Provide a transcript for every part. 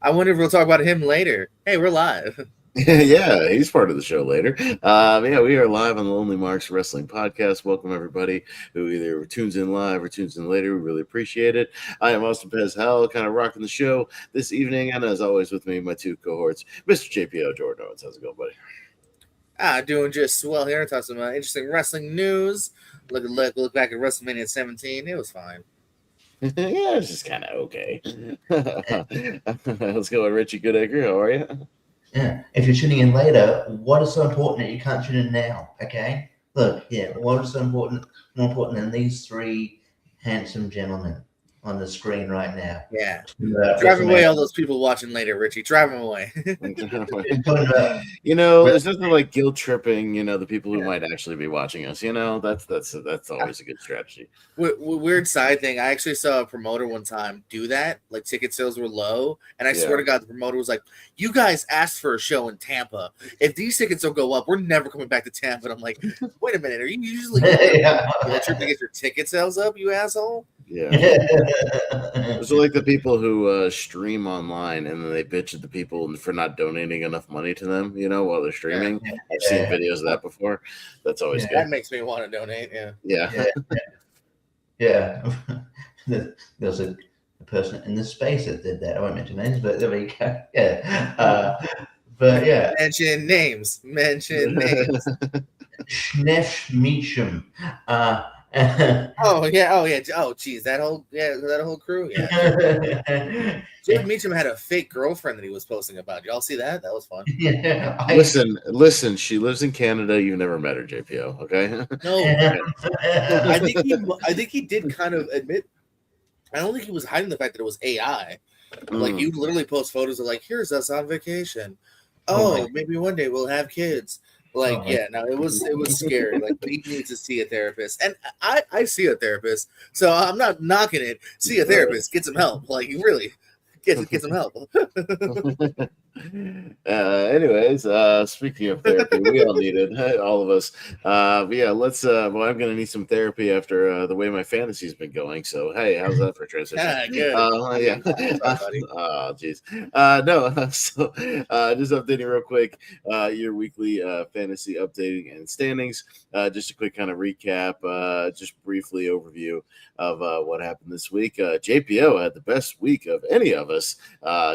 I wonder if we'll talk about him later. Hey, we're live. Yeah, he's part of the show later. Yeah, we are live on the Lonely Marks Wrestling Podcast. Welcome everybody who either tunes in live or tunes in later. We really appreciate it. I am Austin Pez Howell, kind of rocking the show this evening, and as always with me, my two cohorts, Mr. JPO Jordan Owens. How's it going, buddy? Doing just swell here. Talk some interesting wrestling news. Look back at WrestleMania 17. It was fine. Yeah, it's just kind of okay. Let's go with Richie Goodacre. How are you? Yeah. If you're tuning in later, what is so important that you can't tune in now? Okay. Look, what is so important, more important than these three handsome gentlemen on the screen right now? Yeah. Drive away all those people watching later, Richie. Drive them away. There's nothing like guilt tripping, the people who might actually be watching us. That's always a good strategy. Weird side thing. I actually saw a promoter one time do that. Like ticket sales were low. And I swear to God, the promoter was like, you guys asked for a show in Tampa. If these tickets don't go up, we're never coming back to Tampa. And I'm like, wait a minute. Are you usually guilt trip to get your ticket sales up, you asshole? Yeah. Those are like the people who stream online and then they bitch at the people for not donating enough money to them, while they're streaming. I've seen videos of that before. That's always good. That makes me want to donate. Yeah. There's a person in this space that did that. I won't mention names, but there we go. Yeah. But yeah. Mention names. Schneff Meacham. Oh geez, that whole crew. Yeah. Jeff Meacham had a fake girlfriend that he was posting about. Y'all see that? That was fun. Yeah. Listen. She lives in Canada. You've never met her, JPO. Okay. No. I think he did kind of admit. I don't think he was hiding the fact that it was AI. Like you literally post photos of like, here's us on vacation. Maybe one day we'll have kids. It was scary. Like, but he needs to see a therapist, and I see a therapist, so I'm not knocking it. See a therapist, get some help. Like, you really get some help. Anyways, speaking of therapy, we all need it, all of us. Let's. I'm going to need some therapy after the way my fantasy's been going. So, hey, how's that for transition? Good. Yeah. Jeez. So, just updating real quick, your weekly fantasy updating and standings. Just a quick kind of recap, just briefly overview of what happened this week. JPO had the best week of any of us,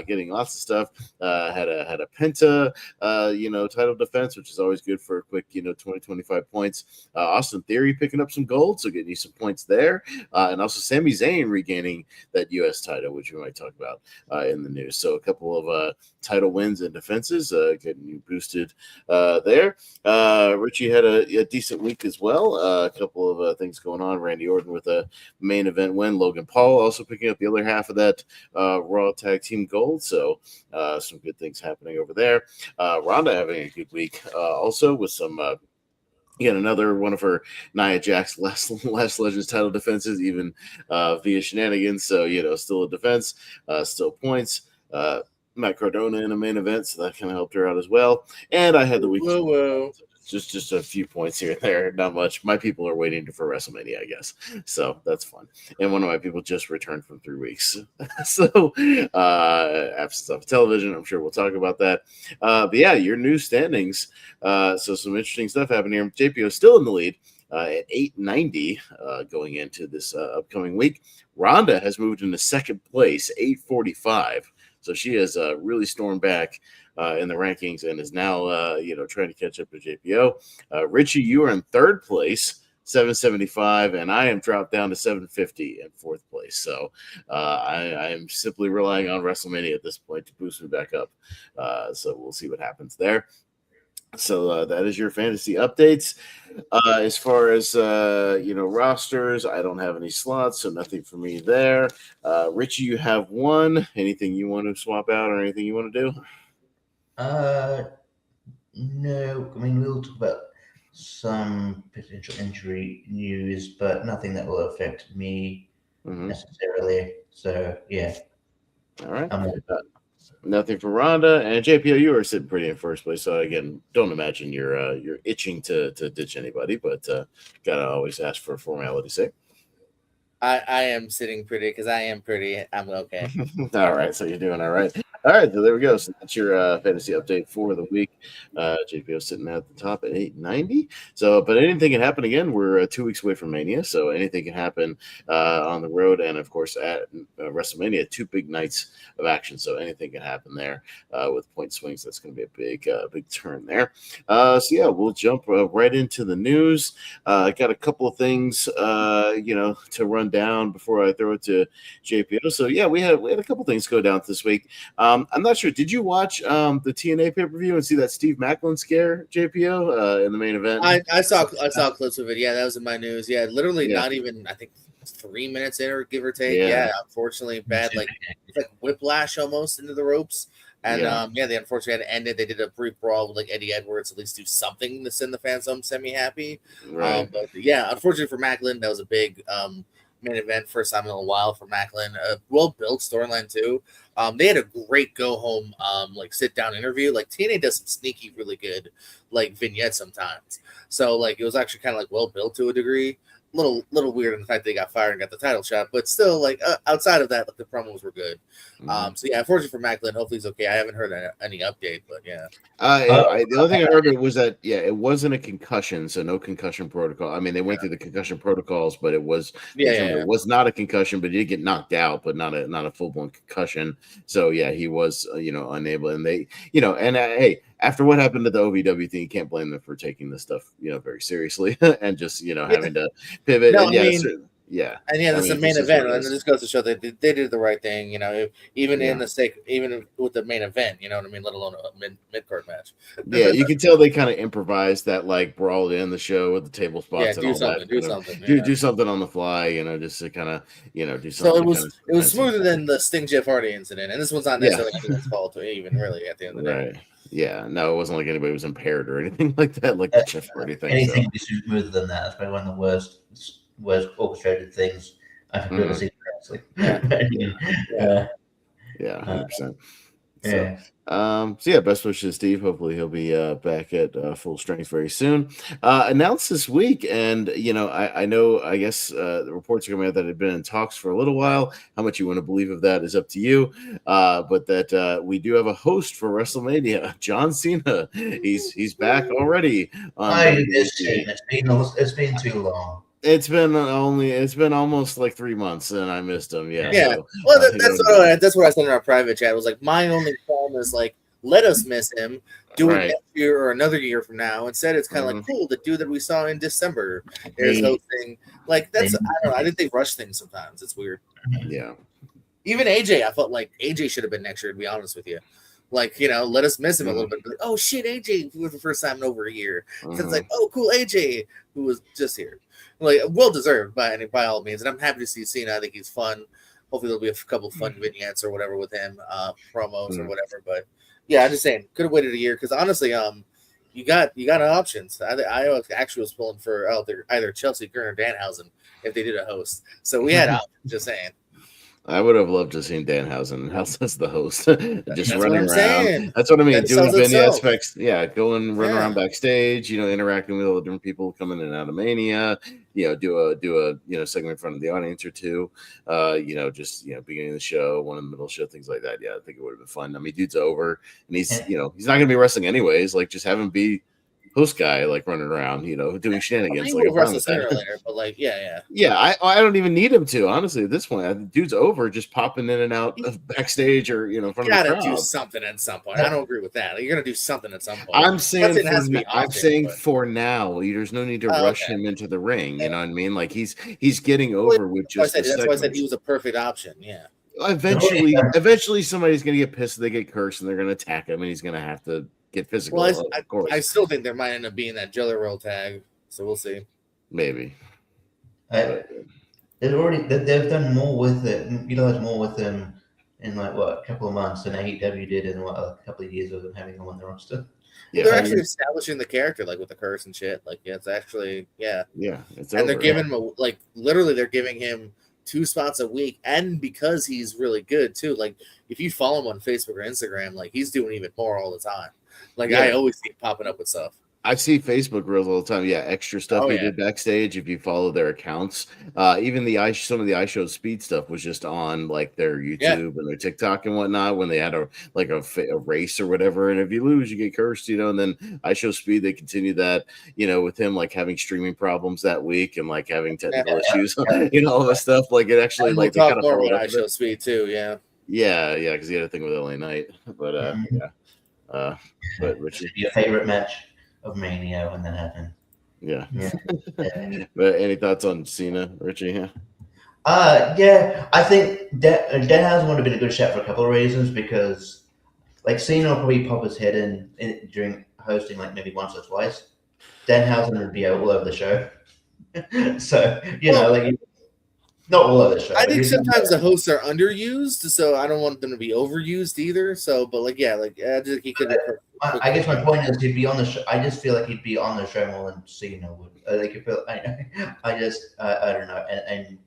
getting lots of stuff. Had a Penta, title defense, which is always good for a quick, 20-25 points. Austin Theory picking up some gold, so getting you some points there. And also Sami Zayn regaining that U.S. title, which we might talk about in the news. So a couple of title wins and defenses, getting you boosted there. Richie had a decent week as well. A couple of things going on. Randy Orton with a main event win. Logan Paul also picking up the other half of that Raw Tag Team gold. So some good things happening over there. Ronda having a good week also with some again, another one of her Nia Jax last Legends title defenses, even via shenanigans. So, still a defense, still points. Matt Cardona in a main event, so that kind of helped her out as well. And I had the week. Whoa. Just a few points here and there, not much. My people are waiting for WrestleMania, I guess. So that's fun. And one of my people just returned from 3 weeks. So absence of television, I'm sure we'll talk about that. But yeah, your new standings. So some interesting stuff happening here. JPO still in the lead at 890 going into this upcoming week. Ronda has moved into second place, 845. So she has really stormed back in the rankings and is now, trying to catch up to JPO. Richie, you are in third place, 775, and I am dropped down to 750 in fourth place. So I am simply relying on WrestleMania at this point to boost me back up. So we'll see what happens there. So that is your fantasy updates. As far as rosters, I don't have any slots, so nothing for me there. Richie, you have one. Anything you want to swap out or anything you want to do? No. I mean, we'll talk about some potential injury news, but nothing that will affect me necessarily. So yeah. All right. Nothing for Ronda and JPO. You are sitting pretty in first place, so again, don't imagine you're itching to ditch anybody, but gotta always ask for formality's sake. I am sitting pretty because I am pretty. I'm okay. All right, so you're doing all right. All right, so there we go. So that's your fantasy update for the week. JPO sitting at the top at 890. So, but anything can happen again. We're 2 weeks away from Mania, so anything can happen on the road, and of course at WrestleMania, 2 big nights of action. So anything can happen there with point swings. That's going to be a big turn there. So yeah, we'll jump right into the news. I got a couple of things to run down before I throw it to JPO. So yeah, we had a couple things go down this week. I'm not sure. Did you watch the TNA pay-per-view and see that Steve Macklin scare, JPO, in the main event? I saw clips of it. Yeah, that was in my news. Yeah, literally not even, I think, 3 minutes in, or give or take. Yeah, unfortunately bad. Like it's like whiplash almost into the ropes. And they unfortunately had to end it. They did a brief brawl with like Eddie Edwards, at least do something to send the fans home semi-happy. Right. But yeah, unfortunately for Macklin, that was a big main event, first time in a while for Macklin. A well-built storyline too. They had a great go-home like sit-down interview. Like TNA does some sneaky, really good like vignettes sometimes. So like it was actually kind of like well-built to a degree. Little weird in the fact they got fired and got the title shot, but still, like outside of that, like, the promos were good. So yeah, unfortunately for Macklin, hopefully he's okay. I haven't heard any update, but yeah. The only thing I heard was that it wasn't a concussion, so no concussion protocol. I mean, they went through the concussion protocols, but it was it was not a concussion, but he did get knocked out, but not a full blown concussion. So yeah, he was unable, and they hey. After what happened to the OVW thing, you can't blame them for taking this stuff, very seriously and just, having to pivot. No, and this is a main event, and it just goes to show that they did the right thing, even in the stake, even with the main event, you know what I mean, let alone a mid card match. Yeah, you can tell they kind of improvised that, like, brawl in the show with the table spots and all that. Do something on the fly, just to kind of, do something. So it was smoother than the Sting Jeff Hardy incident, and this one's not necessarily anyone's fault, even really at the end of the day. Yeah, no, it wasn't like anybody was impaired or anything like that, like the Jeff Hardy thing. Anything would be smoother than that. It's probably one of the worst orchestrated things I've ever seen. Yeah, 100%. So best wishes, Steve. Hopefully he'll be back at full strength very soon. Announced this week, and I know, I guess the reports are coming out that had been in talks for a little while. How much you want to believe of that is up to you. But that we do have a host for WrestleMania, John Cena. He's back already. It's been too long. It's been almost like 3 months, and I missed him. Yeah. So, well, that's what I said in our private chat. It was like, my only problem is like, let us miss him. Do it next year or another year from now. Instead, it's kind of like, cool, the dude that we saw in December. There's no thing like that's. I don't know. I think they rush things sometimes. It's weird. Yeah. Even AJ, I felt like AJ should have been next year. To be honest with you. Like, let us miss him a little bit. Like, oh shit, AJ for the first time in over a year. So it's like, oh cool, AJ, who was just here. Like, well deserved by all means, and I'm happy to see Cena. I think he's fun. Hopefully there'll be a couple of fun vignettes or whatever with him, promos or whatever. But yeah, I'm just saying, could have waited a year because honestly, you got options. I actually was pulling for either Chelsea Gurn or Danhausen if they did a host. So we had options. Just saying. I would have loved to see Danhausen as the host, just running around. Saying. That's what I mean. Doing vignettes, going run around backstage. Interacting with all the different people coming in and out of Mania. Do a segment in front of the audience or two. Beginning of the show, one in the middle of the show, things like that. Yeah, I think it would have been fun. I mean, dude's over, and he's not going to be wrestling anyways. Like, just have him be host guy, like running around, doing shenanigans. Like later, but like, yeah. I don't even need him to, honestly. At this point, the dude's over, just popping in and out of backstage or in front of the crowd. Gotta do something at some point. I don't agree with that. You're gonna do something at some point. I'm saying for now, there's no need to rush him into the ring. You know what I mean? Like he's getting over with just. That's why I said he was a perfect option. Yeah. Eventually, somebody's gonna get pissed. They get cursed, and they're gonna attack him, and he's gonna have to get physical. Well, of course. I still think there might end up being that Jelly Roll tag, so we'll see. Maybe. They've done more with it, utilized more with them in a couple of months than AEW did in a couple of years of them having them on the roster. Yeah, they're actually establishing the character, like with the curse and shit. Like, it's actually it's and they're giving him literally they're giving him 2 spots a week, and because he's really good too. Like, if you follow him on Facebook or Instagram, like he's doing even more all the time. Like I always see him popping up with stuff. I see Facebook reels all the time. Yeah, extra stuff he did backstage. If you follow their accounts, even some of the iShow Speed stuff was just on like their YouTube and their TikTok and whatnot when they had a race or whatever. And if you lose, you get cursed, And then iShow Speed, they continue that, with him like having streaming problems that week and like having technical issues, all this stuff. Like it actually, we'll talk more about iShow Speed too. Yeah, because he had a thing with LA Knight, but but Richie, your favorite match of Mania when that happened. Yeah. But any thoughts on Cena, Richie? Yeah, I think Danhausen would have been a good shot for a couple of reasons because, like, Cena will probably pop his head in during hosting, like maybe once or twice. Danhausen would be all over the show, so not all over the show. I think sometimes the hosts are underused, so I don't want them to be overused either. So, but I think he could. I guess my point is he'd be on the show. I just feel like he'd be on the show more than Cena would. I don't know, and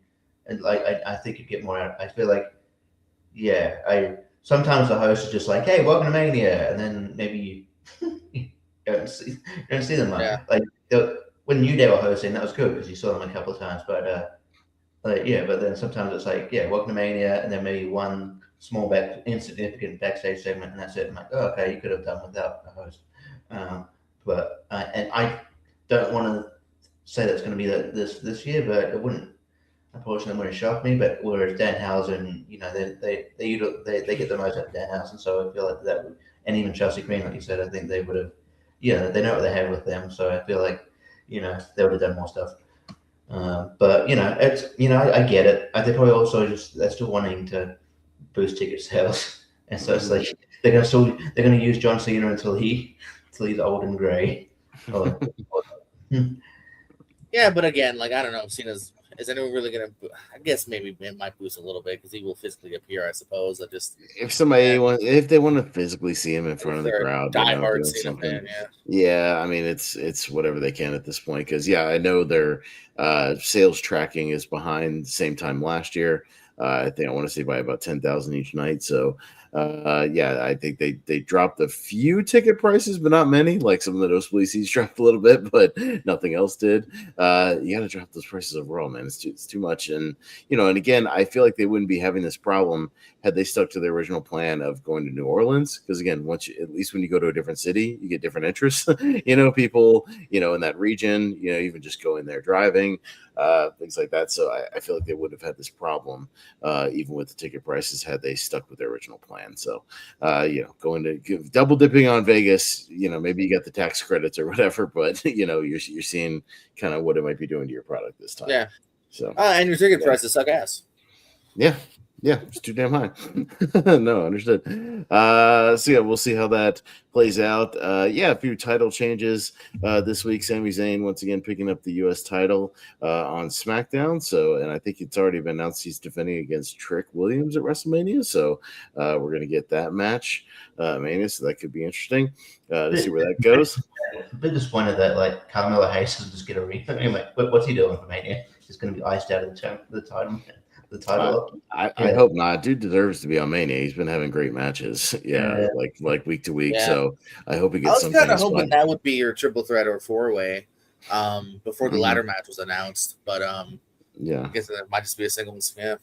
I think you'd get more out. I feel like, sometimes the host is just like, hey, welcome to Mania, and then maybe you don't see them much. Yeah. Like when New Day were hosting, that was good because you saw them a couple of times, but but then sometimes it's like, welcome to Mania, and then maybe one small insignificant backstage segment, and that's it. I'm like, oh, okay, you could have done without a host. And I don't want to say that's going to be this year, but it wouldn't. Unfortunately, wouldn't shock me. But whereas Danhausen, they get the most out of Danhausen, so I feel like that would, and even Chelsea Green, like you said, I think they would have. They know what they have with them, so I feel like they would have done more stuff. But it's I get it. They probably also they're still wanting to boost ticket sales, and so it's like they're gonna use John Cena until he's old and gray. Yeah, but again, I don't know, is anyone really gonna? I guess maybe it might boost a little bit because he will physically appear. I suppose. If they want to physically see him in front of the crowd, diehard Cena fan, I mean it's whatever they can at this point because I know their sales tracking is behind the same time last year. I think I want to say by about 10,000 each night. So I think they dropped a few ticket prices, but not many. Like some of the nosebleed seats dropped a little bit, but nothing else did. You got to drop those prices overall, man. It's too much. And and again, I feel like they wouldn't be having this problem had they stuck to their original plan of going to New Orleans. Because again, at least when you go to a different city, you get different interests. People, in that region, even just going there driving, things like that. So I feel like they would have had this problem, even with the ticket prices, had they stuck with their original plan. So, going to double dipping on Vegas, maybe you got the tax credits or whatever, but you're seeing kind of what it might be doing to your product this time. Yeah. So, and your ticket prices suck ass. Yeah. Yeah, it's too damn high. No, understood. We'll see how that plays out. A few title changes this week. Sami Zayn once again picking up the U.S. title on SmackDown. So, and I think it's already been announced he's defending against Trick Williams at WrestleMania. So, we're going to get that match, Mania. So that could be interesting to see where that goes. A bit disappointed that Carmelo Hayes doesn't just get a refund. Anyway, what's he doing for Mania? He's going to be iced out of the title. I hope not. Dude deserves to be on Mania. He's been having great matches. Like week to week. Yeah. So I hope he gets something. I was kind of hoping that would be your triple threat or 4-way before the ladder match was announced. But I guess that might just be a singles. Yeah.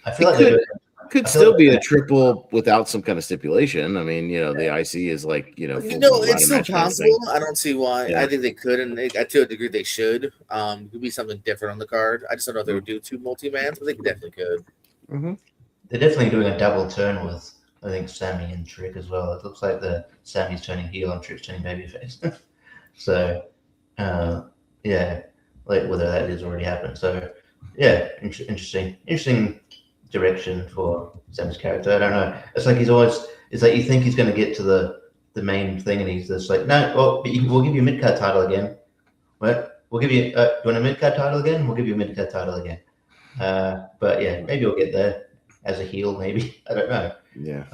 I feel like could still be a triple without some kind of stipulation. I mean, the IC is it's still possible. I don't see why. Yeah. I think they could, and to a degree they should. It could be something different on the card. I just don't know if they would do 2 multi-mans, but they definitely could. Mm-hmm. They're definitely doing a double turn with, I think, Sami and Trick as well. It looks like Sami's turning heel and Trick's turning babyface. So, whether that has already happened. So, interesting direction for Sami's character. I don't know. It's like it's like you think he's going to get to the main thing, and he's just like, no, well, we'll give you a mid-card title again. What? We'll give you, you want a mid-card title again? We'll give you a mid-card title again. But maybe we'll get there as a heel, maybe. I don't know. Yeah.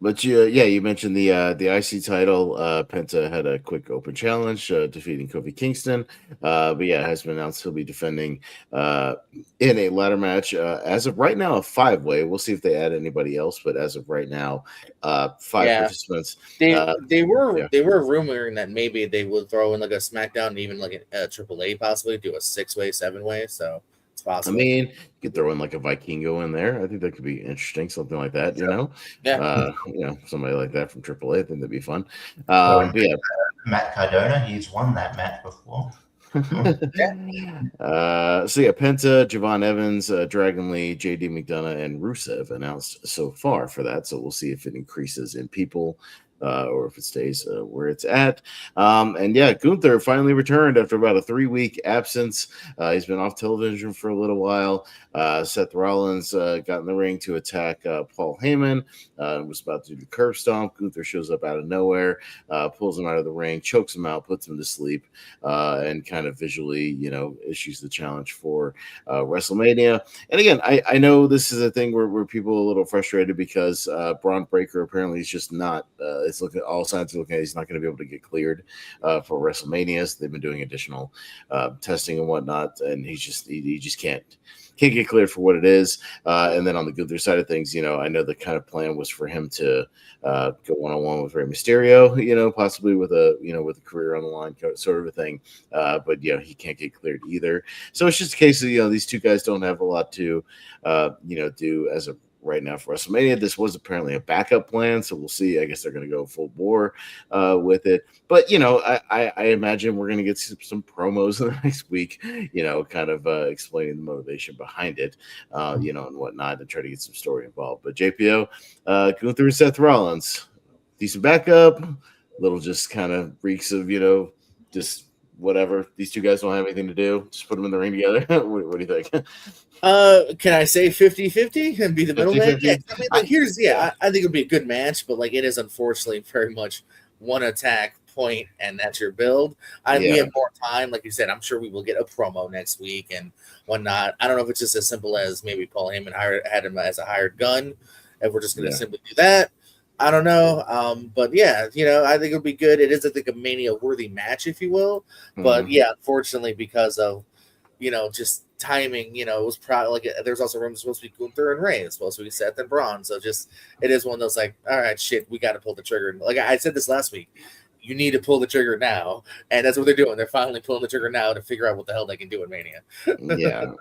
But you mentioned the IC title. Penta had a quick open challenge, defeating Kofi Kingston. But yeah, it has been announced he'll be defending in a ladder match. As of right now, a 5-way. We'll see if they add anybody else. But as of right now, 5 participants. They were rumoring that maybe they would throw in like a SmackDown, even like a AAA, possibly do a 6-way, 7-way. So it's possible. I mean, you could throw in like a Vikingo in there. I think that could be interesting, something like that. Somebody like that from AAA. I think that'd be fun. Matt Cardona, he's won that match before. Penta, Javon Evans, Dragon Lee, JD McDonough, and Rusev announced so far for that. So we'll see if it increases in people. Or if it stays where it's at. Gunther finally returned after about a 3-week absence. He's been off television for a little while. Seth Rollins got in the ring to attack Paul Heyman. Was about to do the curb stomp. Gunther shows up out of nowhere, pulls him out of the ring, chokes him out, puts him to sleep, and kind of visually, issues the challenge for WrestleMania. And again, I know this is a thing where people are a little frustrated because Braun Breaker apparently is just not it's looking, all signs are looking at he's not going to be able to get cleared for WrestleMania. So they've been doing additional testing and whatnot, and he just can't get cleared for what it is. And then on the Gunther side of things, I know the kind of plan was for him to go one-on-one with Rey Mysterio, possibly with a career on the line sort of a thing. But he can't get cleared either. So it's just a case of, these two guys don't have a lot to, do as of right now for WrestleMania. This was apparently a backup plan, so we'll see. I guess they're going to go full bore with it. But I imagine we're going to get some promos in the next week. Kind of explaining the motivation behind it, and whatnot, and try to get some story involved. But JPO, Gunther and Seth Rollins, decent backup. Little just kind of reeks of just whatever. These two guys don't have anything to do. Just put them in the ring together. what do you think? Can I say 50-50 and be the middleman? Yeah, I think it'll be a good match, but it is unfortunately very much one attack point, and that's your build. We have more time, like you said. I'm sure we will get a promo next week and whatnot. I don't know if it's just as simple as maybe Paul Heyman had him as a hired gun, and we're just going to simply do that. I don't know, but I think it'll be good. It is, I think, a Mania-worthy match, if you will. But unfortunately, because of just timing, it was probably there's also rumors supposed to be Gunther and Rey, it's supposed to be Seth and Braun. So just it is one of those all right, shit, we got to pull the trigger. Like I said this last week, you need to pull the trigger now, and that's what they're doing. They're finally pulling the trigger now to figure out what the hell they can do in Mania.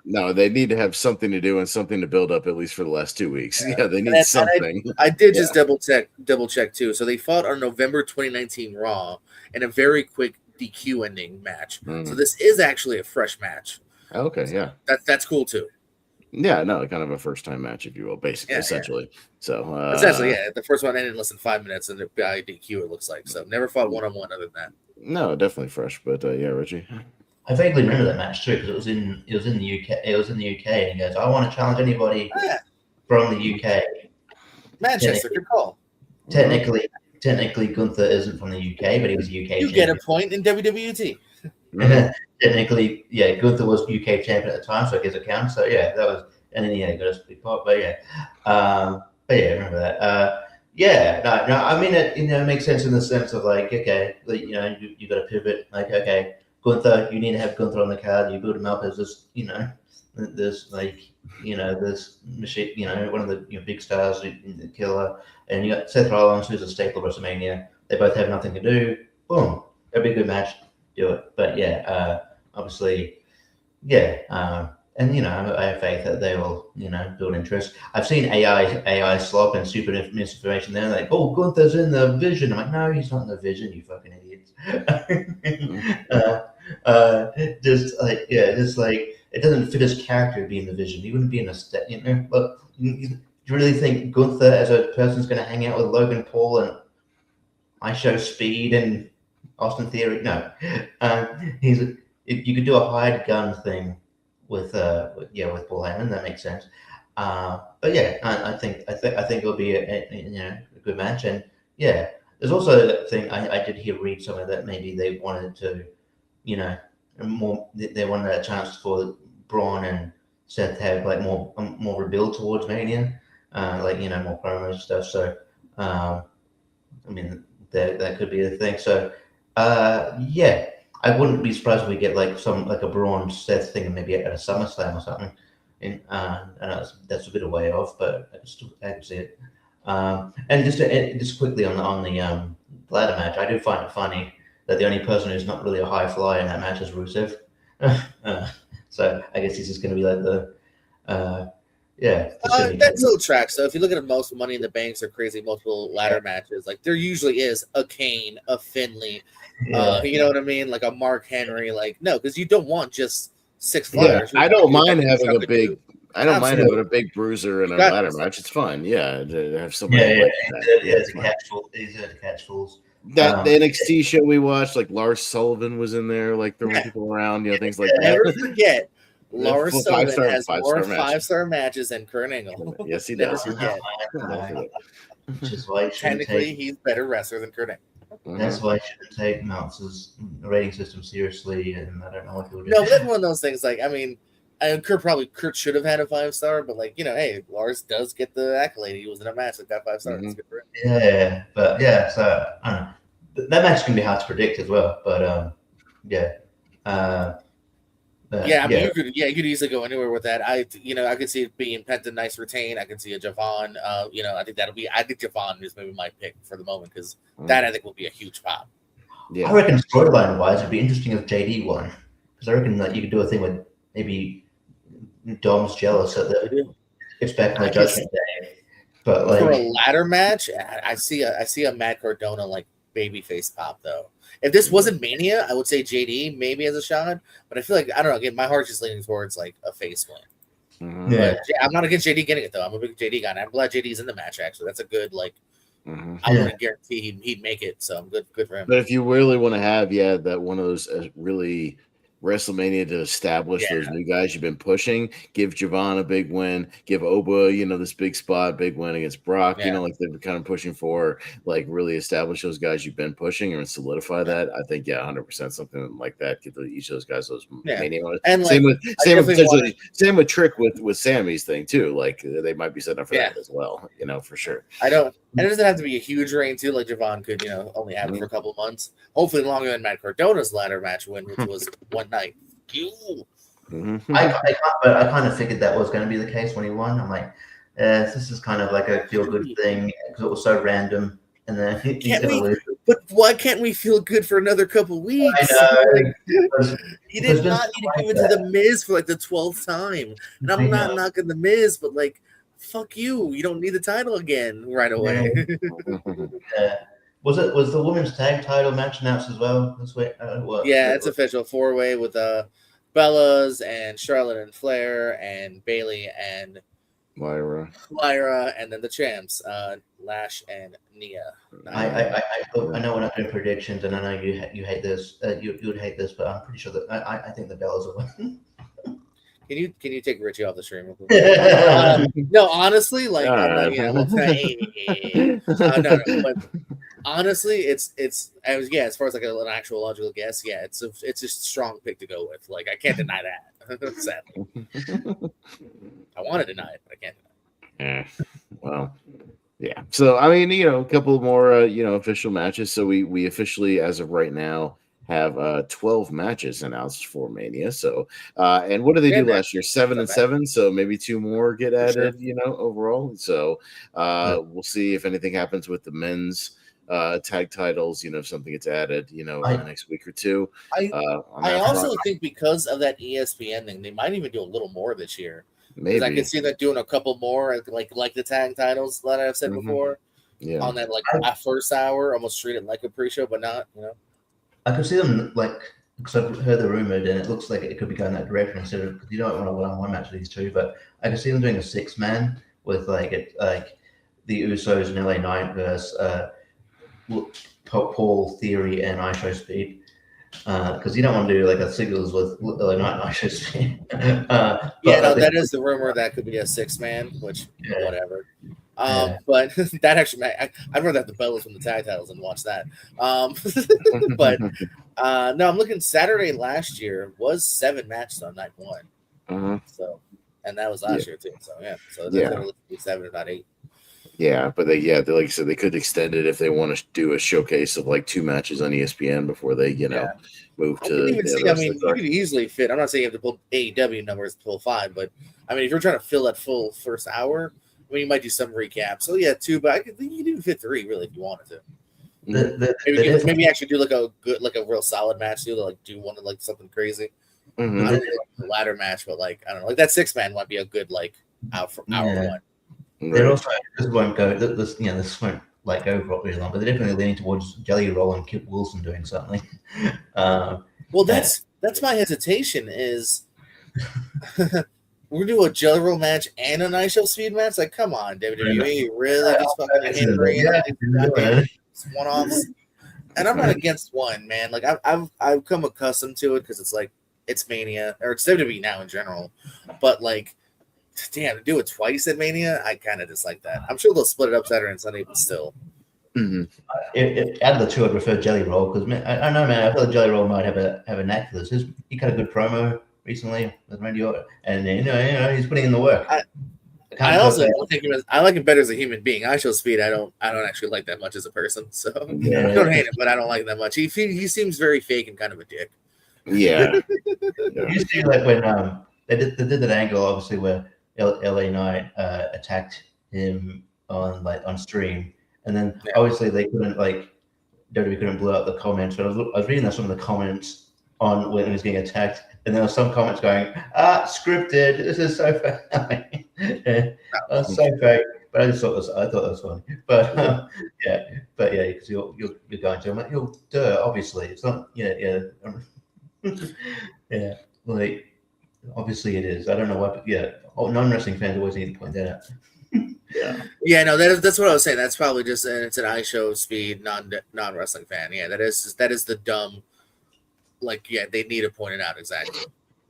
No, they need to have something to do and something to build up at least for the last 2 weeks. They need something. I did just double check too. So they fought on November 2019 Raw in a very quick DQ ending match. So this is actually a fresh match. Okay, so that's cool too. Yeah, no, kind of a first time match, if you will, basically, essentially. So essentially, the first one ended in less than 5 minutes, and by DQ it looks like. So never fought 1-on-1 other than that. No, definitely fresh, but Richie. I vaguely remember that match too because it was in the UK. It was in the UK, and he goes, "I want to challenge anybody from the UK." Manchester, good call. Technically, Gunther isn't from the UK, but he was UK. You get a point in WWT. Technically, Gunther was UK champion at the time, so I guess it counts. So that was, and then got a split pot. But remember that. No, I mean it makes sense in the sense of you got to pivot. Gunther, you need to have Gunther on the card. You build him up as this, this machine, one of the big stars, the killer, and you got Seth Rollins, who's a staple of WrestleMania. They both have nothing to do. Boom, that'd be a good match. Do it, but obviously, and I have faith that they will, build interest. I've seen AI slop and stupid misinformation there, like, oh, Gunther's in the Vision. I'm like, no, he's not in the Vision, you fucking idiots. It doesn't fit his character to be in the Vision. He wouldn't be in a step, But you really think Gunther as a person is going to hang out with Logan Paul and I Show Speed and Austin Theory? No, you could do a hired gun thing with Paul Heyman. That makes sense. I think it'll be a good match. And there's also that thing I did read somewhere that maybe they wanted to, more. They wanted a chance for Braun and Seth to have more rebuild towards Mania, more promos and stuff. So I mean, that could be a thing. So, yeah, I wouldn't be surprised if we get like a Braun Seth thing, maybe at a SummerSlam or something. I know that's a bit away off, but I can see it. And just quickly on the ladder match, I do find it funny that the only person who's not really a high flyer in that match is Rusev. So I guess he's just going to be like that still tracks. So if you look at most Money in the Banks or crazy multiple ladder matches, like there usually is a Kane, a Finley, you know what I mean, like a Mark Henry. Like no, because you don't want just 6 flyers. I don't mind having a big. I don't mind having a big bruiser in a ladder match. It's fun. Yeah, to have somebody. Easier to catch fools. That the NXT show we watched, like Lars Sullivan was in there, like throwing people around, things like that. Never forget, Lars Sullivan has more 5-star matches than Kurt Angle. Yes, he Never does. forget. Which is why technically he's better wrestler than Kurt Angle. That's why I shouldn't take Meltzer's rating system seriously, and I don't know what he'll do. No, but that's one of those things. Like, I mean, Kurt should have had a 5-star, but like, hey, Lars does get the accolade. He was in a match that got 5 stars. Good for him. Yeah, but so I don't know. That match can be hard to predict as well. But you could easily go anywhere with that. I could see it being Penta nice retain. I could see a Javon. I think Javon is maybe my pick for the moment because that I think will be a huge pop. Yeah, I reckon storyline wise, it'd be interesting if JD won because I reckon that you could do a thing with maybe Dom's jealous at the it's back on Judgment Day, but like for a ladder match, I see a Matt Cardona like babyface pop though. If this wasn't Mania, I would say JD maybe as a shot, but I feel like I don't know. Again, my heart's just leaning towards like a face win. But I'm not against JD getting it though. I'm a big JD guy, and I'm glad JD's in the match. Actually, that's a good like. I wouldn't guarantee he'd make it, so I'm good for him. But if you really want to have that one of those really WrestleMania to establish those new guys you've been pushing, give Javon a big win, give Oba, this big spot, big win against Brock, like they've been kind of pushing for, like really establish those guys you've been pushing and solidify that. I think 100% something like that. Give each of those guys those Mania ones. And same with Trick with Sammy's thing too. Like they might be setting up for that as well, for sure. And it doesn't have to be a huge reign too. Like Javon could, only have it for a couple of months. Hopefully longer than Matt Cardona's ladder match win, which was one night. I kind of figured that was going to be the case when he won. I'm like, this is kind of like a feel good thing because it was so random. And then he's going to lose. But why can't we feel good for another couple weeks? I know. He did not need to give it to the Miz for like the 12th time. And I'm not knocking the Miz, but like, fuck you. You don't need the title again right away. Was the women's tag title match announced as well this week? It's official 4-way with Bellas and Charlotte and Flair and Bailey and Lyra, and then the champs, Lash and Nia. I know we're not doing predictions, and I know you hate this. You would hate this, but I'm pretty sure that I think the Bellas will win. Can you take Richie off the stream? No, honestly, like but honestly, it's as far as like an actual logical guess, it's a strong pick to go with. Like I can't deny that. Sadly, I want to deny it, but I can't deny it. Well, yeah. So I mean, a couple more official matches. So we officially, as of right now, have 12 matches announced for Mania. So and what did they do last year? 7 and 7. So maybe 2 more get added, overall. So we'll see if anything happens with the men's tag titles, if something gets added, in the next week or two. I also think because of that ESPN thing, they might even do a little more this year. Maybe I can see that doing a couple more, like the tag titles that I've said before. Yeah, on that first hour, almost treat it like a pre-show, but not, I could see them because I've heard the rumored, and it looks like it could be going that direction instead of you don't want a one-on-one match with these two, but I could see them doing a 6-man with the Usos and LA Knight versus Paul, Theory, and ISO Speed. Because you don't want to do a singles with LA Knight and ISO Speed. That is the rumor that could be a 6-man, which whatever. But that actually, I'd rather have the Bellas from the tag titles and watch that. But no, I'm looking. Saturday last year was 7 matches on night 1. So, and that was last year too. So so it's 7 if not 8. Yeah, but they like you said, they could extend it if they want to do a showcase of like 2 matches on ESPN before they move I to can even the see. I rest of mean, the you card. could easily fit. I'm not saying you have to pull AEW numbers to pull 5, but I mean, if you're trying to fill that full first hour, I mean, you might do some recap. So yeah, 2, but I think you could even fit 3 really if you wanted to. Maybe actually do like a good, like a real solid match. Do one of like something crazy. Mhm. I don't know, like a ladder match, but like I don't know, like that 6-man might be a good like out from hour 1. They're Right. also this won't go. This won't like go really long, but they're definitely leaning towards Jelly Roll and Kip Wilson doing something. Well, that's my hesitation is we're gonna do a Jelly Roll match and a Night Show Speed match. Like, come on, WWE, really just fucking hammering one-offs. And I'm not against one, man. Like I've come accustomed to it because it's like it's Mania or it's WWE now in general, but like. Damn, to do it twice at Mania, I kind of dislike that. I'm sure they'll split it up Saturday and Sunday, but still. Mm-hmm. Out of the two, I'd prefer Jelly Roll because I don't know, man. I feel like Jelly Roll might have a knack for this. He cut a good promo recently with Randy Orton, and he's putting in the work. I also think I like him better as a human being. I Show Speed, I don't actually like that much as a person. So I don't hate him, but I don't like him that much. He seems very fake and kind of a dick. Yeah. You see, like when they did that angle, obviously where LA Knight attacked him on stream, and then obviously they couldn't WWE couldn't blow out the comments. But I was reading some of the comments on when he was getting attacked, and there were some comments going, scripted. This is so funny. So fake. But I thought that was funny. But because you're going to, I'm like, obviously it's not, like obviously it is. I don't know why, but non-wrestling fans always need to point that out. No, that's what I was saying. That's probably just it's an iShow Speed non-wrestling fan. Yeah, that is the dumb. Like, they need to point it out exactly.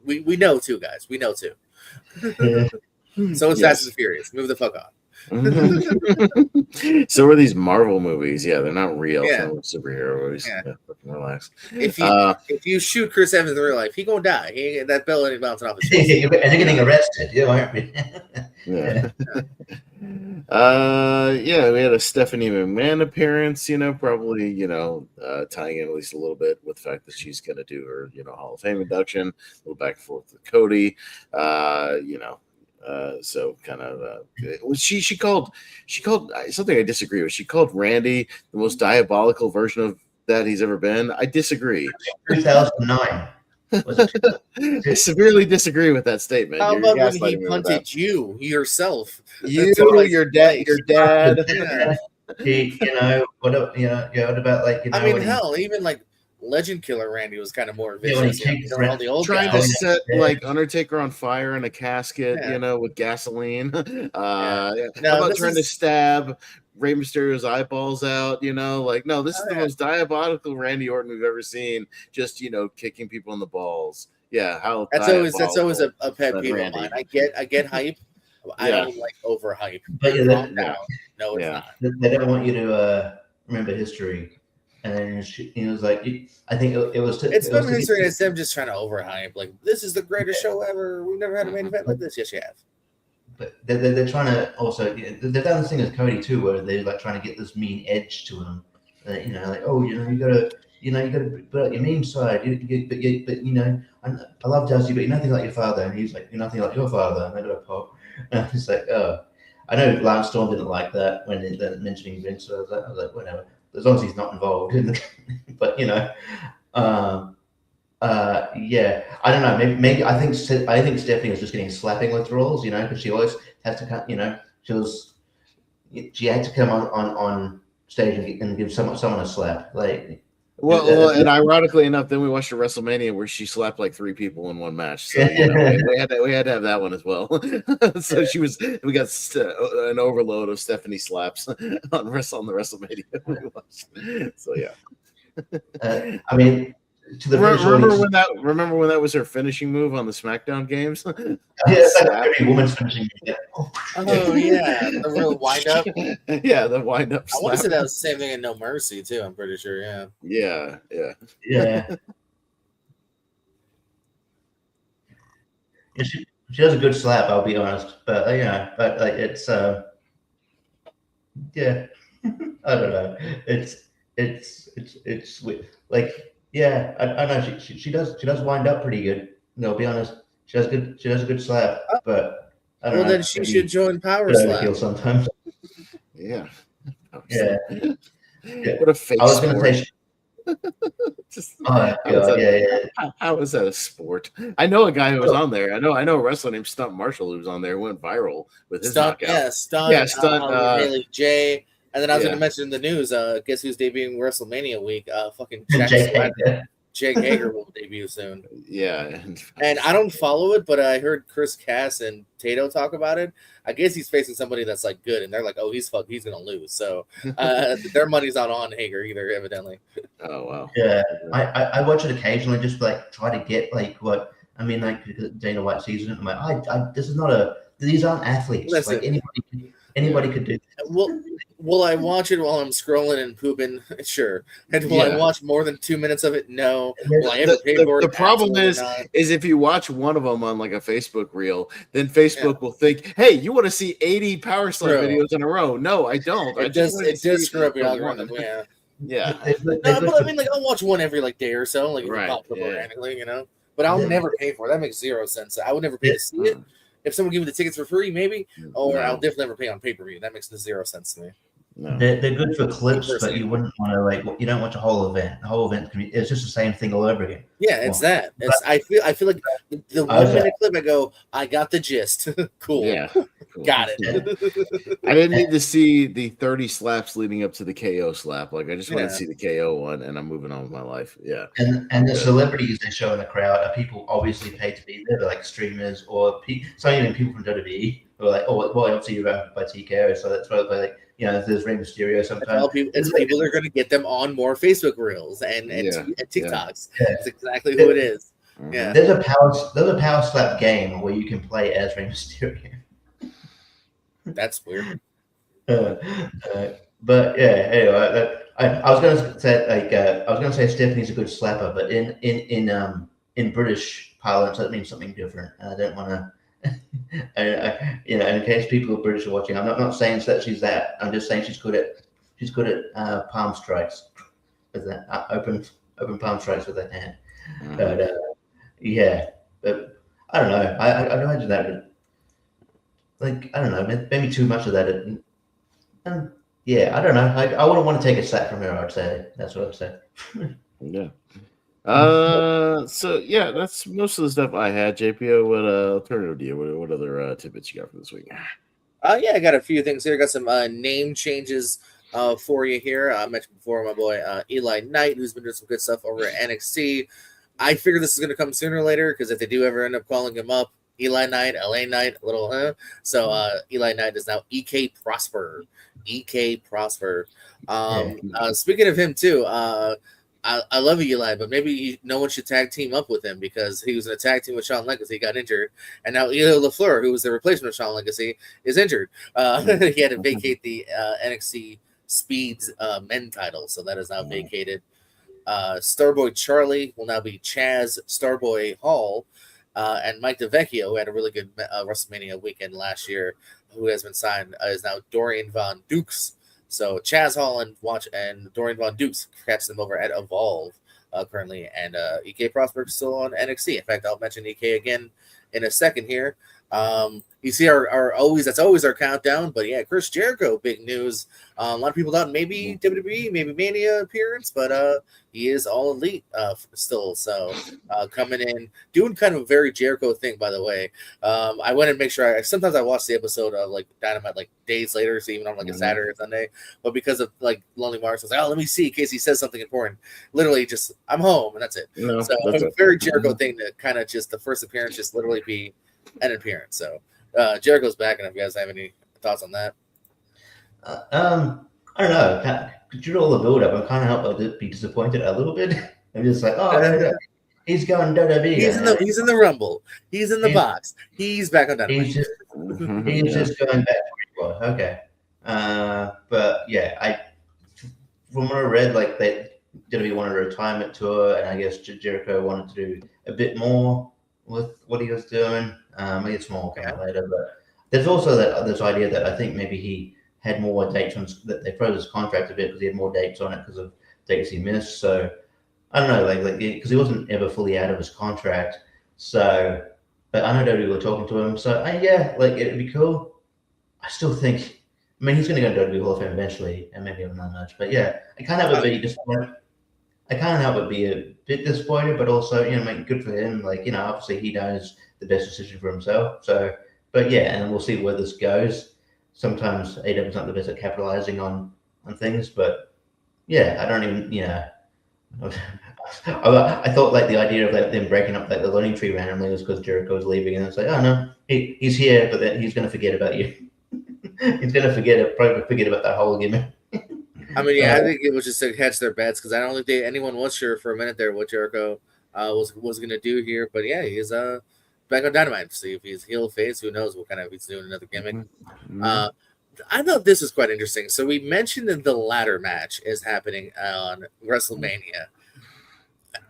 We know too, guys. We know too. So it's Fast and Furious. Move the fuck on. So are these Marvel movies? Yeah, they're not real. Yeah. Superhero movies. Yeah, fucking relax. If you shoot Chris Evans in real life, he gonna die. That belly ain't bouncing off his face. And they're getting arrested. We had a Stephanie McMahon appearance. Probably tying in at least a little bit with the fact that she's gonna do her Hall of Fame induction. A little back and forth with Cody. So kind of she called something I disagree with. She called Randy the most diabolical version of that he's ever been. I disagree. 2009. I severely disagree with that statement. How about when he punted you yourself? Your dad. What about I mean, hell, even like Legend Killer Randy was kind of more vicious. All the old trying guys. to set like Undertaker on fire in a casket, with gasoline. How about trying to stab Rey Mysterio's eyeballs out? No, this is the most diabolical Randy Orton we've ever seen. Just kicking people in the balls. Yeah, that's always a pet peeve of mine. I get hype. I don't like overhype. But No, it's not. They don't want you to remember history. And then he was like, I think it was. It's been history. It's them just trying to overhype. Like, this is the greatest show ever. We've never had a main event like this. Yes, you have. But they're trying to also. They've done this thing with Cody too, where they're like trying to get this mean edge to him. You gotta put out your mean side. I love Dusty, but you're nothing like your father. And he's like, you're nothing like your father. And they got a pop. And it's like, I know Lance Storm didn't like that when they're mentioning Vince. So I was like, whatever. As long as he's not involved, but I don't know. Maybe I think Stephanie was just getting slapping withdrawals, because she always has to come. She had to come on stage and give someone a slap. Like, and ironically enough, then we watched a WrestleMania where she slapped like 3 people in one match. So we had to have that one as well. So we got an overload of Stephanie slaps on the WrestleMania we watched. So I mean, to the remember when that was her finishing move on the SmackDown games? It's like every woman's finishing move. Oh yeah, the real wind up. Yeah, the wind up. I want to say that was the same thing in No Mercy too. I'm pretty sure. Yeah. She does a good slap. I'll be honest, but it's Yeah, I don't know. It's like yeah. I know she does wind up pretty good. No, I'll be honest. She does a good slap, but I don't Well, know. then she should Maybe join Power could Slap. overkill sometimes. Yeah. Yeah, yeah. What a fake I was gonna sport. say. Just, Oh god, yeah. how is that a sport? I know a guy who was on there. I know a wrestler named Stunt Marshall who was on there, went viral with his knockout. Yeah, Stunt. Haley J. And then I was going Yeah. to mention in the news, guess who's debuting WrestleMania week? Fucking Jake Hager will debut soon. Yeah. And I don't follow it, but I heard Chris Cass and Tato talk about it. I guess he's facing somebody that's like good, and they're like, "Oh, he's gonna lose." So their money's not on Hager either, evidently. Oh wow. Yeah, I watch it occasionally, just like try to get like what I mean, like Dana White season. I'm like, this is not these aren't athletes. Listen, like anybody could do this. Will I watch it while I'm scrolling and pooping? Sure. And will I watch more than 2 minutes of it? No. Will I ever pay for it? The problem is if you watch one of them on like a Facebook reel, then Facebook will think, "Hey, you want to see 80 Power Slam videos in a row?" No, I don't. It does screw up your algorithm. Yeah. Yeah. But I mean, like I'll watch one every like day or so, like if it pops up organically, you know. But I'll never pay for it. That makes zero sense. I would never pay to see it. If someone gave me the tickets for free, maybe, or I'll definitely never pay on pay-per-view. That makes zero sense to me. No. They're good for clips, but you wouldn't want to you don't watch a whole event. The whole event it's just the same thing all over again. Yeah, it's that. I feel like the 1 minute clip. I go, I got the gist. Cool. Yeah, cool. Got it. I didn't need to see the 30 slaps leading up to the KO slap. Like I just wanted to see the KO one, and I'm moving on with my life. Yeah. And the celebrities they show in the crowd are people obviously paid to be there. They're like streamers or some even people from WWE who are like, oh, well, obviously you're around by TKO, so that's why they're like. There's Rey Mysterio sometimes. It's people that are going to get them on more Facebook reels and TikToks. Yeah. That's exactly who it is. Yeah. There's a power slap game where you can play as Rey Mysterio. That's weird. But yeah, anyway, I was going to say Stephanie's a good slapper, but in British parlance that means something different, and I don't want to. In case people are British are watching, I'm not saying that she's that. I'm just saying she's good at palm strikes with that open palm strikes with that hand. But but I don't know. I imagine that. Like I don't know, maybe too much of that. I don't know. I wouldn't want to take a slap from her. I'd say that's what I'd say. Yeah. So yeah, that's most of the stuff I had. JPO, what alternative do you? What other tidbits you got for this week? I got a few things here. Got some name changes for you here. I mentioned before my boy Eli Knight, who's been doing some good stuff over at NXT. I figure this is going to come sooner or later because if they do ever end up calling him up, Eli Knight, LA Knight, a little So Eli Knight is now EK Prosper. EK Prosper. Speaking of him too, I love Eli, but maybe no one should tag team up with him because he was in a tag team with Shawn Legacy, got injured, and now Io LaFleur, who was the replacement of Shawn Legacy, is injured. He had to vacate the NXT Speeds men title, so that is now vacated. Starboy Charlie will now be Chaz Starboy Hall, and Mike DeVecchio, who had a really good WrestleMania weekend last year, who has been signed, is now Dorian Von Dukes. So Chaz Hall and Dorian Von Dukes catch them over at Evolve currently, and EK Prosper is still on NXT. In fact, I'll mention EK again in a second here. You see that's always our countdown, but yeah, Chris Jericho, big news. A lot of people thought maybe WWE, maybe Mania appearance, but he is all elite still. So coming in, doing kind of a very Jericho thing, by the way. I went and make sure sometimes I watch the episode of like Dynamite like days later, so even on like a Saturday or Sunday. But because of like Lonely Marks, I was like, oh, let me see in case he says something important. Literally, just I'm home and that's it. So it's a very Jericho thing to kind of just the first appearance just literally be an appearance. So Jericho's back, and if you guys have any thoughts on that, I don't know. Due to all the build-up, I'm kind of helped be disappointed a little bit. I'm just like, oh, he's going WWE. He's in the Rumble. He's in the box. He's back on Dynamite. He's just going back where he was. Okay. But yeah, from what I read, like they WWE wanted a retirement tour, and I guess Jericho wanted to do a bit more with what he was doing. Maybe it's more coming later, but there's also this idea that I think maybe he had more dates on that. They froze his contract a bit because he had more dates on it because of dates he missed. So I don't know, like because he wasn't ever fully out of his contract. So, but I know WWE were talking to him. So yeah, like it'd be cool. I still think. I mean, he's going to go to WWE Hall of Fame eventually, and maybe have another match. But yeah, I can't help but be disappointed. I can't help but be a bit disappointed, but also, make good for him. Like, obviously he knows the best decision for himself. So, but yeah, and we'll see where this goes. Sometimes AEW's not the best at capitalizing on things, but yeah, I don't even, I thought like the idea of like them breaking up like the learning tree randomly was because Jericho was leaving, and it's like, oh no, he's here, but then he's going to forget about you. He's going to probably forget about that whole gimmick. I mean, yeah, I think it was just to catch their bets because I don't think anyone was sure for a minute there what Jericho was going to do here. But yeah, he's back on Dynamite. See if he's heel face. Who knows what kind of he's doing another gimmick. Mm-hmm. I thought this was quite interesting. So we mentioned that the ladder match is happening on WrestleMania.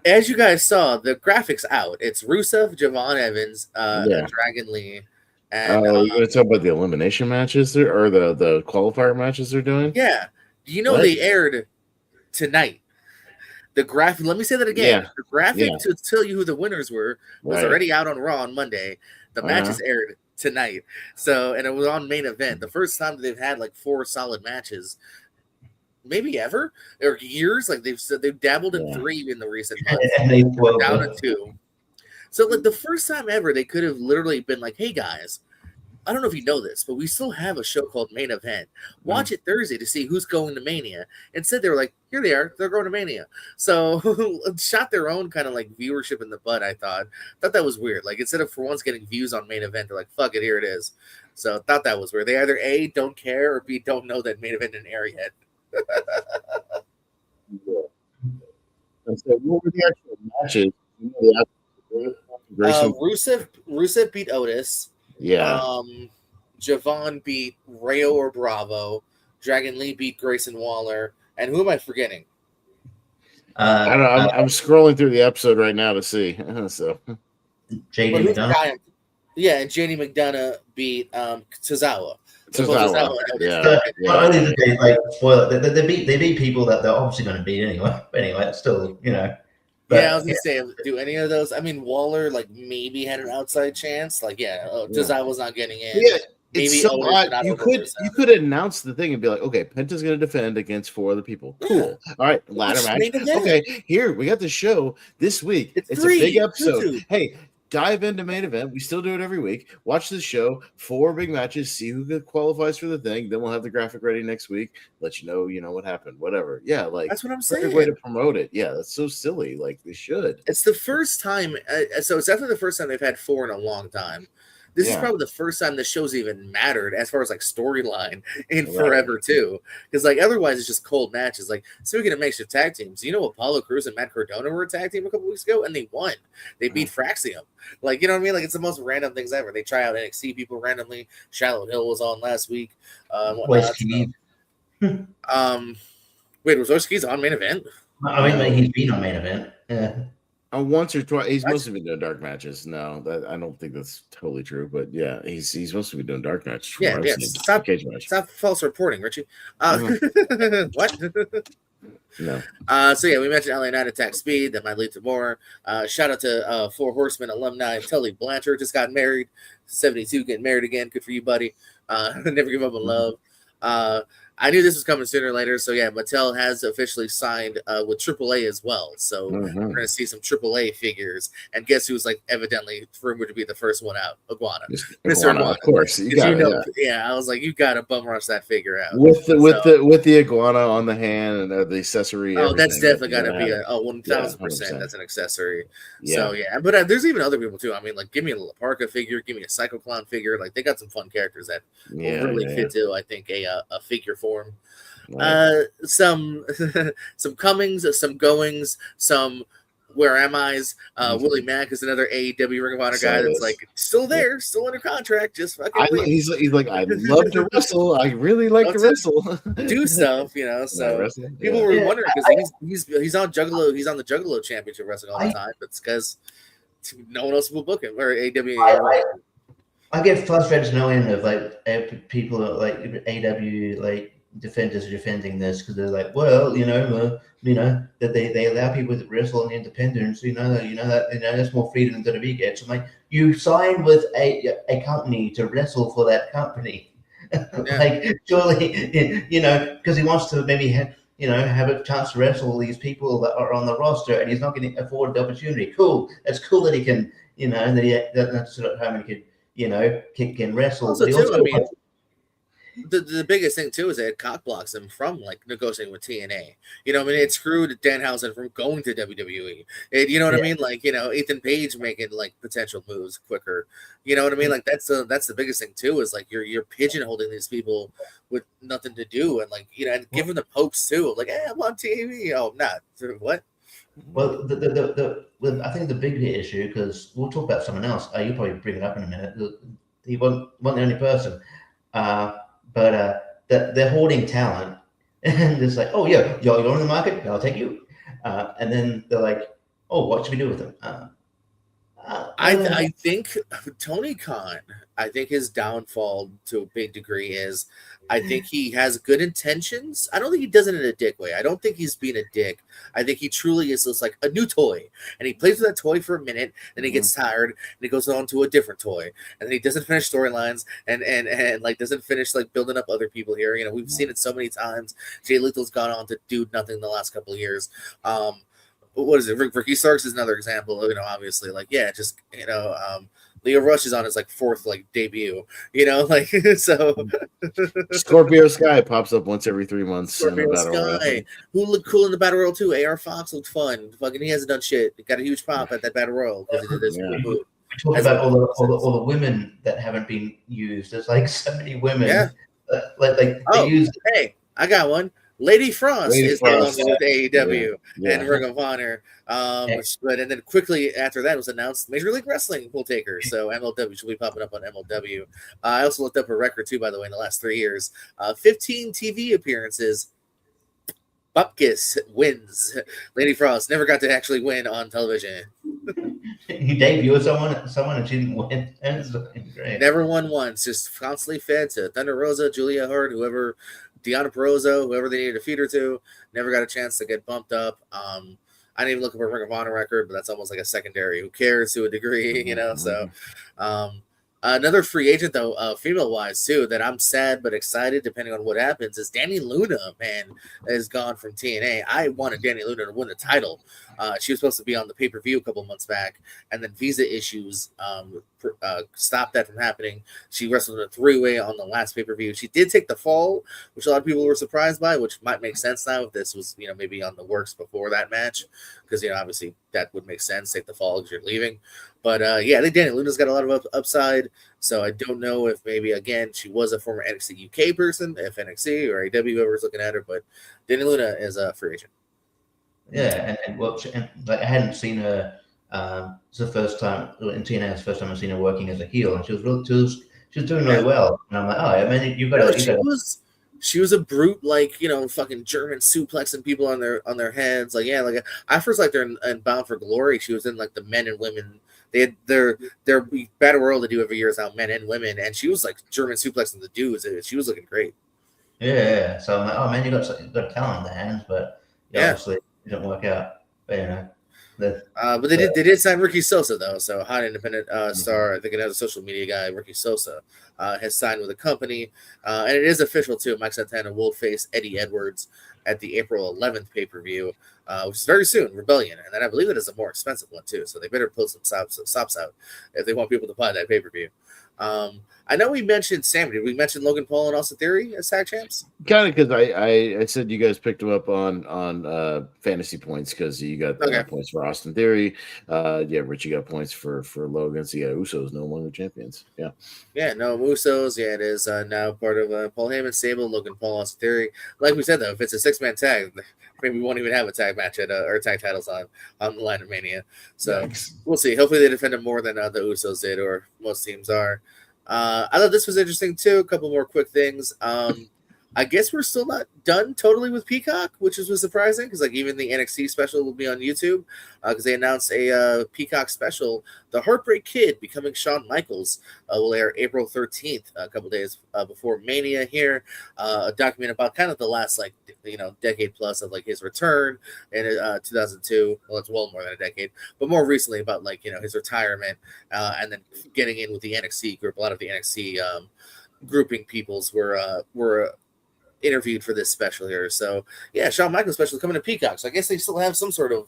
As you guys saw, the graphics out. It's Rusev, Javon Evans, Dragon Lee. And, you're going to talk about the elimination matches or the qualifier matches they're doing? Yeah. Do you know they aired tonight? The graphic, let me say that again. Yeah. The graphic to tell you who the winners were was already out on Raw on Monday. The matches aired tonight. So, and it was on Main Event. The first time that they've had like 4 solid matches, maybe ever, or years. Like they've dabbled in 3 in the recent months. And they were down to 2. So like the first time ever, they could have literally been like, hey guys, I don't know if you know this, but we still have a show called Main Event. Watch it Thursday to see who's going to Mania. Instead, they were like, here they are. They're going to Mania. So shot their own kind of like viewership in the butt, I thought that was weird. Like instead of for once getting views on Main Event, they're like, fuck it, here it is. So I thought that was weird. They either A, don't care, or B, don't know that Main Event didn't air yet. And so what were the actual matches? Rusev beat Otis. Yeah. Javon beat Rayo or Bravo. Dragon Lee beat Grayson Waller. And who am I forgetting? I don't know. I'm scrolling through the episode right now to see. So, JD McDonough. Yeah, and JD McDonough beat Tozawa. Like, spoiler. They beat people that they're obviously going to beat anyway. But anyway, it's still, But, I was gonna say, do any of those? I mean, Waller like maybe had an outside chance. Like, Tozawa was not getting in. Yeah, maybe it's so odd. You could announce the thing and be like, okay, Penta's gonna defend against 4 other people. Cool. Yeah. All right, ladder match. Okay, here we got the show this week. It's a big episode. YouTube. Hey. Dive into Main Event. We still do it every week. Watch the show. 4 big matches. See who qualifies for the thing. Then we'll have the graphic ready next week. Let you know, what happened. Whatever. Yeah, like that's what I'm saying. Perfect way to promote it. Yeah, that's so silly. Like they should. It's the first time. So it's definitely the first time they've had 4 in a long time. This is probably the first time the show's even mattered as far as like storyline in forever too. Because like otherwise it's just cold matches. Like speaking of makeshift tag teams, Apollo Crews and Matt Cardona were a tag team a couple weeks ago and they won. They beat Fraxium. Like, you know what I mean? Like it's the most random things ever. They try out NXT people randomly. Shallow Hill was on last week. Wait, was Oski's on Main Event? I mean, he's been on Main Event. Yeah. Once or twice, he's mostly been doing dark matches. No, I don't think that's totally true. But yeah, he's mostly been doing dark matches. Stop false reporting, Richie. What? No. So yeah, we mentioned LA Knight attack speed. That might lead to more. Shout out to 4 Horsemen alumni. Tully Blanchard just got married. 72 getting married again. Good for you, buddy. Never give up on love. I knew this was coming sooner or later. So, yeah, Mattel has officially signed with AAA as well. So, we're going to see some AAA figures. And guess who's, like, evidently rumored to be the first one out? Iguana. Mr. Iguana. Of course. I was like, you got to bum rush that figure out. With the iguana on the hand and the accessory. Oh, that's definitely got to be 1,000%. That's an accessory. Yeah. So, yeah. But there's even other people, too. I mean, like, give me a La Parka figure. Give me a Psycho Clown figure. Like, they got some fun characters that will really fit to, I think, a figure form. Some comings, some goings, some where am I's. Willie Mack is another AEW Ring of Honor guy that's like still there, still under contract. Just fucking. He's like, I love to wrestle. I really like to wrestle. Do stuff, So people were wondering because he's on Juggalo. He's on the Juggalo Championship wrestling all the time. But it's because no one else will book him or AEW. I get frustrated knowing of like people like AW like defenders defending this because they're like, well, that they allow people to wrestle on independence. That's more freedom than WWE gets. I'm like, you signed with a company to wrestle for that company. Yeah. Like surely, because he wants to maybe have a chance to wrestle these people that are on the roster, and he's not going to afford the opportunity. Cool, that's cool that he can, that he doesn't have to sit at home and he could, can wrestle. Also, But he too, also, I mean, the biggest thing too is that it cock blocks him from like negotiating with TNA. I mean, it screwed Danhausen from going to WWE. You know what I mean? Like, Ethan Page making like potential moves quicker. You know what I mean? Like that's the biggest thing too, is like you're pigeonholing these people with nothing to do, and like and giving them hopes too. Like, hey, I'm on TV. Oh, not what? Well, I think the big issue, because we'll talk about someone else. You'll probably bring it up in a minute. He wasn't the only person. But they're hoarding talent, and it's like, oh yeah, you're on the market, I'll take you. And then they're like, oh, what should we do with them? I think Tony Khan, I think his downfall to a big degree is, I think he has good intentions. I don't think he does it in a dick way. I don't think he's being a dick. I think he truly is just like a new toy, and he plays with that toy for a minute, and he gets tired, and he goes on to a different toy, and then he doesn't finish storylines, and like doesn't finish like building up other people here. We've seen it so many times. Jay Lethal's gone on to do nothing the last couple of years. What is it? Ricky Starks is another example. Obviously, like just Leo Rush is on his like fourth like debut. Like so. Scorpio Sky pops up once every 3 months. Scorpio Sky, who looked cool in the Battle Royal too. AR Fox looked fun. Fucking, he hasn't done shit. He got a huge pop at that Battle Royal because he did this. We talk about all the women that haven't been used. There's like so many women. Yeah. Hey, I got one. Lady Frost is no longer with AEW and Ring of Honor. And then quickly after that was announced Major League Wrestling will take her. So MLW should be popping up on MLW. I also looked up her record too, by the way, in the last 3 years. 15 TV appearances. Bupkis wins. Lady Frost never got to actually win on television. He debuted someone and she didn't win. Great. Never won once. Just constantly fed to Thunder Rosa, Julia Hart, whoever. Deanna Perozzo, whoever they needed to feed her to, never got a chance to get bumped up. I didn't even look up a Ring of Honor record, but that's almost like a secondary. Who cares to a degree, So, another free agent though, female wise too, that I'm sad but excited depending on what happens is Danny Luna. Man, is gone from TNA. I wanted Danny Luna to win the title. She was supposed to be on the pay-per-view a couple months back, and then visa issues stopped that from happening. She wrestled in a 3-way on the last pay-per-view. She did take the fall, which a lot of people were surprised by, which might make sense now if this was, maybe on the works before that match, because, obviously that would make sense, take the fall because you're leaving. But, I think Danny Luna's got a lot of upside, so I don't know if maybe, again, she was a former NXT UK person, if NXT or AW whoever's looking at her, but Danny Luna is a free agent. Yeah, and I hadn't seen her. It's the first time in TNA. It's the first time I've seen her working as a heel, and she was doing really well. And I'm like, oh, I mean, she was a brute, like fucking German suplexing people on their heads. Like I first liked her in Bound for Glory. She was in like the men and women. They had their battle royal they do every year is out men and women, and she was like German suplexing the dudes. She was looking great. Yeah. So I'm like, oh man, you got talent in the hands, but obviously it didn't work out. But but they did sign Ricky Sosa though, so hot independent star. I think another social media guy, Ricky Sosa, has signed with the company, and it is official too. Mike Santana will face Eddie Edwards at the April 11th pay-per-view, which is very soon. Rebellion, and then I believe it is a more expensive one too. So they better pull some stops out if they want people to buy that pay-per-view. I know we mentioned Sam. Did we mention Logan Paul and Austin Theory as tag champs? Kind of, because I said you guys picked them up on fantasy points because you got points for Austin Theory. Richie got points for Logan. So Usos no longer champions. No Usos. It is now part of Paul Heyman's stable. Logan Paul, Austin Theory. Like we said though, if it's a 6-man tag, maybe we won't even have a tag match or tag titles on the line of Mania. So we'll see. Hopefully they defend it more than the Usos did, or most teams are. I thought this was interesting too. A couple more quick things. I guess we're still not done totally with Peacock, which was surprising because like even the NXT special will be on YouTube because they announced a Peacock special. The Heartbreak Kid becoming Shawn Michaels will air April 13th, a couple days before Mania here. A document about kind of the last like decade plus of like his return in 2002. Well, it's well more than a decade, but more recently about like his retirement and then getting in with the NXT group. A lot of the NXT grouping peoples were interviewed for this special here. So yeah, Shawn Michaels special is coming to Peacock. So I guess they still have some sort of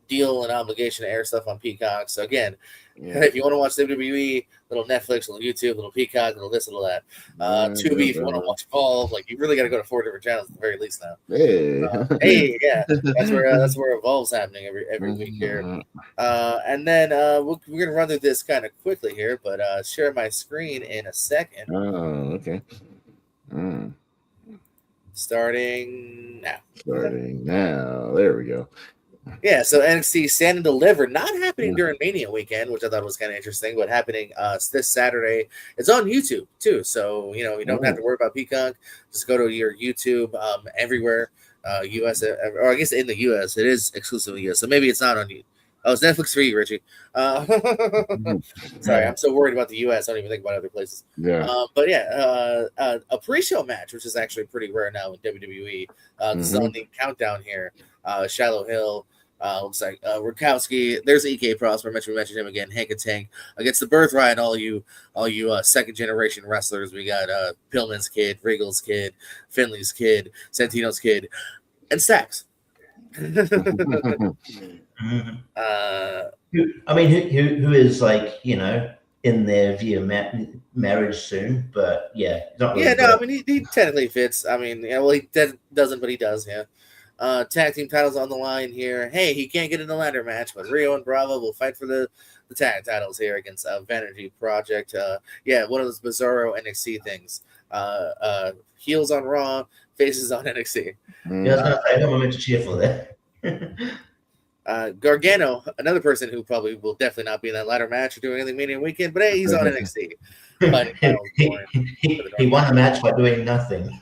deal and obligation to air stuff on Peacock. So again, if you want to watch WWE, little Netflix, little YouTube, little Peacock, little this, little that. Tubi, if you want to watch Evolve, like you really got to go to 4 different channels at the very least now. Hey, yeah, that's where Evolve's happening every week here. And then we're gonna run through this kind of quickly here, but share my screen in a second. Oh, okay. Starting now. There we go. Yeah, so NXT Stand and Deliver, not happening during Mania weekend, which I thought was kind of interesting, but happening this Saturday. It's on YouTube too, so you don't have to worry about Peacock. Just go to your YouTube everywhere, US, or I guess in the US, it is exclusively US. So maybe it's not on you. Oh, it's Netflix for you, Richie. Sorry, I'm so worried about the US. I don't even think about other places. Yeah. But yeah, a pre-show match, which is actually pretty rare now in WWE. This is on the countdown here. Shiloh Hill, looks like Rukowski. There's EK Prosper. We mentioned him again. Hank and Tank against the Birthright. All you second generation wrestlers. We got Pillman's kid, Regal's kid, Finley's kid, Santino's kid, and Stacks. I mean, who is like in their via marriage soon, but yeah, not really I mean he technically fits. I mean, well he doesn't, but he does. Yeah. Tag team titles on the line here. Hey, he can't get in the ladder match, but Rio and Bravo will fight for the tag titles here against Vanity Project. One of those bizarro NXT things. Heels on Raw, faces on NXT. Yeah, I was gonna say, I'm meant to cheer for that. Gargano, another person who probably will definitely not be in that ladder match or doing anything Mania weekend, but hey, he's on NXT. He won the match by doing nothing.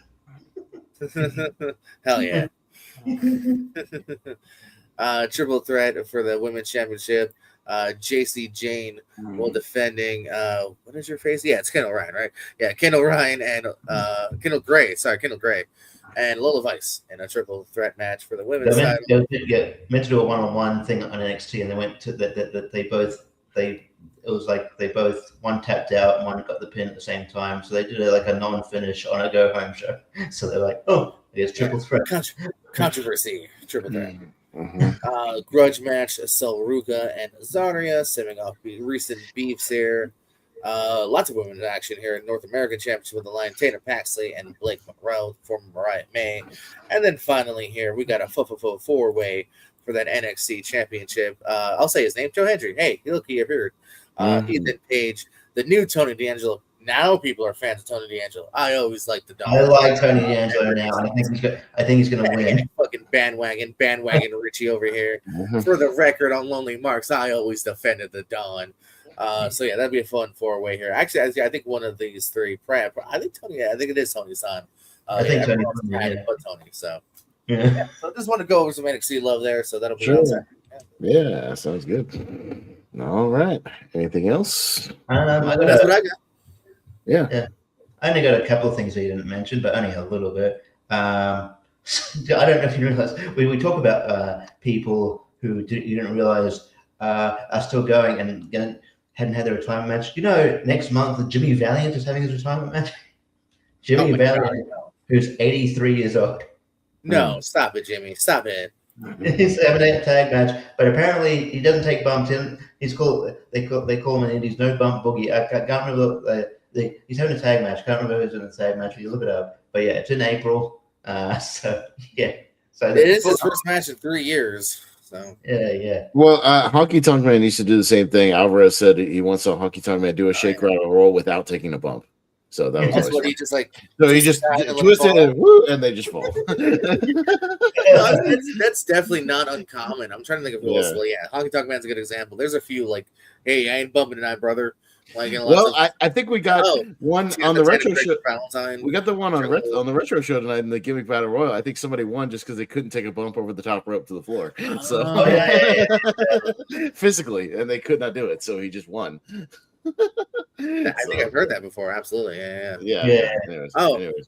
Hell yeah. Triple threat for the women's championship. JC Jane will defending what is your face? Yeah, it's Kendall Ryan, right? Yeah, Kendall Ryan and Kendall Gray and Lola Vice in a triple threat match for the women's title. They meant to do a one-on-one thing on NXT, and they went to that it was like they both, one tapped out and one got the pin at the same time, so they did like a non-finish on a go-home show. So they're like, oh, it's triple threat. Controversy, triple threat. Grudge match, Sol Ruka and Zarya, stemming off recent beefs here. Lots of women in action here in North American Championship with the line Tatum Paxley and Blake Monroe, former Mariah May. And then finally here, we got a four-way for that NXT Championship. I'll say his name, Joe Hendry. Hey, look, he appeared. Ethan Page, the new Tony D'Angelo. Now people are fans of Tony D'Angelo. I always like the dog. I like Tony D'Angelo now, and I think he's gonna win. Fucking bandwagon Richie over here. For the record, on Lonely Marks, I always defended the Don. So yeah, that'd be a fun four-way here. Actually, I think one of these three. I think Tony. I think it is Tony's time. I think Tony. But Tony. So yeah. So I just want to go over some NXT love there. So that'll be sure. Yeah, sounds good. All right. Anything else? That's what I got. Yeah. I only got a couple of things that you didn't mention, but only a little bit. I don't know if you realize we talk about people who you didn't realize are still going and hadn't had their retirement match. Next month Jimmy Valiant is having his retirement match. Jimmy Valiant, who's 83 years old. No, stop it, Jimmy. Stop it. He's having a tag match, but apparently he doesn't take bumps in. He's called. They call him in Indies no bump boogie. I can't remember. He's having a tag match. Can't remember who's in the tag match. You look it up. But yeah, it's in April. So yeah. So it is his first match in 3 years. So yeah. Well, Honky Tonk Man needs to do the same thing. Alvarez said he wants a Honky Tonk Man do a shake, rattle, roll without taking a bump. So that's what he just like. So he just twists it and woo, and they just fall. That's definitely not uncommon. I'm trying to think of who else. Well, yeah, Honky Tonk Man's a good example. There's a few like, hey, I ain't bumping tonight, brother. Like in Well, I think we got one on the retro show. Valentine, we got the one on the retro show tonight in the Gimmick Battle Royal. I think somebody won just because they couldn't take a bump over the top rope to the floor. So physically, and they could not do it, so he just won. I think I've heard that before. Absolutely, yeah. Anyways,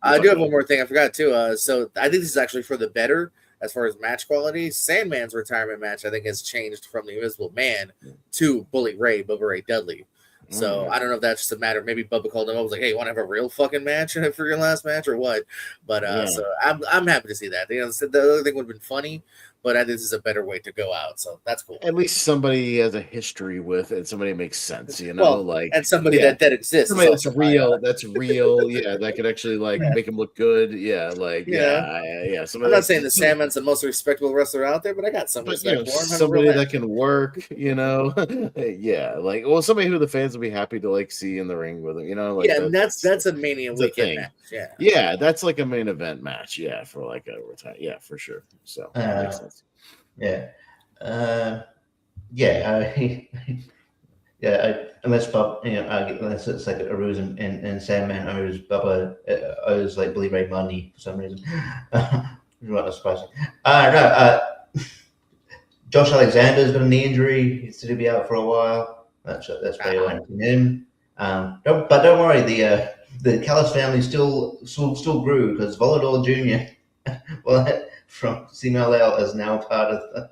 I do have one more thing I forgot too. So I think this is actually for the better as far as match quality. Sandman's retirement match, I think, has changed from the Invisible Man to Bubba Ray Dudley. So I don't know if that's just a matter. Maybe Bubba called him up, was like, "Hey, you want to have a real fucking match for your last match or what?" But so I'm happy to see that. The other thing would have been funny, but I think this is a better way to go out. So that's cool. At least somebody has a history with it. Somebody makes sense, and somebody that exists. Somebody that's real. That's real. Yeah, that could actually make him look good. Yeah, I'm not saying the Sandman's the most respectable wrestler out there, but I got some respect for him. Somebody that can work. Somebody who the fans will be happy to see in the ring with him. That's a Mania weekend match. Yeah, that's like a main event match. Yeah, for a retire. Yeah, for sure. So that makes sense. Unless Bob, unless it's like a ruse and Sandman owes Bubba owes Billy Ray money for some reason. Not surprising. Josh Alexander's got a knee injury. He's to be out for a while. That's very well for him. But don't worry, the Callis family still grew because Volador Jr. from CMLL is now part of the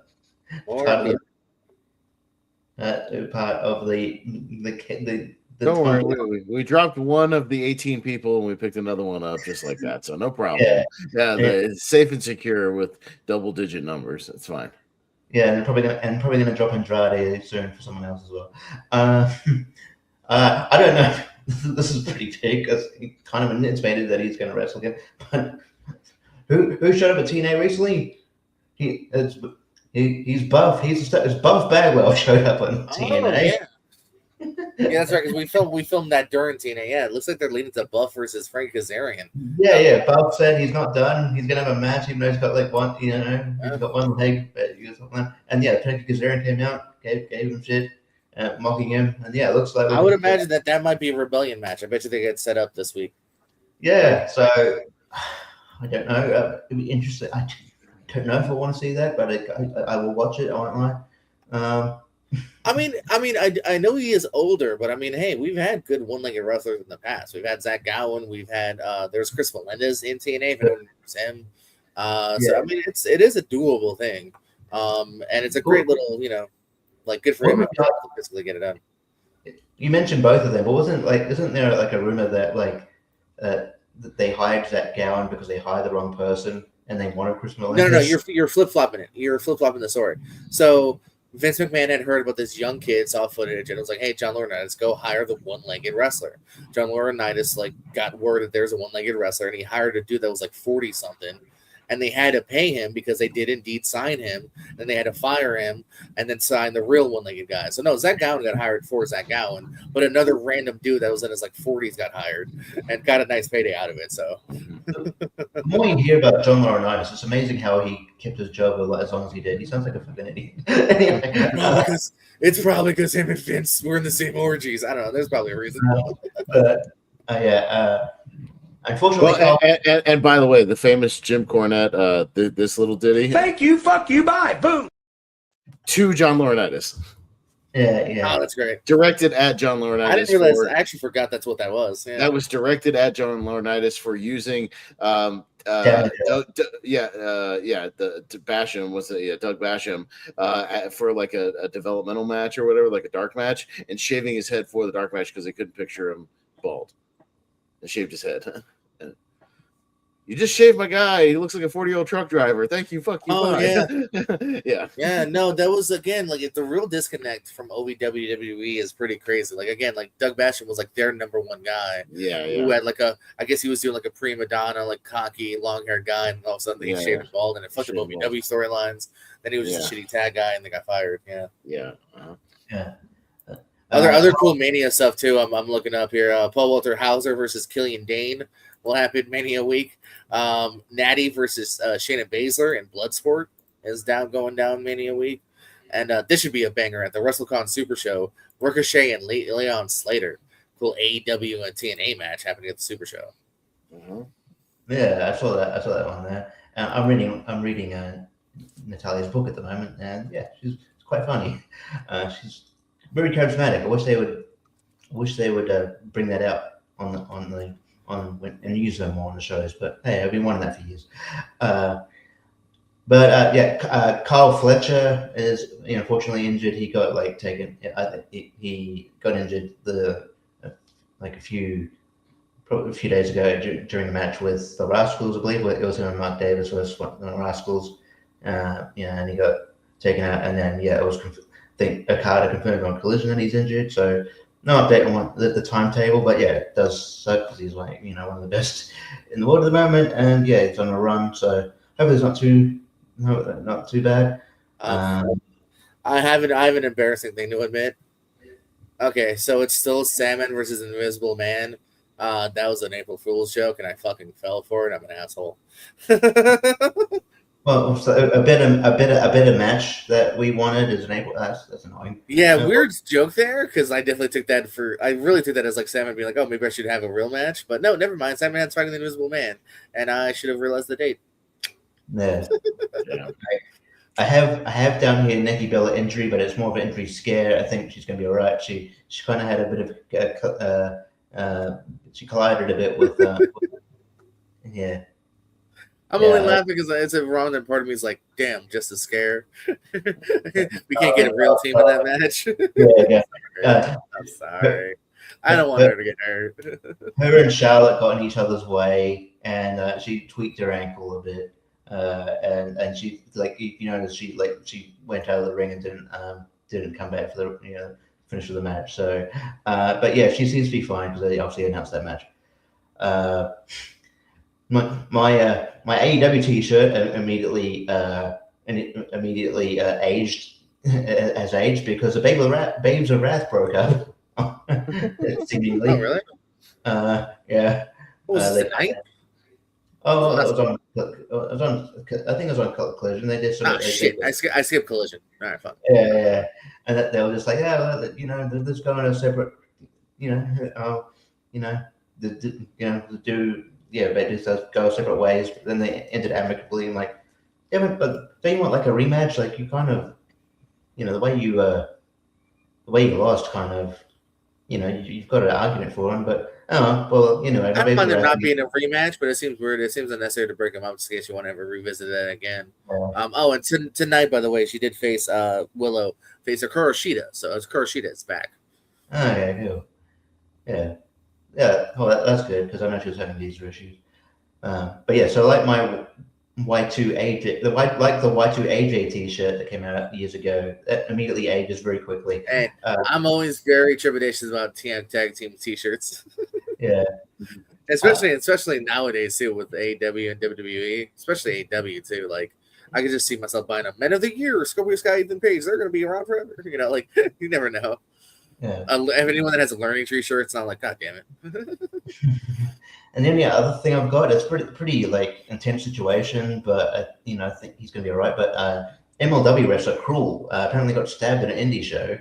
Don't worry, we dropped one of the 18 people and we picked another one up just like that, so no problem. It's safe and secure with double-digit numbers. It's fine. Yeah, and probably gonna drop Andrade soon for someone else as well. I don't know. This is pretty big because he kind of intimated that he's going to wrestle again. But who showed up at TNA recently? He's Buff. He's Buff Bagwell showed up on TNA. Yeah, that's right. Because we filmed that during TNA. Yeah, it looks like they're leading to Buff versus Frank Kazarian. Yeah. Buff said he's not done. He's gonna have a match, even though he's got one. He's got one leg. And Frank Kazarian came out, gave him shit. Mocking him, and it looks like I would imagine that might be a Rebellion match. I bet you they get set up this week. Yeah, so I don't know. It'd be interesting. I don't know if I want to see that, but I will watch it. I won't lie. I know he is older, but hey, we've had good one-legged wrestlers in the past. We've had Zach Gowen. We've had there's Chris Melendez in TNA. If anyone knows him, so it is a doable thing, and it's a great little good for him to physically get it done. You mentioned both of them, but isn't there a rumor that that they hired Zach Gowen because they hired the wrong person and they wanted Chris Melendez? No, you're flip flopping it. You're flip flopping the story. So Vince McMahon had heard about this young kid, saw footage, and it was like, "Hey, John Laurinaitis, go hire the one-legged wrestler." John Laurinaitis got word that there's a one-legged wrestler, and he hired a dude that was 40 something. And they had to pay him because they did indeed sign him. Then they had to fire him and then sign the real one-legged guy. So no, Zach Gowen got hired for Zach Gowen, but another random dude that was in his 40s got hired and got a nice payday out of it. So the more you hear about John Laurinaitis, it's amazing how he kept his job as long as he did. He sounds like a fucking idiot. It's probably because him and Vince were in the same orgies. I don't know. There's probably a reason. Unfortunately, and by the way, the famous Jim Cornette, this little ditty. Thank you, fuck you, bye, boom. To John Laurinaitis. Yeah. Oh, that's great. Directed at John Laurinaitis. I didn't realize. I actually forgot that's what that was. Yeah. That was directed at John Laurinaitis for using. Doug Basham was Doug Basham for a developmental match or whatever, a dark match, and shaving his head for the dark match because they couldn't picture him bald. And shaved his head. You just shaved my guy. He looks like a 40-year-old truck driver. Thank you. Fuck you. Oh, bye. Yeah. Yeah, no, that was, again, the real disconnect from WWE is pretty crazy. Doug Basham was, their number one guy. Yeah. Who had, I guess he was doing, a prima donna, cocky, long-haired guy, and all of a sudden he shaved and bald, and it fucked up WWE storylines. Then he was just a shitty tag guy, and they got fired. Yeah. Yeah. Uh-huh. Yeah. Other cool Mania stuff, too, I'm looking up here. Paul Walter Hauser versus Killian Dane will happen Mania week. Natty versus Shayna Baszler in Bloodsport is going down Mania week. And this should be a banger at the WrestleCon Super Show. Ricochet and Leon Slater. Cool AEW and TNA match happening at the Super Show. Mm-hmm. Yeah, I saw that one there. I'm reading Natalia's book at the moment, and yeah, she's quite funny. She's very charismatic. I wish they would bring that out and use her more on the shows. But hey, I've been wanting that for years. Carl Fletcher is unfortunately injured. He got taken. He got injured a few days ago during a match with the Rascals. I believe it was him and Mark Davis versus the Rascals. And he got taken out. And then it was Okada confirmed on Collision that he's injured. So no update on the timetable, but it does suck because he's one of the best in the world at the moment, and he's on a run. So hopefully it's not too bad. I have an embarrassing thing to admit. Okay, so it's still Salmon versus Invisible Man. That was an April Fool's joke, and I fucking fell for it. I'm an asshole. Well, so a better match that we wanted is an April. That's annoying. Yeah, weird joke there because I definitely took that I really took that as Salmon being like, oh, maybe I should have a real match, but no, never mind. Salmon had fighting the Invisible Man, and I should have realized the date. Yeah. I have down here Nikki Bella injury, but it's more of an injury scare. I think she's going to be all right. She kind of had a bit of she collided a bit with yeah. I'm only laughing because it's wrong, and part of me is like, damn, just a scare. We can't get a real team in that match. I'm sorry. I don't want her to get hurt. Her and Charlotte got in each other's way, and she tweaked her ankle a bit. And she she went out of the ring and didn't come back for the finish of the match. So, but yeah, she seems to be fine because they obviously announced that match. My AEW T-shirt immediately aged because the Babes of Wrath broke up. Seemingly. Oh really? Yeah. Was it tonight? I think it was on Collision. They did shit! I skipped Collision. All right, fine. Yeah. And they were just like, let's go on a separate, they just go separate ways. But then they ended amicably and but don't you want a rematch? Like you kind of, the way you lost, kind of, you've got an argument for him, but. I don't mind there not being a rematch, but it seems weird. It seems unnecessary to break them up in case you want to ever revisit it again. Yeah. And tonight, by the way, she did face Willow, face Hikaru Shida. So it's Hikaru Shida is back. Oh yeah, cool. Yeah. Well, that's good because I know she was having these issues. But yeah, so my Y2AJ, the Y2AJ T-shirt that came out years ago, that immediately ages very quickly. And I'm always very trepidatious about tag team T-shirts. Yeah, especially nowadays too with AEW and WWE, especially AEW too. Like I could just see myself buying a Men of the Year, Scorpio Sky, Ethan Page. They're going to be around forever. You never know. Yeah. Anyone that has a learning tree shirt, it's not like, God damn it. And then other thing I've got, it's pretty intense situation, but I think he's going to be all right. But MLW wrestler Cruel apparently got stabbed in an indie show.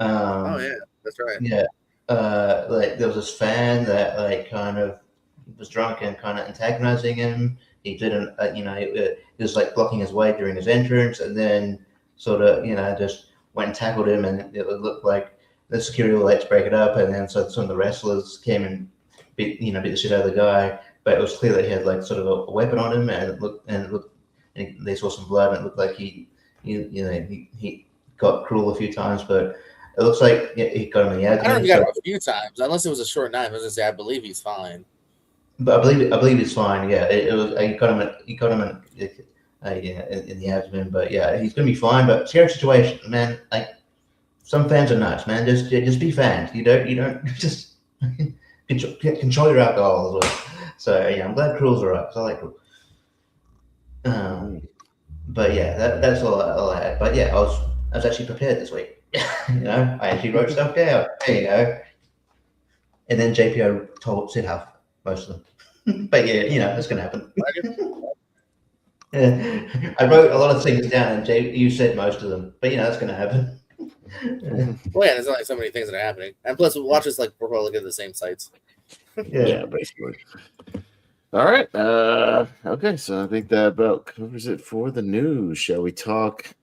Oh yeah, that's right. Yeah, there was this fan that kind of was drunk and kind of antagonizing him. He didn't, he was blocking his way during his entrance, and then sort of just went and tackled him, and it looked like the security were to break it up, and then so some of the wrestlers came and beat the shit out of the guy, but it was clear that he had sort of a weapon on him, and they saw some blood, and it looked like he got Cruel a few times, but it looks like he got him in the abdomen. I don't think he got him a few times, unless it was a short knife. I was gonna say I believe he's fine. But I believe he's fine. Yeah, it was. He got him in the abdomen, but yeah, he's gonna be fine. But scary situation, man. Some fans are nuts, man. Just be fans. You don't just control your alcohol as well. So yeah, I'm glad Cruel's alright because I like Cruel. But yeah, that's all I had. But yeah, I was actually prepared this week. I actually wrote stuff down. There you go. And then JPO said half most of them. But yeah, it's gonna happen. Yeah. I wrote a lot of things down, and Jay, you said most of them, but that's going to happen. Well, yeah, there's only so many things that are happening, and plus, we watch this like we're all looking at the same sites. Yeah, basically. All right. Okay, so I think that about covers it for the news. Shall we talk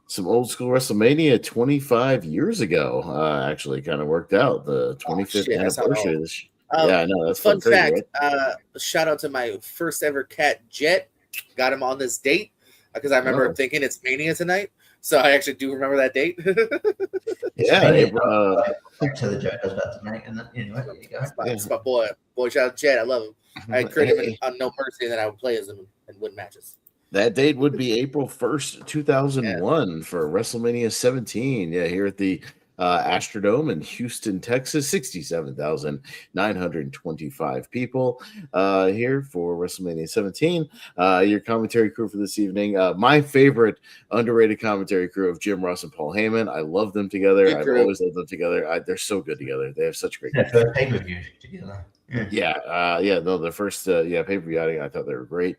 some old school WrestleMania 25 years ago? Actually, kind of worked out the 25th anniversary of this. Yeah, I know. That's fun crazy, fact. right? Shout out to my first ever cat, Jet. Got him on this date because I remember thinking it's Mania tonight. So I actually do remember that date. Yeah, To the joke I was about to make, and then, anyway, there you go. It's my boy. Shout out to Jet. I love him. I created him on No Mercy, and then I would play as him and win matches. That date would be April 1st, 2001 for WrestleMania 17. Yeah, here at the Astrodome in Houston, Texas. 67,925 people here for WrestleMania 17. Your commentary crew for this evening. My favorite underrated commentary crew of Jim Ross and Paul Heyman. I love them together. I've always loved them together. They're so good together. They have such great pay-per-view together. The first pay-per-view outing, I thought they were great.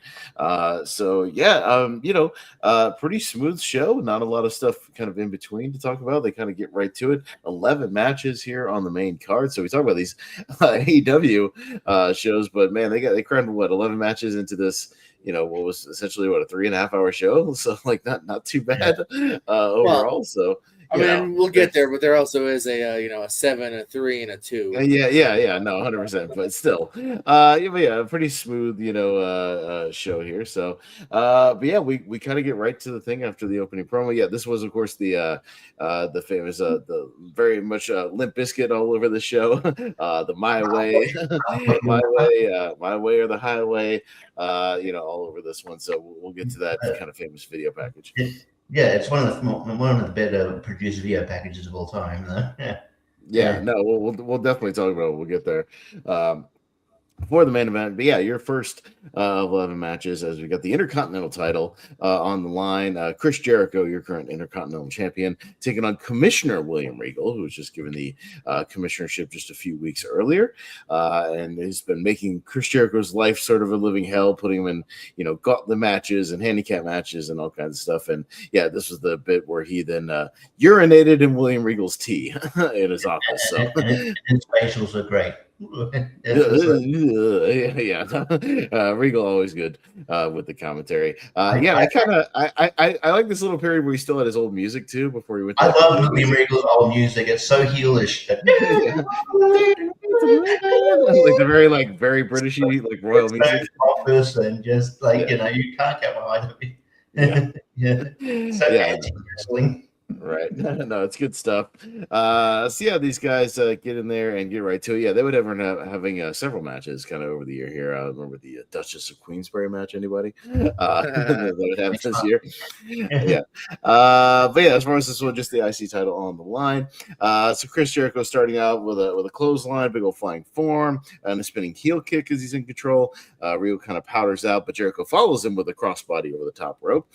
Pretty smooth show. Not a lot of stuff kind of in between to talk about. They kind of get right to it. 11 matches here on the main card. So we talk about these AEW shows, but man, they crammed 11 matches into this. What was essentially a 3.5 hour show. So like not too bad overall. So. I mean, we'll get there, but there also is a 7, a 3, and a 2. No, 100%, but still, a pretty smooth, show here. So, we kind of get right to the thing after the opening promo. Yeah, this was, of course, the famous, the very much Limp Bizkit all over the show. The My Way, My Way or the Highway, all over this one. So we'll get to that kind of famous video package. Yeah, it's one of the better produced video packages of all time, though. We'll definitely talk about it. We'll get there. For the main event, but your first of 11 matches as we got the Intercontinental title on the line. Chris Jericho, your current Intercontinental champion, taking on Commissioner William Regal, who was just given the commissionership just a few weeks earlier, and has been making Chris Jericho's life sort of a living hell, putting him in gauntlet matches and handicap matches and all kinds of stuff. And this was the bit where he then urinated in William Regal's tea in his office. So and his facials are great. Regal always good with the commentary. I like this little period where he still had his old music too before he went. I love William Regal's old music. It's so heelish. Like the very Britishy royal music. And just you can't get behind it. Anti-wrestling. Right. No, it's good stuff. These guys get in there and get right to it. Yeah, they would have having several matches kind of over the year here. I remember the Duchess of Queensberry match. Anybody? That would happen this year. As far as this one, just the IC title on the line. So Chris Jericho starting out with a clothesline, big old flying form, and a spinning heel kick as he's in control. Regal kind of powders out, but Jericho follows him with a crossbody over the top rope,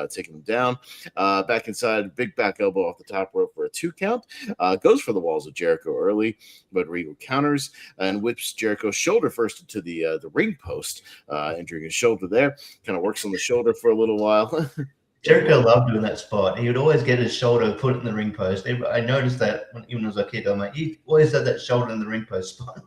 taking him down. Back inside, big back elbow off the top rope for a 2 count. Goes for the walls of Jericho early, but Regal counters and whips Jericho's shoulder first into the ring post, injuring his shoulder there. Kind of works on the shoulder for a little while. Jericho loved doing that spot. He would always get his shoulder put in the ring post. I noticed that even as a kid. I'm like, he always had that shoulder in the ring post spot.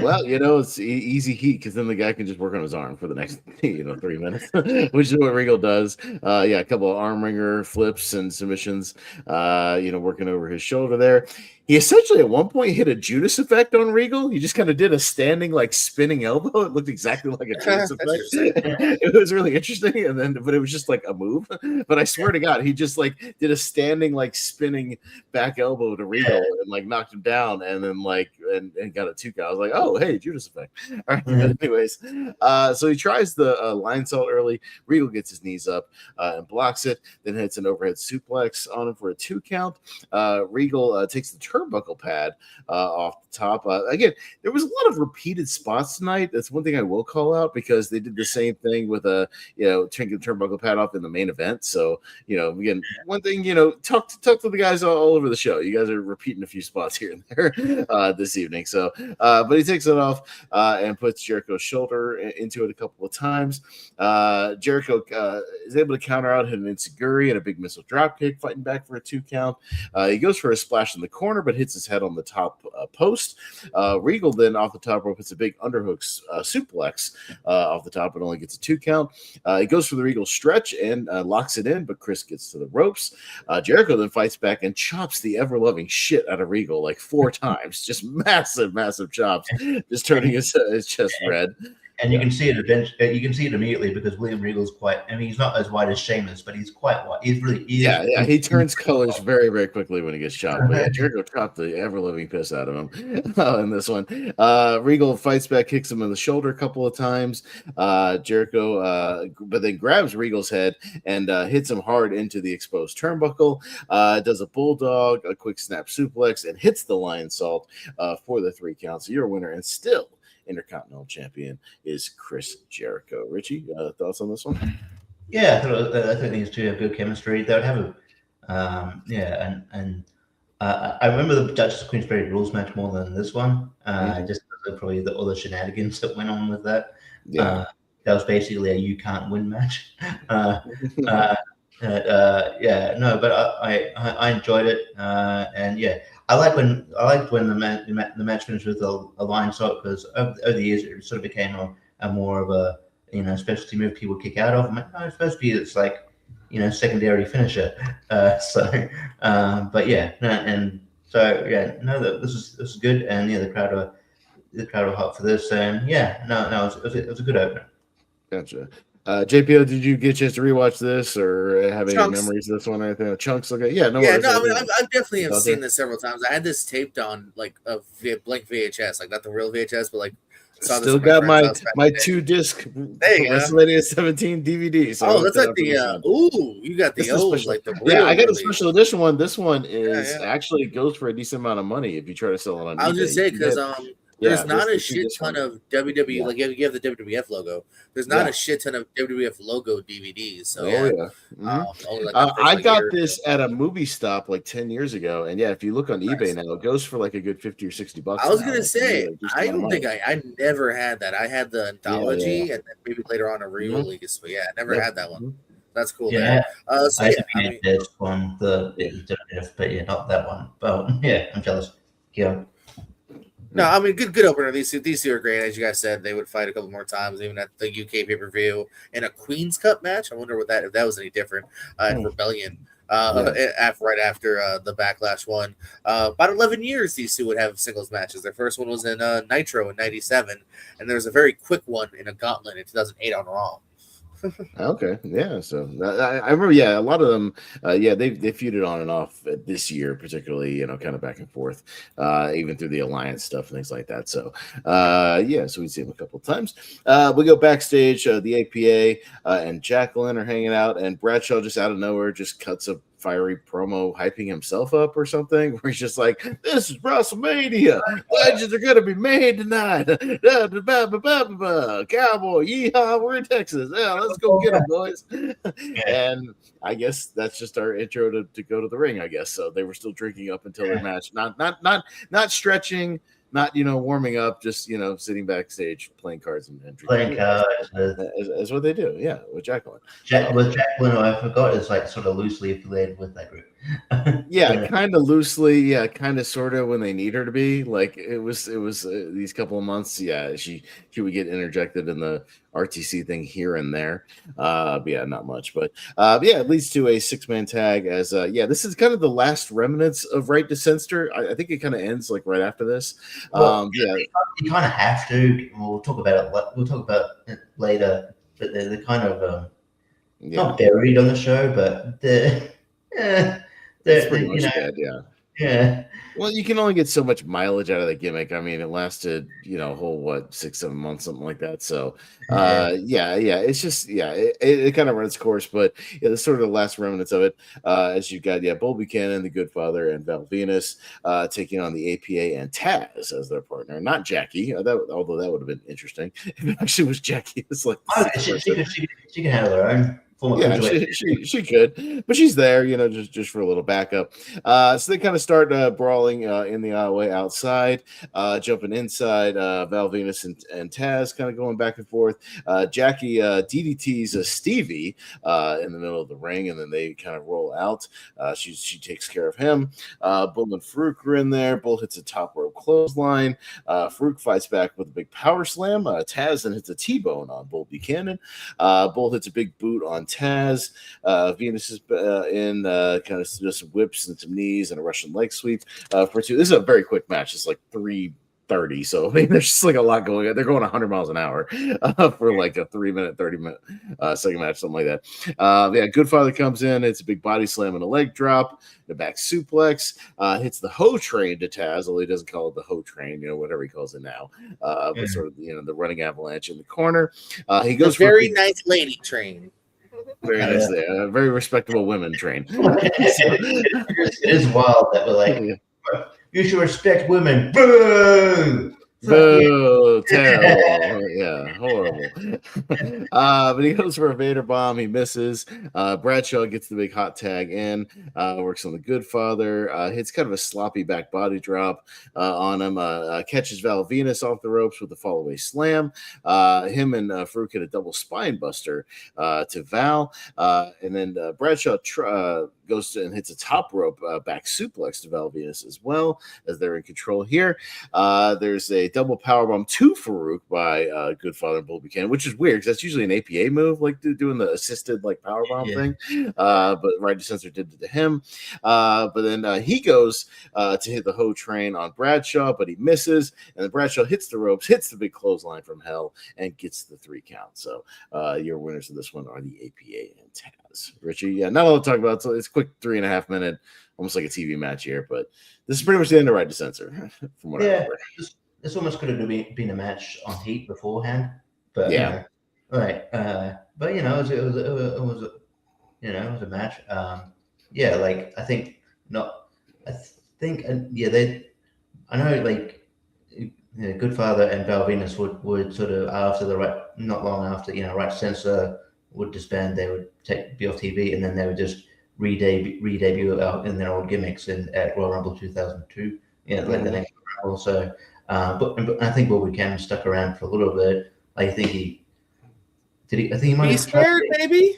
Well, it's easy heat because then the guy can just work on his arm for the next 3 minutes, which is what Regal does. A couple of arm wringer flips and submissions, working over his shoulder there. He essentially at one point hit a Judas effect on Regal. He just kind of did a standing spinning elbow. It looked exactly like a Judas effect. It was really interesting, but it was just like a move. But I swear to God, he just did a standing spinning back elbow to Regal and knocked him down, and then and got a 2 count. I was like, oh hey, Judas effect. All right. Anyways, so he tries the line salt early. Regal gets his knees up and blocks it. Then hits an overhead suplex on him for a 2 count. Regal takes the turnbuckle pad off the top. Again, there was a lot of repeated spots tonight. That's one thing I will call out because they did the same thing with a taking the turnbuckle pad off in the main event. So again, one thing talk to the guys all over the show. You guys are repeating a few spots here and there this evening. So, but he takes it off and puts Jericho's shoulder into it a couple of times. Jericho is able to counter out an enziguri and a big missile dropkick, fighting back for a 2 count. He goes for a splash in the corner, but hits his head on the top post. Regal then off the top rope hits a big underhook suplex off the top, but only gets a 2 count. He goes for the Regal stretch and locks it in, but Chris gets to the ropes. Jericho then fights back and chops the ever-loving shit out of Regal like 4 times. Just massive chops, just turning his chest red. And you can see it eventually. You can see it immediately because William Regal's quite. I mean, he's not as white as Sheamus, but he's quite white. He's really. He turns colors very, very quickly when he gets chopped. But Jericho chopped the ever-living piss out of him in this one. Regal fights back, kicks him in the shoulder a couple of times. Jericho, but then grabs Regal's head and hits him hard into the exposed turnbuckle. Does a bulldog, a quick snap suplex, and hits the lion salt for the 3 counts. So you're a winner, and still Intercontinental Champion is Chris Jericho. Richie, thoughts on this one? Yeah, I think these two have good chemistry. They would have I remember the Duchess of Queensberry rules match more than this one. Just because of probably all the shenanigans that went on with that. Yeah. That was basically a you can't win match. But I enjoyed it, and yeah. I liked when the match finished with a lion salt because over the years it sort of became a more of a specialty move people kick out of. I'm like, no, it's supposed to be it's like secondary finisher. This is good, and the crowd were hot for this, and it was a good opener. Gotcha. JPO, did you get a chance to rewatch this or have any Chunks. memories of this one or anything? Chunks, okay. Yeah, no Yeah, worries. no, I mean, I've definitely have seen this several times. I had this taped on like a blank VHS, like not the real VHS, but like saw this still at got my my 2-disc WrestleMania WrestleMania 17 DVD. So that's like the you got the old like the real I got a release. special edition one. This one is actually goes for a decent amount of money if you try to sell it on I was eBay. just saying because there's not a shit ton of WWE like you have the WWF logo. There's not a shit ton of WWF logo DVDs. So I got this at a movie stop like 10 years ago, and if you look on eBay now, it goes for like a good $50 or $60. I was gonna say I don't think I never had that. I had the anthology and then maybe later on a re-release, but I never had that one. That's cool. Yeah, there. this one, the WWF, but not that one. But I'm jealous. Yeah. No, I mean, good opener. These two are great. As you guys said, they would fight a couple more times, even at the UK pay-per-view in a Queen's Cup match. I wonder if that was any different at Rebellion right after the Backlash one. About 11 years, these two would have singles matches. Their first one was in Nitro in '97, and there was a very quick one in a Gauntlet in 2008 on Raw. Okay, yeah. So I remember, a lot of them, they feuded on and off this year, particularly, kind of back and forth, even through the alliance stuff and things like that. So, so we see them a couple of times. We go backstage. The APA and Jacqueline are hanging out, and Bradshaw just out of nowhere just cuts a fiery promo hyping himself up or something where he's just like, this is WrestleMania, legends are gonna be made tonight. Cowboy, yeehaw, we're in Texas, let's go get them, boys. And I guess that's just our intro to go to the ring, I guess. So they were still drinking up until their match, not stretching, not warming up, just sitting backstage playing cards and drinking. Playing cards as what they do, with Jacqueline. With Jacqueline, who I forgot is like sort of loosely affiliated with that group. Kind of loosely, kind of sort of when they need her to be. Like it was these couple of months. She would get interjected in the RTC thing here and there. But not much. But it leads to a 6-man tag as this is kind of the last remnants of Right to Censor. I think it kind of ends like right after this. You kind of have to. We'll talk about it. We'll talk about it later. But they're kind of not buried on the show, but they're pretty much dead. Yeah. Well, you can only get so much mileage out of the gimmick. I mean, it lasted, a whole 6-7 months, something like that. So, yeah, it's just it kind of runs its course. But yeah, that's sort of the last remnants of it. As you got Bull Buchanan, the Good Father, and Val Venus taking on the APA and Taz as their partner, not Jackie. Although that would have been interesting if it actually was Jackie. It's like she can handle her own. Yeah, she could, but she's there, just for a little backup. So they kind of start brawling in the aisleway outside, jumping inside. Val Venus and Taz kind of going back and forth. Jackie DDTs Stevie in the middle of the ring, and then they kind of roll out. She takes care of him. Bull and Farouk are in there. Bull hits a top rope clothesline. Farouk fights back with a big power slam. Taz then hits a T-bone on Bull Buchanan. Bull hits a big boot on Taz. Venus is in kind of just some whips and some knees and a Russian leg sweep for 2. This is a very quick match. It's like 3:30. So I mean, there's just like a lot going on. They're going 100 miles an hour for like a 3-minute, 30-minute second match, something like that. Good Father comes in. It's a big body slam and a leg drop, the back suplex, hits the hoe train to Taz, although he doesn't call it the hoe train, whatever he calls it now. But sort of the running avalanche in the corner. He goes a very nice lady train. Very nice there. Very respectable women train. It is wild that we're like, you should respect women. Boo! Boo! Terrible. Yeah, horrible. But he goes for a Vader bomb. He misses. Bradshaw gets the big hot tag in. Works on the Good Father. Hits kind of a sloppy back body drop on him. Catches Val Venus off the ropes with a fallaway slam. Him and Farouk hit a double spine buster to Val. And then Bradshaw goes to and hits a top rope back suplex to Val Venus as well, as they're in control here. There's a double powerbomb to Farouk by Good Father and Bull Buchanan, which is weird because that's usually an APA move, like doing the assisted like powerbomb thing. But Right Sensor did it to him. But then he goes to hit the hoe train on Bradshaw, but he misses, and then Bradshaw hits the ropes, hits the big clothesline from hell, and gets the 3 count. So your winners of this one are the APA and Taz. Richie, not a lot to talk about. So it's a quick 3.5 minute, almost like a TV match here, but this is pretty much the end of Right to Censor, from what I remember. This almost could have been a match on Heat beforehand, but right. But it was a match. I think not. I think I know Good Father and Val Venus would sort of not long after Right Censor would disband, they would be off TV, and then they would just re-debut out in their old gimmicks at Royal Rumble 2002. Like the next Rumble. So, but I think Bull Buchanan stuck around for a little bit. I think he might be squared, maybe.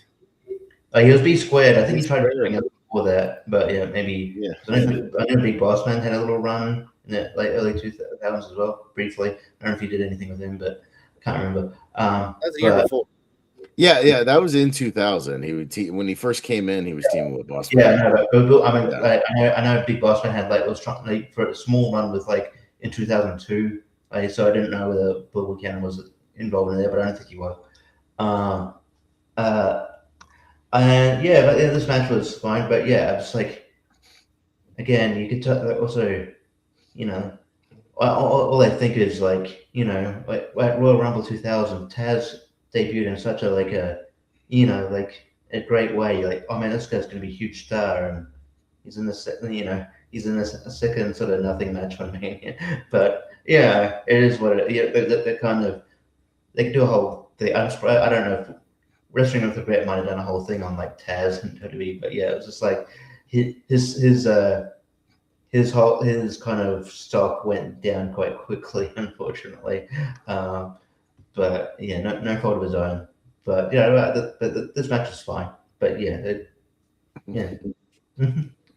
He was B squared. I think he tried to bring up before that, but maybe. Yeah. I know Big Boss Man had a little run in the early 2000s as well, briefly. I don't know if he did anything with him, but I can't remember. That's a year before. Yeah, that was in 2000. He would when he first came in, he was teaming with Boss Man. I know Big Boss Man had was trying for a small run with in 2002. So I didn't know whether Bull Buchanan was involved in there, but I don't think he was. This match was fine, but it's again, you could tell also, all I think is at Royal Rumble 2000, Taz debuted in such a great way. Oh man, this guy's going to be a huge star, and he's in the he's in this second sort of nothing match on Mania. But it is what it is. They're kind of, they can do a whole thing. I don't know if Wrestling with the Great might have done a whole thing on Taz and WWE, but it was just his kind of stock went down quite quickly, unfortunately. But no fault of his own. But this match is fine. But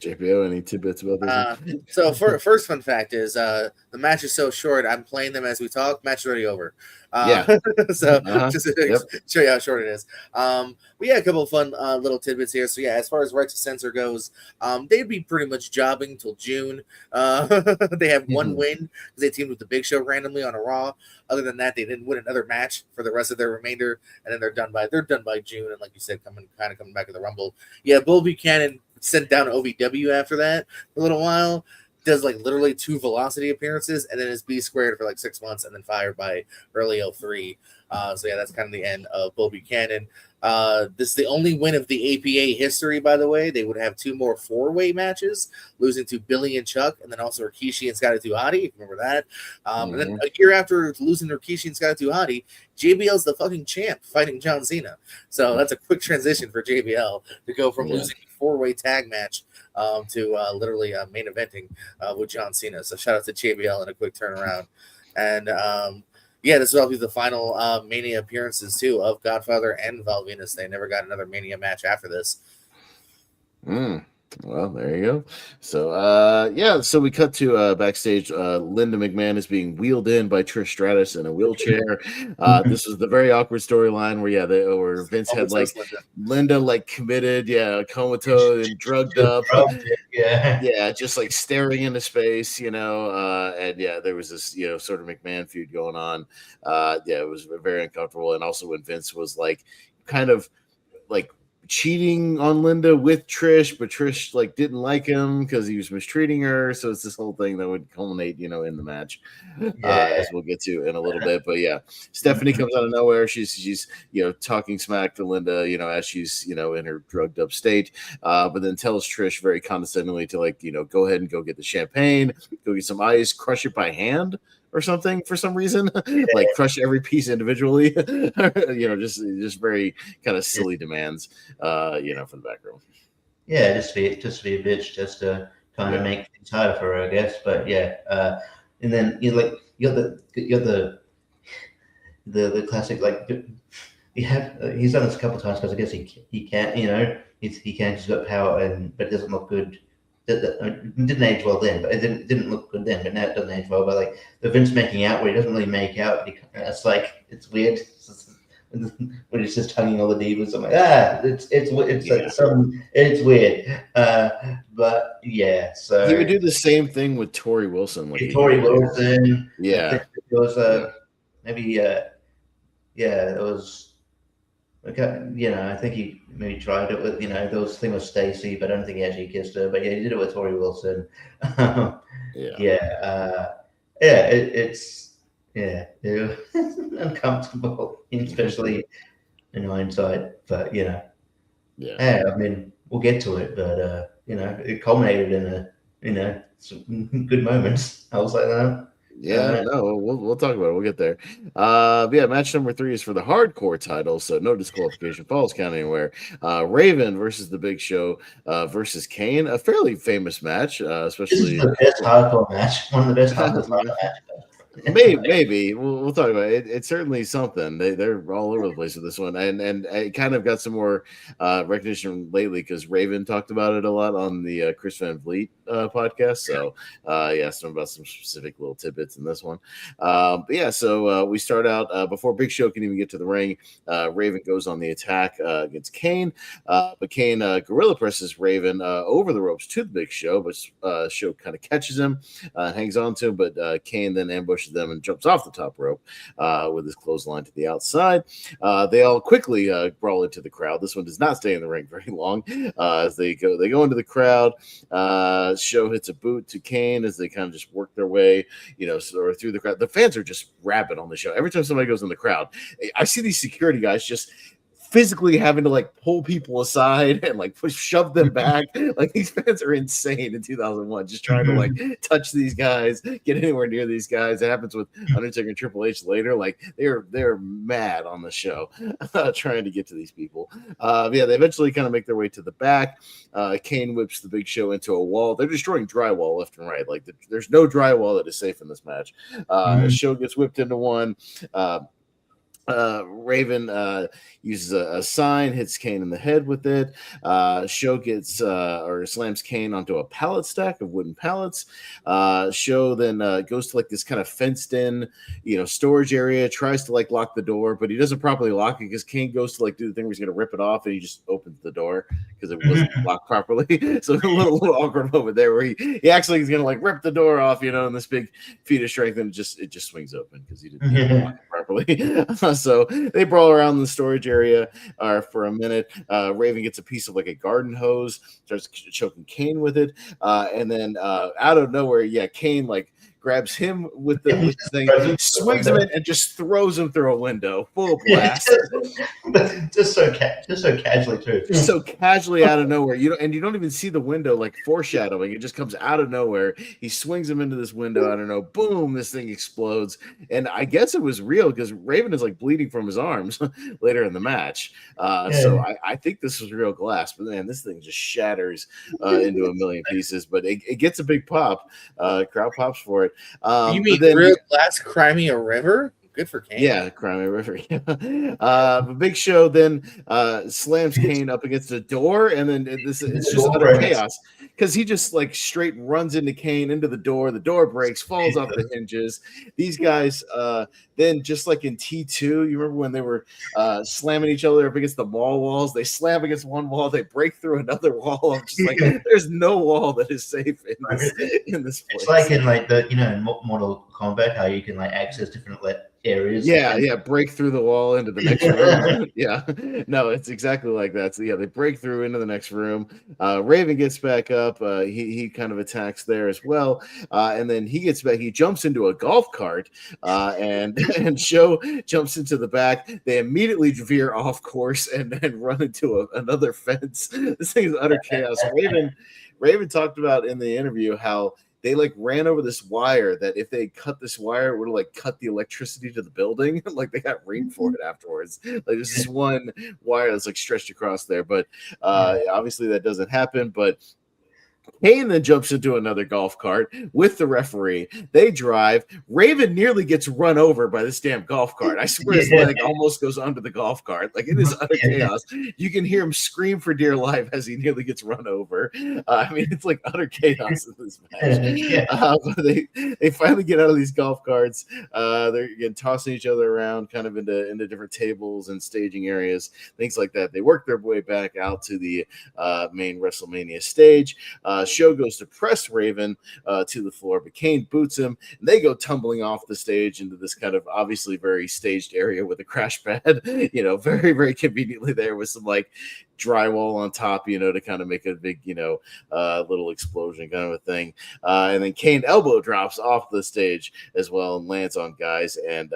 JPO, any tidbits about this? So first fun fact is the match is so short, I'm playing them as we talk. Match is already over. Just to show you how short it is. We had a couple of fun little tidbits here. So as far as Right to Censor goes, they'd be pretty much jobbing till June. They have one win because they teamed with the Big Show randomly on a Raw. Other than that, they didn't win another match for the rest of their remainder, and then they're done by June. And like you said, coming back to the Rumble. Bull Buchanan sent down to OVW after that for a little while. Does like literally 2 Velocity appearances and then is B squared for like 6 months and then fired by early 03. So yeah, that's kind of the end of Bull Buchanan. This is the only win of the APA history, by the way. They would have 2 more 4-way matches, losing to Billy and Chuck, and then also Rikishi and Scotty Tuhati. Remember that? And then a year after losing to Rikishi and Scotty Tuhati, JBL's the fucking champ fighting John Cena. So that's a quick transition for JBL to go from losing a 4-way tag match to literally main eventing with John Cena. So shout out to JBL and a quick turnaround. And yeah, this will be the final Mania appearances too of Godfather and Val Venus. They never got another Mania match after this. Well, there you go. So, so we cut to backstage. Linda McMahon is being wheeled in by Trish Stratus in a wheelchair. This was the very awkward storyline where Vince had like Linda like committed, comatose and drugged up, just like staring into space, and there was this sort of McMahon feud going on. It was very uncomfortable, and also when Vince was like kind of like cheating on Linda with Trish, but Trish like didn't like him because he was mistreating her. So it's this whole thing that would culminate, in the match, as we'll get to in a little bit. But Stephanie comes out of nowhere. She's talking smack to Linda, as she's in her drugged up state, but then tells Trish very condescendingly to go ahead and go get the champagne, go get some ice, crush it by hand or something for some reason, like crush every piece individually, just very kind of silly demands, for the back room. Yeah, just be a bitch, just to kind of make things harder for her, I guess. But and then you got the classic he's done this a couple of times because I guess he can't he can't just got power but it doesn't look good. It didn't age well then, but it didn't look good then. But now it doesn't age well. But like the Vince making out, where he doesn't really make out, it's like it's weird. When he's just hugging all the divas, I'm like, it's weird. But yeah, so he would do the same thing with Tori Wilson. Tori Wilson, it was maybe it was. Okay, I think he maybe tried it with, there was a thing with Stacy, but I don't think he actually kissed her. But he did it with Tori Wilson. It's uncomfortable, especially in hindsight. But I mean, we'll get to it. But it culminated in some good moments. I was like that. We'll talk about it. We'll get there. Match number 3 is for the hardcore title, so no disqualification, falls count anywhere. Raven versus the Big Show versus Kane, a fairly famous match, especially this is the best hardcore match, one of the best hardcore matches. Maybe we'll talk about it. It's certainly something. They're all over the place with this one, and it kind of got some more recognition lately because Raven talked about it a lot on the Chris Van Vliet podcast. So asked him about some specific little tidbits in this one. So we start out before Big Show can even get to the ring. Raven goes on the attack against Kane, but Kane gorilla presses Raven over the ropes to the Big Show, but Show kind of catches him, hangs on to him, but Kane then ambushes them and jumps off the top rope with his clothesline to the outside. They all quickly brawl into the crowd. This one does not stay in the ring very long as they go into the crowd. Show hits a boot to Kane as they kind of just work their way, or through the crowd. The fans are just rabid on the show. Every time somebody goes in the crowd, I see these security guys just physically having to like pull people aside and like shove them back. Like these fans are insane in 2001, just trying to like touch these guys, get anywhere near these guys. It happens with Undertaker and Triple H later. Like they're mad on the show trying to get to these people. They eventually kind of make their way to the back. Kane whips the Big Show into a wall. They're destroying drywall left and right. Like there's no drywall that is safe in this match. Show gets whipped into one. Raven uses a sign, hits Kane in the head with it. Show gets or slams Kane onto a pallet stack of wooden pallets. Show then goes to like this kind of fenced in, storage area, tries to like lock the door, but he doesn't properly lock it because Kane goes to like do the thing where he's gonna rip it off and he just opens the door because it wasn't locked properly. So a little awkward moment there where he actually is gonna like rip the door off, in this big feat of strength, and it just swings open because he didn't lock it properly. So they brawl around the storage area for a minute. Raven gets a piece of like a garden hose, starts choking Kane with it, and then out of nowhere, Kane like grabs him with the thing, swings him in, and just throws him through a window, full blast. just so casually too. Just so casually out of nowhere. You don't even see the window like foreshadowing. It just comes out of nowhere. He swings him into this window. I don't know. Boom! This thing explodes. And I guess it was real because Raven is like bleeding from his arms later in the match. So I think this was real glass. But man, this thing just shatters into a million pieces. But it gets a big pop. Crowd pops for it. You mean real glass Crimea River? Good for Kane. Yeah, Crimea River. The Big Show then slams Kane up against the door, and then it's just utter chaos because he just like straight runs into Kane into the door. The door breaks, falls off the hinges. These guys then just like in T2, you remember when they were slamming each other up against the mall walls? They slam against one wall, they break through another wall. I'm just like, there's no wall that is safe in this place. It's like in like the in Mortal Kombat how you can like access different areas. Yeah, break through the wall into the next room. Yeah, no, it's exactly like that. So they break through into the next room. Raven gets back up. He kind of attacks there as well, and then he gets back. He jumps into a golf cart, and Show jumps into the back. They immediately veer off course and run into another fence. This thing is utter chaos. Raven talked about in the interview how they like ran over this wire that if they cut this wire, it would like cut the electricity to the building. Like they got reamed for it afterwards. Like there's this one wire that's like stretched across there, but obviously that doesn't happen. But Kane then jumps into another golf cart with the referee. They drive. Raven nearly gets run over by this damn golf cart. I swear his leg almost goes under the golf cart. Like it is utter chaos. You can hear him scream for dear life as he nearly gets run over. I mean, it's like utter chaos in this match. But they finally get out of these golf carts. They're again tossing each other around kind of into different tables and staging areas, things like that. They work their way back out to the main WrestleMania stage. Show goes to press Raven to the floor, but Kane boots him, and they go tumbling off the stage into this kind of obviously very staged area with a crash pad, very, very conveniently there with some like drywall on top, to kind of make a big, little explosion kind of a thing. And then Kane elbow drops off the stage as well and lands on guys. And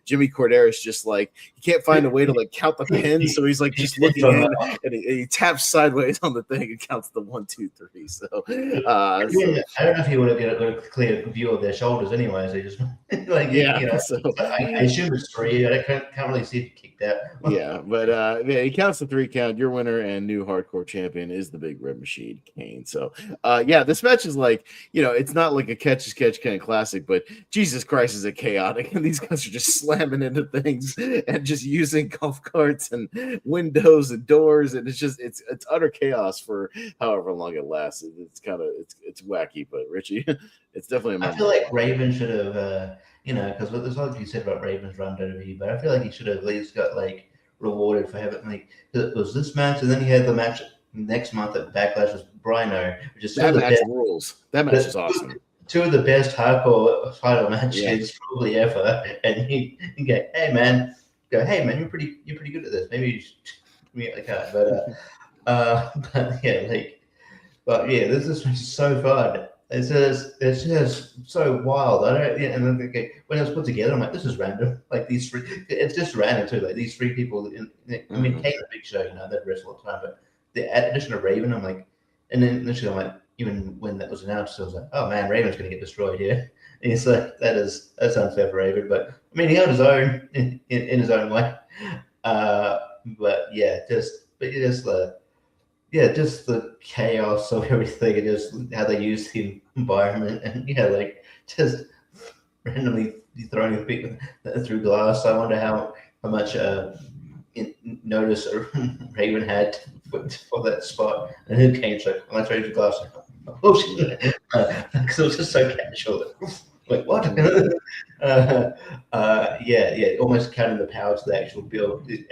Jimmy Corderas just like, he can't find a way to like count the pins. So he's like just looking in and he taps sideways on the thing and counts the 1, 2, 3. So I don't know if he would have got a clear view of their shoulders anyways. They just like, I assume it's 3. I can't really see if he kicked that. But he counts the 3 count. Your winner and new hardcore champion is the Big Red Machine, Kane. So this match is like, it's not like a catch as catch kind of classic, but Jesus Christ, is it chaotic, and these guys are just slamming into things and just using golf carts and windows and doors, and it's utter chaos for however long it lasts. It's wacky, but Richie, it's definitely I feel like Raven should have because there's a lot you said about Raven's run WWE, but I feel like he should have at least got like rewarded for having like it was this match, and then he had the match next month at Backlash with Brino, which is that match rules. That match is awesome. 2 of the best hardcore title matches probably ever, and you go, hey man, you're pretty good at this. Maybe you should get the card, this is so fun. It's just so wild. And then when it was put together, I'm like, this is random. Like these 3, it's just random too. Like these 3 people. Kane and Big Show, they'd wrestle all the time, but the addition of Raven, I'm like, and then initially I'm like, even when that was announced, I was like, oh man, Raven's going to get destroyed here. And it's like that's unfair for Raven, but I mean, he held his own in his own way. Just the chaos of everything, and just how they use the environment, and just randomly throwing people through glass. I wonder how much notice Raven had for that spot, and who came like, I'm throwing the glass. Oh shit! Because it was just so casual. Like what? Almost counting the power to the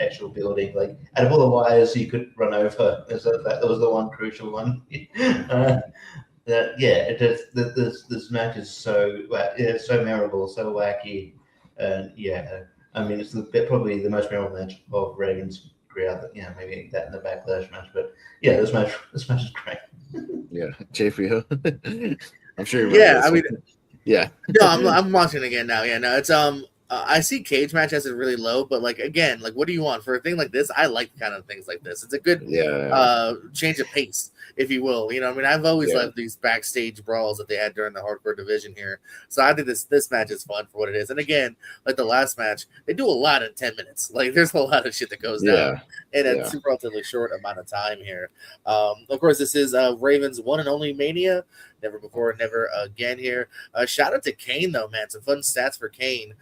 actual building. Like out of all the wires you could run over, that was the one crucial one. This match is so memorable, so wacky, and I mean, it's probably the most memorable match of Reagan's career. Maybe that in the Backlash match, but yeah, this match is great. Yeah, JPO. I'm sure you Yeah, remember this I mean, one. Yeah. No, I'm watching it again now. Yeah, no, it's I see cage match as it really low, but like again, like what do you want for a thing like this? I like kind of things like this. It's a good change of pace, if you will. You know, I mean, I've always loved these backstage brawls that they had during the hardcore division here. So I think this match is fun for what it is. And again, like the last match, they do a lot in 10 minutes. Like there's a lot of shit that goes down in a relatively short amount of time here. Of course, this is Raven's one and only Mania. Never before, never again here. Shout out to Kane, though, man. Some fun stats for Kane.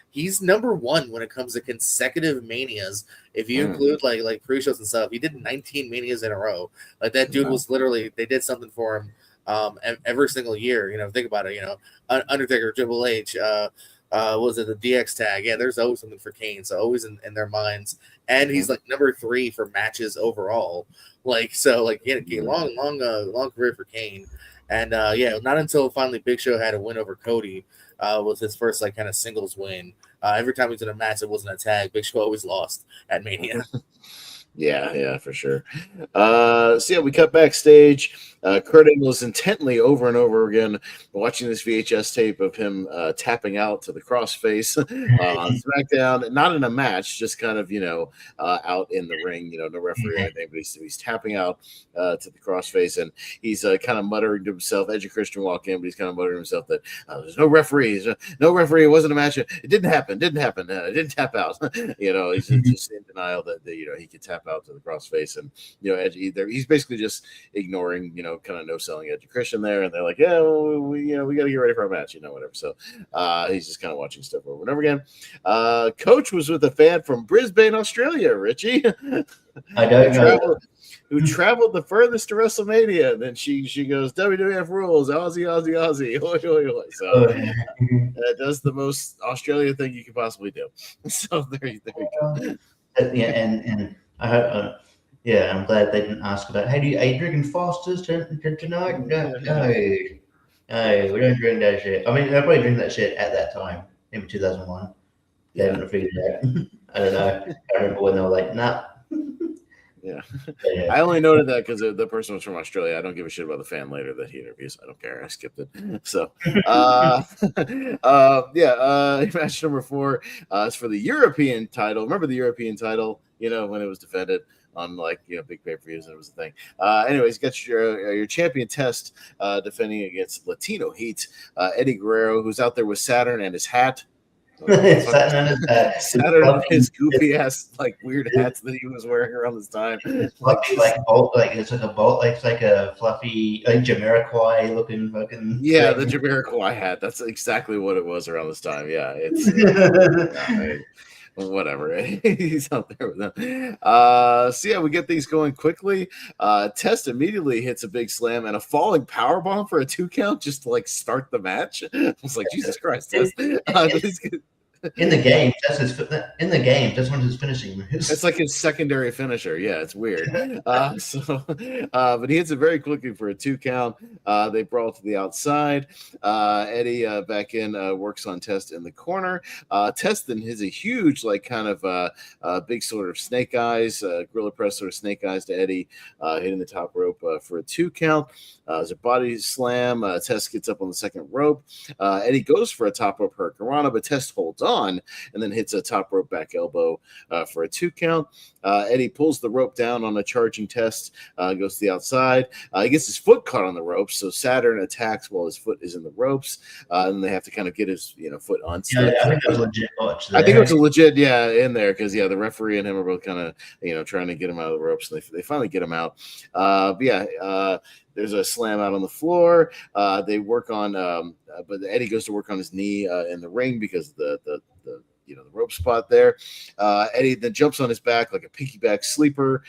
He's number one when it comes to consecutive manias. If you include like pre-shows and stuff, he did 19 manias in a row. Like that dude was literally, they did something for him every single year. You know, think about it. You know, Undertaker, Triple H, was it the DX tag? Yeah, there's always something for Kane. So always in their minds. And he's like number 3 for matches overall. Like so, like long career for Kane. And not until finally Big Show had a win over Cody was his first like kind of singles win. Every time he was in a match, it wasn't a tag. Big Show always lost at Mania. Yeah, for sure. So we cut backstage. Kurt Angle is intently over and over again watching this VHS tape of him tapping out to the crossface on SmackDown. Not in a match, just kind of out in the ring. No referee or anything, but he's tapping out to the crossface, and he's kind of muttering to himself. Edge and Christian walk in, but he's kind of muttering to himself that there's no referees, no referee. It wasn't a match. It didn't happen. It didn't tap out. He's just in denial that he could tap out to the crossface, and Edge he's basically just ignoring kind of no selling Edge and Christian there, and they're like, we got to get ready for our match, whatever. So he's just kind of watching stuff over and over again. Coach was with a fan from Brisbane, Australia, Richie. I don't know. Who traveled the furthest to WrestleMania? And then she goes, WWF rules, Aussie, Aussie, Aussie. Oi, oi, oi. So that does the most Australia thing you could possibly do. So there you go. And I hope, I'm glad they didn't ask about, hey, are you drinking Foster's tonight? No, we don't drink that shit. I mean, they probably drink that shit at that time, maybe 2001. They haven't figured it out. I don't know. I remember when they were like, nah. Yeah. I only noted that because the person was from Australia. I don't give a shit about the fan later that he interviews. I don't care. I skipped it. So, match number 4 is for the European title. Remember the European title? When it was defended on big pay-per-views, and it was a thing. Anyways, got your champion Test defending against Latino Heat. Eddie Guerrero, who's out there with Saturn and his hat. Saturn and his goofy ass weird hats that he was wearing around this time. It's like a fluffy Jamiroquai looking fucking. Yeah, the Jamiroquai hat. That's exactly what it was around this time. Yeah, it's. Whatever. He's out there with them. We get things going quickly. Test immediately hits a big slam and a falling power bomb for a 2 count just to start the match. I was like, Jesus Christ, Test. In the game, that's one of his finishing moves. It's like his secondary finisher. Yeah, it's weird. But he hits it very quickly for a 2 count. They brawl to the outside. Eddie back in works on Test in the corner. Test then hits a huge, big sort of snake eyes, gorilla press sort of snake eyes to Eddie, hitting the top rope for a 2 count. There's a body slam. Test gets up on the second rope. Eddie goes for a top rope hurricanrana, but Test holds on and then hits a top rope back elbow for a 2 count. Eddie pulls the rope down on a charging Test, goes to the outside. He gets his foot caught on the ropes, so Saturn attacks while his foot is in the ropes, and they have to kind of get his foot unstuck. Yeah, I think it was legit watch there. I think it was a legit, in there, because the referee and him are both kind of trying to get him out of the ropes. And they finally get him out. There's a slam out on the floor. They work on, but Eddie goes to work on his knee in the ring because the rope spot there. Eddie then jumps on his back like a piggyback sleeper,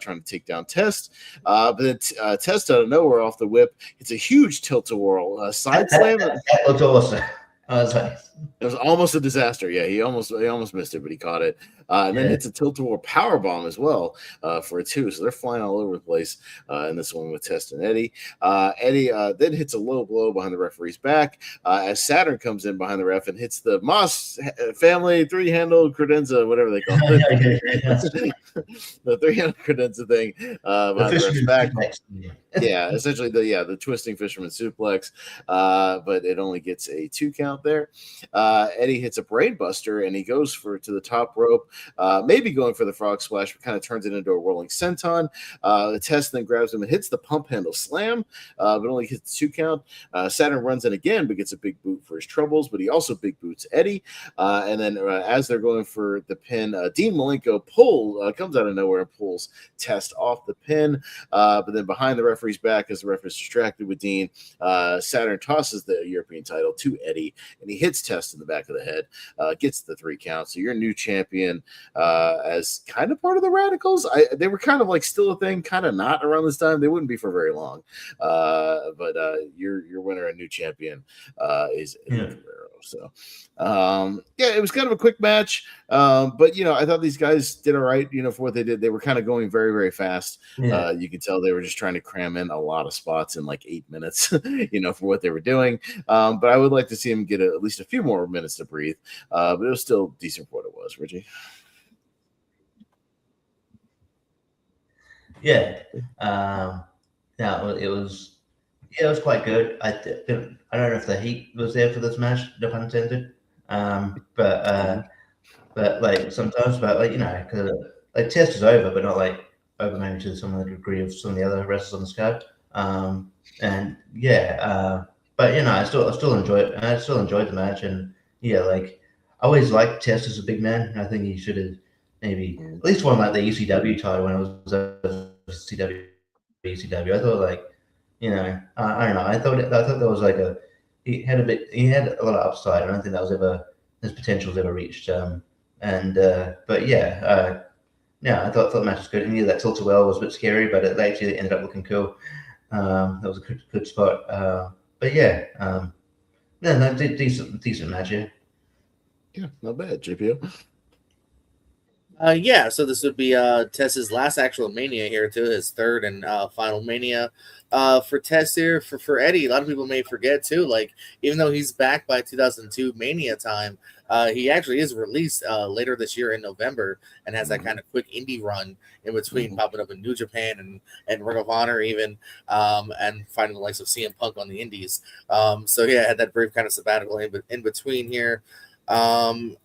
trying to take down Test. But then Test out of nowhere off the whip, it's a huge tilt-a-whirl side slam. That looks awesome. I was like, it was almost a disaster. Yeah, he almost missed it, but he caught it. And then hits a tilt-a-whirl power bomb as well for a 2. So they're flying all over the place in this one with Test and Eddie. Eddie then hits a low blow behind the referee's back as Saturn comes in behind the ref and hits the Moss family 3-handle credenza, whatever they call it. The 3-handle credenza thing behind the ref's back. Yeah, essentially the twisting fisherman suplex, but it only gets a 2 count there. Eddie hits a brain buster and he goes to the top rope, maybe going for the frog splash, but kind of turns it into a rolling senton. The Test then grabs him and hits the pump handle slam, but only hits the 2 count. Saturn runs in again, but gets a big boot for his troubles, but he also big boots Eddie. And then as they're going for the pin, Dean Malenko comes out of nowhere and pulls Test off the pin, but then behind the referee's back, as the ref is distracted with Dean, Saturn tosses the European title to Eddie, and he hits Test in the back of the head, gets the 3 count. So your new champion as kind of part of the Radicals. They were kind of like still a thing, kind of not around this time. They wouldn't be for very long. But your winner and new champion is Eddie Guerrero. So it was kind of a quick match. But I thought these guys did all right, for what they did. They were kind of going very, very fast. You could tell they were just trying to cram in a lot of spots in like 8 minutes, for what they were doing. But I would like to see them get at least a few more minutes to breathe. But it was still decent for what it was, Richie. Yeah. It was quite good. I don't know if the heat was there for this match, no pun intended. But like sometimes, because like Test is over, but not like over maybe to some of the degree of some of the other wrestlers on this card. But I still enjoy it. I still enjoyed the match, and I always liked Test as a big man. And I think he should have maybe at least won like the ECW title when it was ECW. I thought I don't know. I thought there was he had a lot of upside. I don't think that was ever his potential was ever reached. I thought the match was good. And that tilt-a-whirl was a bit scary, but it actually ended up looking cool. That was a good spot. Decent match. Yeah, not bad, JPO. So this would be Tess's last actual Mania here too, his third and final Mania for Tess here. For Eddie, a lot of people may forget too, like even though he's back by 2002 Mania time, he actually is released later this year in November and has that kind of quick indie run in between, popping up in New Japan and Ring of Honor even, and finding the likes of CM Punk on the indies. Had that brief kind of sabbatical in between here. Otherwise,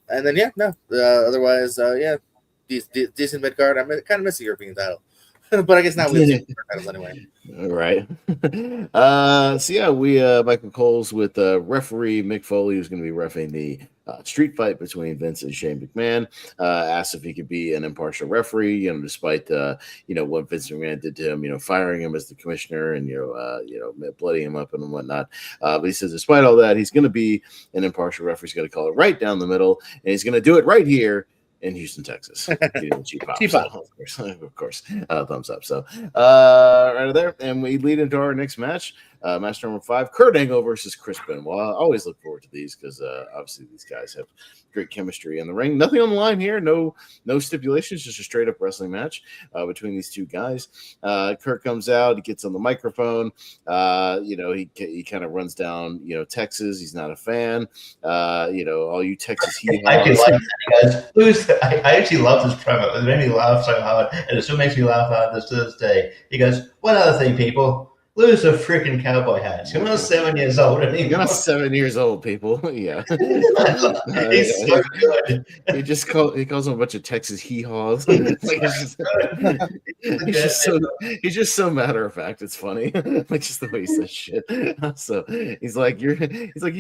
decent mid card. I kind of miss the European title, but I guess now we have titles anyway. All right. We Michael Coles with referee Mick Foley, who's going to be reffing the street fight between Vince and Shane McMahon. Asked if he could be an impartial referee, despite what Vince McMahon did to him, firing him as the commissioner and blooding him up and whatnot. But he says, despite all that, he's going to be an impartial referee. He's going to call it right down the middle, and he's going to do it right here in Houston, Texas. Cheap pop. Of course. Thumbs up. So right there. And we lead into our next match. Match number 5, Kurt Angle versus Chris Benoit. I always look forward to these because obviously these guys have great chemistry in the ring. Nothing on the line here. No stipulations. Just a straight up wrestling match between these two guys. Kurt comes out. He gets on the microphone. He kind of runs down, Texas. He's not a fan. All you Texas I actually like that, guys. I actually love this promo. It made me laugh so hard, and it still makes me laugh hard to this day. He goes, "One other thing, people. Lose a freaking cowboy hat. You're not 7 years old anymore." You're not 7 years old, people. Yeah. He's so good. He calls them a bunch of Texas hee-haws. He's just so matter of fact. It's funny. Like just the way he says shit. So he's like, you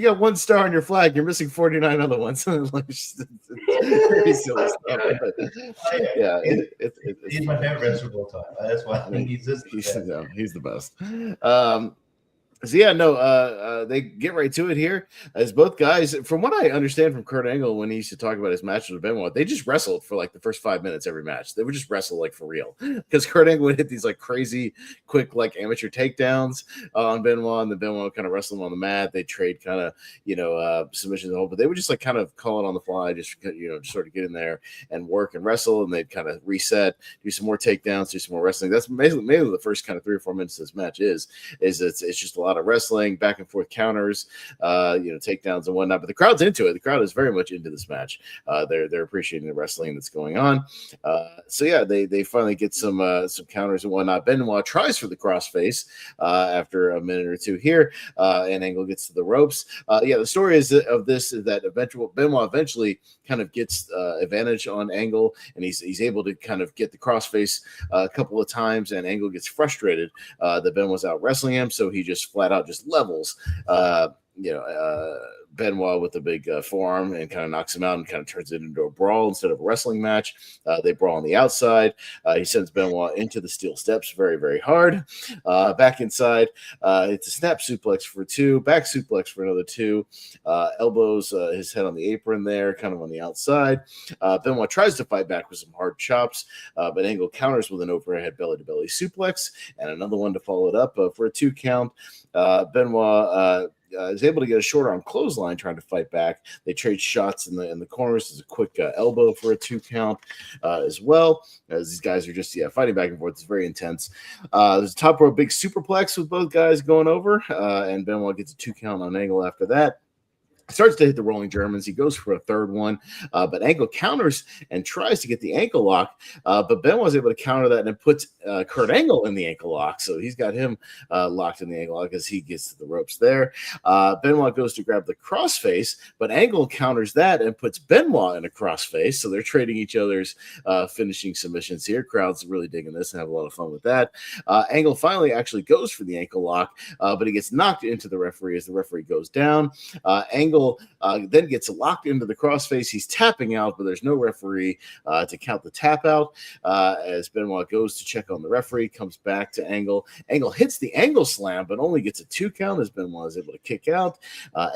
got 1 star on your flag. You're missing 49 other ones. It's very silly stuff. He's my favorite wrestler of all time. That's why I think he's the best. So yeah, no, they get right to it here. As both guys, from what I understand from Kurt Angle when he used to talk about his matches with Benoit, they just wrestled for like the first 5 minutes every match. They would just wrestle like for real because Kurt Angle would hit these like crazy, quick like amateur takedowns on Benoit, and then Benoit would kind of wrestle him on the mat. They trade kind of submissions and all, but they would just like kind of call it on the fly, just just sort of get in there and work and wrestle, and they'd kind of reset, do some more takedowns, do some more wrestling. That's mainly the first kind of 3 or 4 minutes of this match is it's just a lot of wrestling, back and forth counters, takedowns and whatnot. But the crowd's into it. The crowd is very much into this match. They're appreciating the wrestling that's going on. So yeah, they finally get some counters and whatnot. Benoit tries for the crossface after a minute or two here, and Angle gets to the ropes. The story is that Benoit eventually kind of gets advantage on Angle, and he's able to kind of get the crossface a couple of times, and Angle gets frustrated that Benoit's out wrestling him, so he just flat out just levels Benoit with a big forearm and kind of knocks him out and kind of turns it into a brawl instead of a wrestling match. They brawl on the outside. He sends Benoit into the steel steps very, very hard. Back inside, it's a snap suplex for 2, back suplex for another 2, elbows his head on the apron there, kind of on the outside. Benoit tries to fight back with some hard chops, but Angle counters with an overhead belly-to-belly suplex and another one to follow it up for a 2 count. Benoit is able to get a short arm clothesline trying to fight back. They trade shots in the corners. There's a quick elbow for a 2 count as well, as these guys are just fighting back and forth. It's very intense. There's a top row big superplex with both guys going over, and Benoit gets a 2 count on Angle after that. Starts to hit the rolling Germans. He goes for a 3rd one, but Angle counters and tries to get the ankle lock, but Benoit was able to counter that and puts Kurt Angle in the ankle lock. So he's got him locked in the ankle lock as he gets to the ropes there. Benoit goes to grab the crossface, but Angle counters that and puts Benoit in a crossface. So they're trading each other's finishing submissions here. Crowd's really digging this and have a lot of fun with that. Angle finally actually goes for the ankle lock, but he gets knocked into the referee as the referee goes down. Angle then gets locked into the crossface. He's tapping out, but there's no referee to count the tap out. As Benoit goes to check on the referee, comes back to Angle. Angle hits the Angle slam, but only gets a 2 count as Benoit is able to kick out.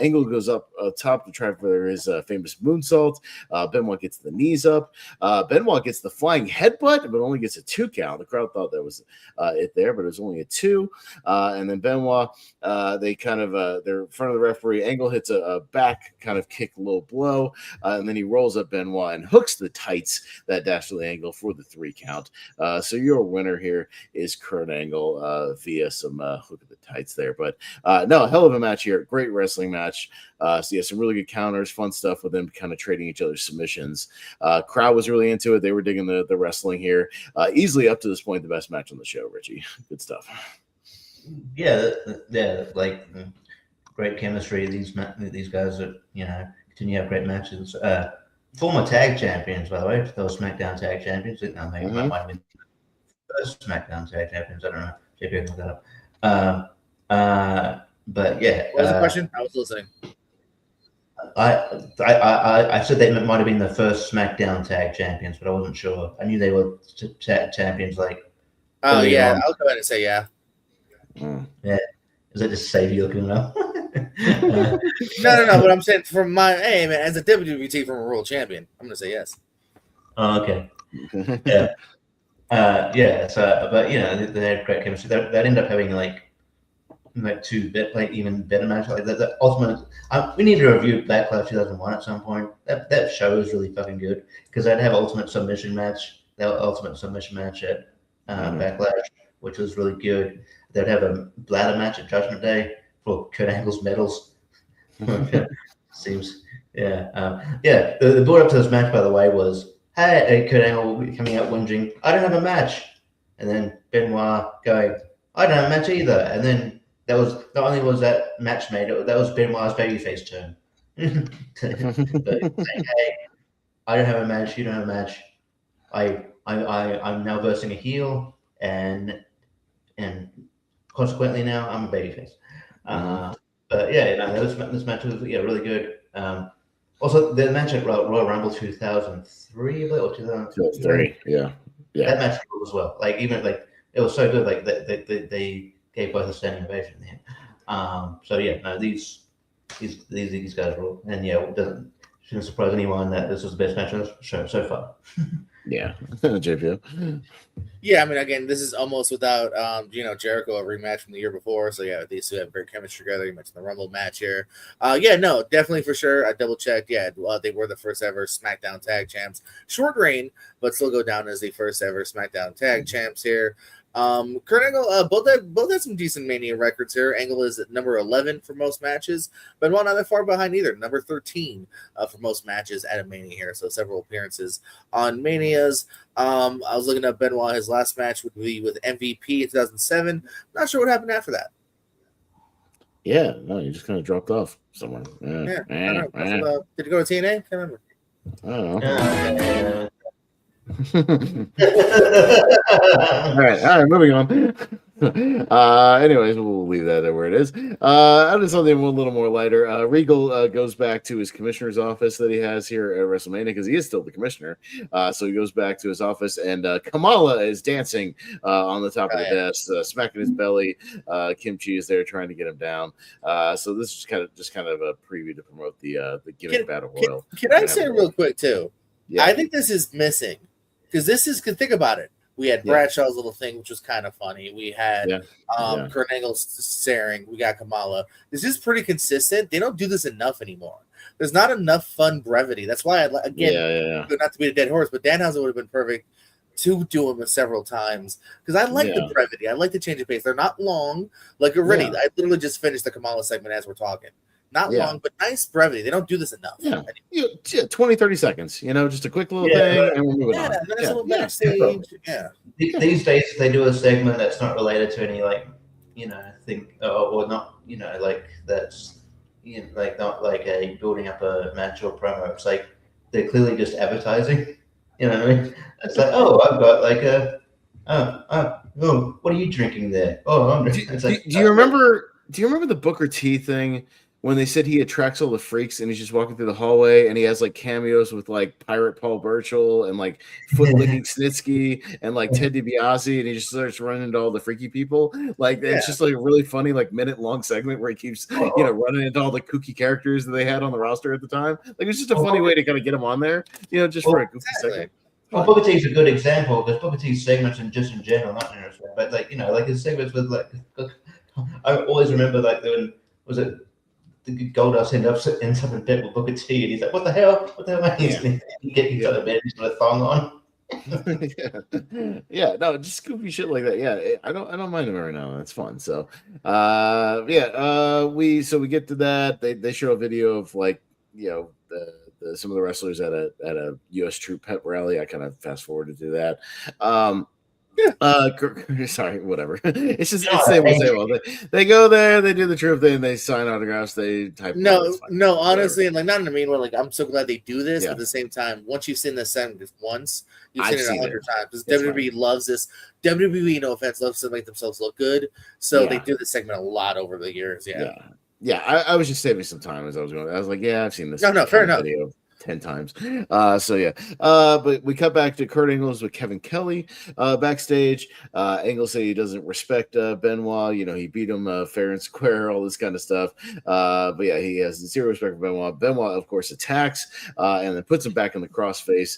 Angle goes up top to try for his famous moonsault. Benoit gets the knees up. Benoit gets the flying headbutt, but only gets a 2 count. The crowd thought that was it there, but it was only a 2. And then Benoit, they're in front of the referee. Angle hits a back kind of kick low blow, and then he rolls up Benoit and hooks the tights that dash to the Angle for the 3 count. So your winner here is Kurt Angle via some hook of the tights there. But no, hell of a match here. Great wrestling match. Some really good counters, fun stuff with them kind of trading each other's submissions. Crowd was really into it. They were digging the wrestling here. Easily up to this point, the best match on the show, Richie. Good stuff. Yeah, like great chemistry. These guys are, continue to have great matches. Former tag champions, by the way. They were SmackDown tag champions. I think that might have been the first SmackDown tag champions. I don't know. JP looked that up. But yeah. What was the question? I was listening. I said they might have been the first SmackDown tag champions, but I wasn't sure. I knew they were champions like. Oh yeah, I'll go ahead and say yeah. Yeah. Is that just save you looking up? No. But I'm saying as a WWT from a world champion, I'm gonna say yes. Oh, okay. Yeah. So, but they had great chemistry. They ended up having like 2 even better matches. Like the ultimate. We need to review Backlash 2001 at some point. That show is really fucking good because they'd have ultimate submission match. That ultimate submission match at Backlash, which was really good. They'd have a bladder match at Judgment Day for Kurt Angle's medals. Seems, The build up to this match, by the way, was Kurt Angle coming out whinging, I don't have a match, and then Benoit going, I don't have a match either, and then that was not only was that match made, that was Benoit's babyface turn. Saying, hey, I don't have a match, you don't have a match. I'm now versing a heel, and consequently now I'm a babyface. But this match was really good. Also, the match at Royal Rumble 2003 or 2003, yeah, that match was well. Like it was so good. Like they gave both a standing ovation there. So yeah, no, these guys rule, and yeah, it shouldn't surprise anyone that this was the best match on the show so far. Yeah, JPO. Yeah, I mean, again, this is almost without, Jericho, a rematch from the year before. So yeah, these two have great chemistry together. You mentioned the Rumble match here. Yeah, no, definitely for sure. I double checked. Yeah, they were the first ever SmackDown Tag Champs. Short reign, but still go down as the first ever SmackDown Tag Champs here. Kurt Angle, both had some decent Mania records here. Angle is at number 11 for most matches, but not that far behind either. Number 13 for most matches at a Mania here. So several appearances on Manias. I was looking at Benoit. His last match would be with MVP in 2007. Not sure what happened after that. Yeah, no, he just kind of dropped off somewhere. Yeah, I don't know. Did he go to TNA? Can't remember. I don't know. Yeah. All right, moving on. Anyways, we'll leave that where it is. Out of something a little more lighter, Regal goes back to his commissioner's office that he has here at WrestleMania because he is still the commissioner. So he goes back to his office, and Kamala is dancing on the top of the desk, smacking his belly. Kimchi is there trying to get him down. So this is kind of a preview to promote the gimmick battle royal. Can I say real quick too? Yeah. I think this is missing because think about it. We had Bradshaw's little thing, which was kind of funny. We had Kurt Angle staring. We got Kamala. This is pretty consistent. They don't do this enough anymore. There's not enough fun brevity. That's why, not to beat a dead horse, but Danhausen would have been perfect to do them several times because I like the brevity. I like the change of pace. They're not long. Like already, I literally just finished the Kamala segment as we're talking. Not long, but nice brevity. They don't do this enough. 20, 30 seconds. Just a quick little thing, and we'll move on. Nice little backstage. Yeah. These days, if they do a segment that's not related to any thing, or not, that's not like a building up a match or promo. It's like they're clearly just advertising. You know what I mean? It's like, oh, I've got like what are you drinking there? Oh, I'm drinking. Do you remember the Booker T thing? When they said he attracts all the freaks and he's just walking through the hallway and he has like cameos with like Pirate Paul Burchill and like Foot Licking Snitsky and like Ted DiBiase and he just starts running into all the freaky people. Like it's just like a really funny like minute long segment where he keeps running into all the kooky characters that they had on the roster at the time. Like it's just a funny way to kind of get him on there, just for a goofy segment. Well, Booker T is a good example because Booker T's segments and just in general, not in respect, but like his segments with like I always remember like was it the Goldust ends up in bed with Booker T, and he's like, "What the hell? What the hell am I doing?" He got a bed, he's got a thong on. No, just goofy shit like that. Yeah, I don't mind them every now and then. It's fun. So, we get to that. They show a video of like some of the wrestlers at a U.S. troop pep rally. I kind of fast forwarded to that. Sorry, whatever. It's just it's same old. They go there, they do the troop thing, they sign autographs, they type. No, honestly, and like not in a mean way. Like I'm so glad they do this. But at the same time, once you've seen this segment once, you've seen it 100 times. Because WWE loves this. WWE, no offense, loves to make themselves look good. So they do this segment a lot lot over the years. Yeah. I was just saving some time as I was going. I was like, I've seen this. No, fair enough. Video 10 times. But we cut back to Kurt Angle's with Kevin Kelly backstage. Angle say he doesn't respect Benoit. He beat him fair and square, all this kind of stuff. But he has zero respect for Benoit. Benoit, of course, attacks and then puts him back in the crossface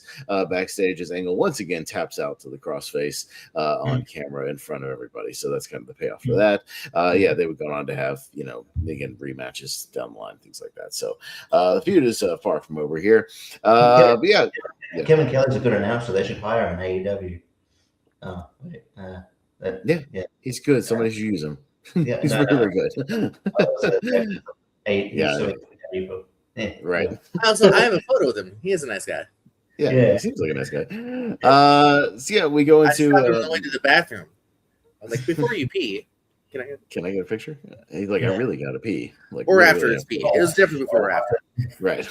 backstage as Angle once again taps out to the crossface on camera in front of everybody. So that's kind of the payoff for that. They would go on to have, again, rematches down the line, things like that. So the feud is far from over here. Kevin Kelly's a good announcer. They should hire him in AEW. He's good. Somebody should use him. He's really good. Right. Also, I have a photo with him. He is a nice guy. Yeah, he seems like a nice guy. We go into. I on the way to the bathroom. I'm like, before you pee, can I get a picture? He's like, I really gotta pee. Like, or after his pee. It was definitely before or after. Right.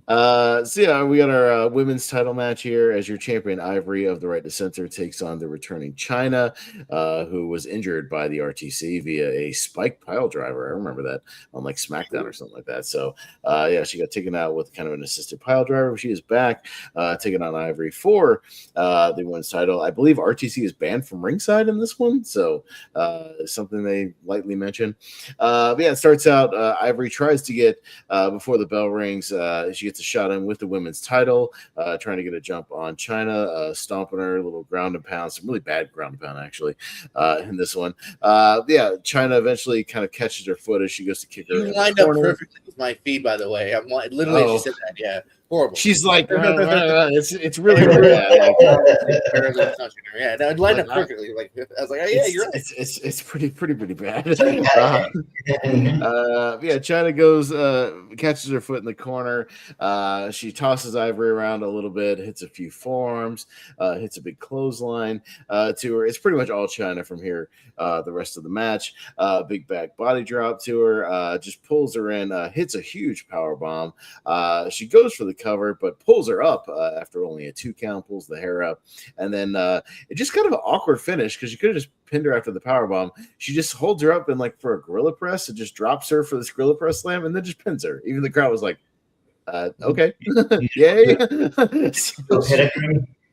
So yeah, we got our women's title match here as your champion Ivory of the Right to Censor takes on the returning China, who was injured by the RTC via a spike pile driver. I remember that on like SmackDown or something like that. So yeah, she got taken out with kind of an assisted pile driver. She is back, taking on Ivory for the women's title. I believe RTC is banned from ringside in this one, so something they lightly mention. But yeah, it starts out. Ivory tries to get before the bell rings. She gets a shot in with the women's title, trying to get a jump on China, stomping her, a little ground and pound, some really bad ground and pound actually in this one. Yeah, China eventually kind of catches her foot as she goes to kick her. You lined up perfectly with my feed, by the way. I'm like, literally, she said that. Yeah, horrible. She's like, it's really bad. Like, yeah, that lined up perfectly. Like, I was like, oh, yeah, you're right. It's pretty bad. Yeah, China goes, catches her foot in the corner. She tosses Ivory around a little bit, hits a few forearms, hits a big clothesline to her. It's pretty much all China from here. The rest of the match, big back body drop to her, just pulls her in, hits a huge power bomb. She goes for the cover, but pulls her up after only a 2 count, pulls the hair up, and then it just kind of an awkward finish because you could have just pinned her after the power bomb. She just holds her up and like for a gorilla press and just drops her for this gorilla press slam and then just pins her. Even the crowd was like, okay, yay.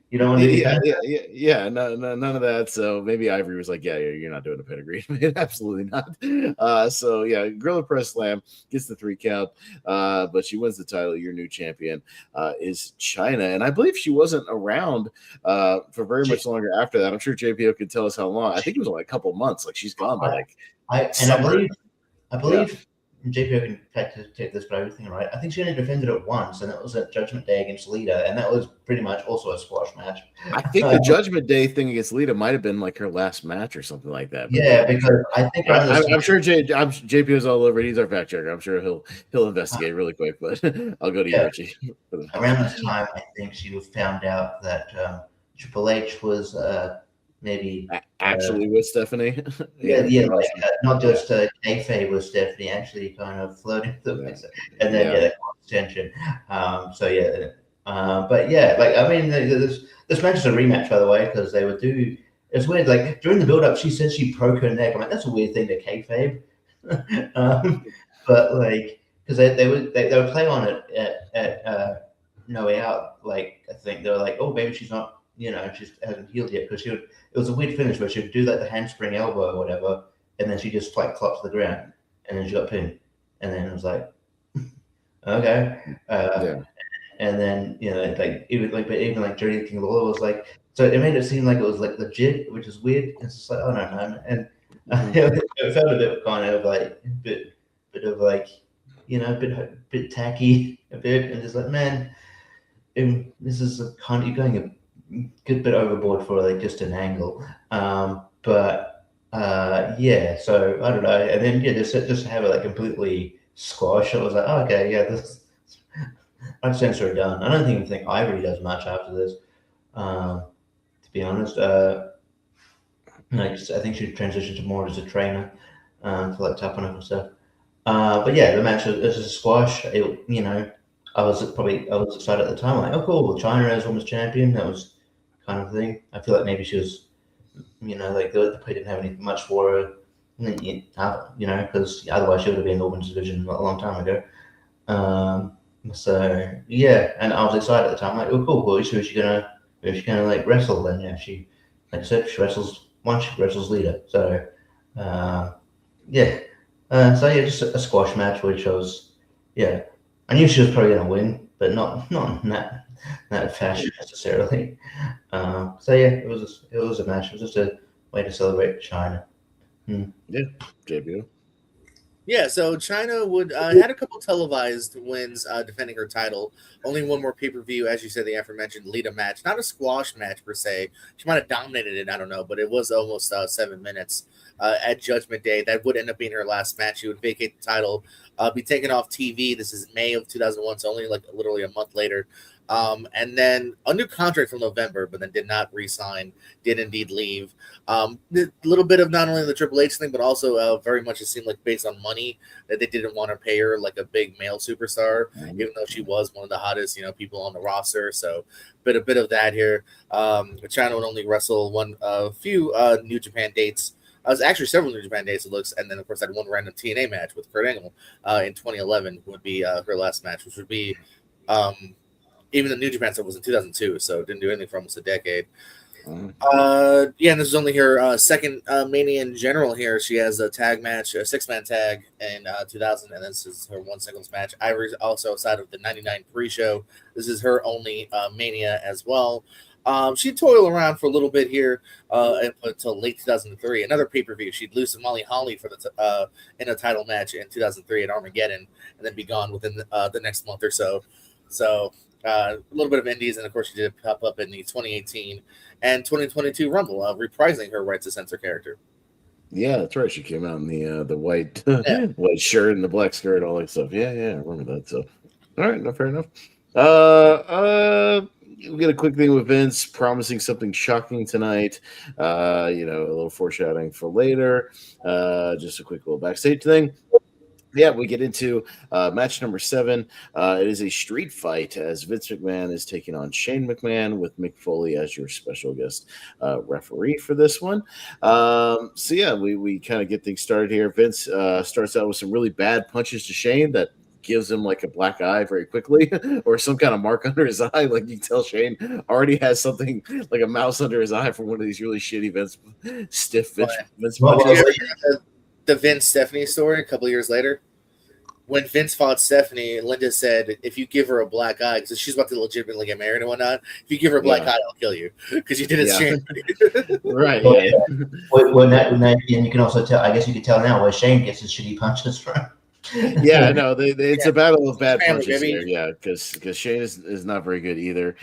You don't want to yeah, no, none of that. So maybe Ivory was like, yeah, you're not doing a pedigree. Absolutely not. So yeah, gorilla press slam, gets the 3 count, but she wins the title. Your new champion is China, and I believe she wasn't around for very much longer after that. I'm sure JPO could tell us how long. I think it was only a couple months. Like she's gone by like I believe JPO can take this, but everything right. I think she only defended it once, and that was at Judgment Day against Lita, and that was pretty much also a squash match. I think the Judgment Day thing against Lita might have been like her last match or something like that. But yeah, because I think I'm sure JPO's all over it. He's our fact checker. I'm sure he'll investigate really quick. But I'll go to you, Richie. Around this time, I think she found out that Triple H was maybe actually with Stephanie. like, not just kayfabe with Stephanie, actually kind of flirting with them, and then that caused tension. But yeah, like I mean, this match is a rematch, by the way, because they would do. It's weird. Like during the build-up, she says she broke her neck. I'm like, that's a weird thing to kayfabe. But like, because they would play on it at No Way Out. Like I think they were like, oh, maybe she's not. She hasn't healed yet because it was a weird finish where she would do like the handspring elbow or whatever, and then she just like clops to the ground, and then she got pinned, and then it was like, okay, and then even like Journey King of the Law was like, so it made it seem like it was like legit, which is weird. It's just like, oh no, and it felt a bit kind of like bit of like bit tacky a bit, and just like man, this is you're going a good bit overboard for like just an angle, but so I don't know, and then just to have it like completely squash, I was like, oh, okay, this I'd censor it done. I don't even think Ivory does much after this, to be honest. I think she transitioned to more as a trainer for like tough enough and stuff. But yeah, the match was a squash. I was excited at the time, like, oh cool, China as women's champion. That was kind of thing. I feel like maybe she was, like they didn't have anything much for her, because otherwise she would have been in the women's division a long time ago. So yeah, and I was excited at the time, like, oh cool, well, so is she gonna like wrestle then? Yeah, she, like I said, she wrestles once, she wrestles Lita. So just a squash match, which I was, I knew she was probably gonna win, but not in that fashion necessarily. It was a match. It was just a way to celebrate China. Yeah, JBO. Yeah, so China had a couple televised wins defending her title. Only one more pay-per-view, as you said, the aforementioned Lita match. Not a squash match per se. She might have dominated it, I don't know, but it was almost 7 minutes at Judgment Day. That would end up being her last match. She would vacate the title, be taken off TV. This is May of 2001, so only like literally a month later. And then a new contract from November, but then did not re-sign, did indeed leave. A little bit of not only the Triple H thing, but also very much it seemed like based on money that they didn't want to pay her like a big male superstar, even though she was one of the hottest, people on the roster. So a bit of that here. China would only wrestle a few New Japan dates. Was actually several New Japan dates, it looks, and then of course that one random TNA match with Kurt Angle in 2011 would be her last match, which would be even the New Japan stuff was in 2002, so didn't do anything for almost a decade. And this is only her second Mania in general here. She has a tag match, a 6-man tag in 2000, and this is her one singles match. Ivory also outside of the 99 pre-show. This is her only Mania as well. She'd toil around for a little bit here until late 2003. Another pay-per-view. She'd lose to Molly Holly for the in a title match in 2003 at Armageddon, and then be gone within the next month or so. So a little bit of indies, and of course she did pop up in the 2018 and 2022 Rumble, reprising her Right to Censor character. Yeah, that's right. She came out in the white white shirt and the black skirt, all that stuff. Yeah, I remember that. So, all right, no, fair enough. We get a quick thing with Vince promising something shocking tonight. A little foreshadowing for later. Just a quick little backstage thing. Yeah, we get into match number 7. It is a street fight as Vince McMahon is taking on Shane McMahon with Mick Foley as your special guest referee for this one. We kind of get things started here. Vince starts out with some really bad punches to Shane that gives him like a black eye very quickly or some kind of mark under his eye. Like you can tell Shane already has something like a mouse under his eye from one of these really shitty Vince punches. The Vince Stephanie story a couple years later, when Vince fought Stephanie, Linda said, if you give her a black eye, because she's about to legitimately get married and whatnot, if you give her a black eye, I'll kill you, because you did it Shane. Right. And you can also tell, I guess you could tell now where Shane gets his shitty punches from. Yeah, no, it's a battle of bad punches there. Yeah, because Shane is not very good either.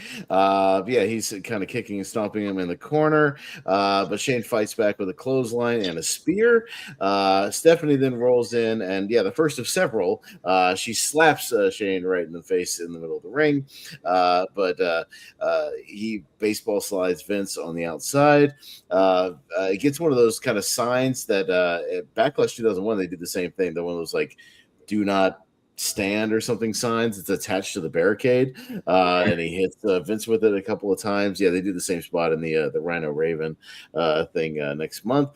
He's kind of kicking and stomping him in the corner, but Shane fights back with a clothesline and a spear. Stephanie then rolls in, and the first of several. She slaps Shane right in the face in the middle of the ring, but he baseball slides Vince on the outside. It gets one of those kind of signs that at Backlash 2001 they did the same thing. The one that was like, do not stand or something signs. It's attached to the barricade, and he hits Vince with it a couple of times. Yeah, they do the same spot in the Rhino Raven thing next month.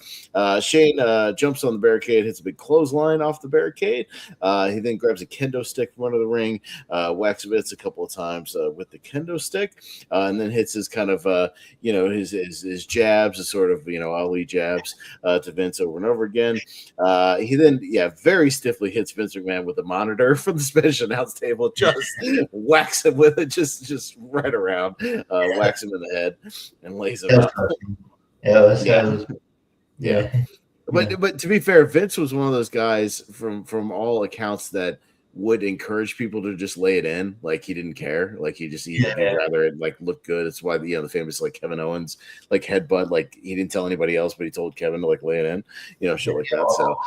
Shane jumps on the barricade, hits a big clothesline off the barricade. He then grabs a kendo stick from under the ring, whacks Vince a couple of times with the kendo stick, and then hits his kind of his jabs, his sort of Ali jabs to Vince over and over again. He then very stiffly hits Vince McMahon with a monitor from the Spanish announce table, just whacks him with it, just right around, whacks him in the head and lays him out. But to be fair, Vince was one of those guys from all accounts that would encourage people to just lay it in. Like he didn't care. Like he'd rather it like look good. It's why the famous like Kevin Owens like headbutt, like he didn't tell anybody else, but he told Kevin to like lay it in, shit like that. So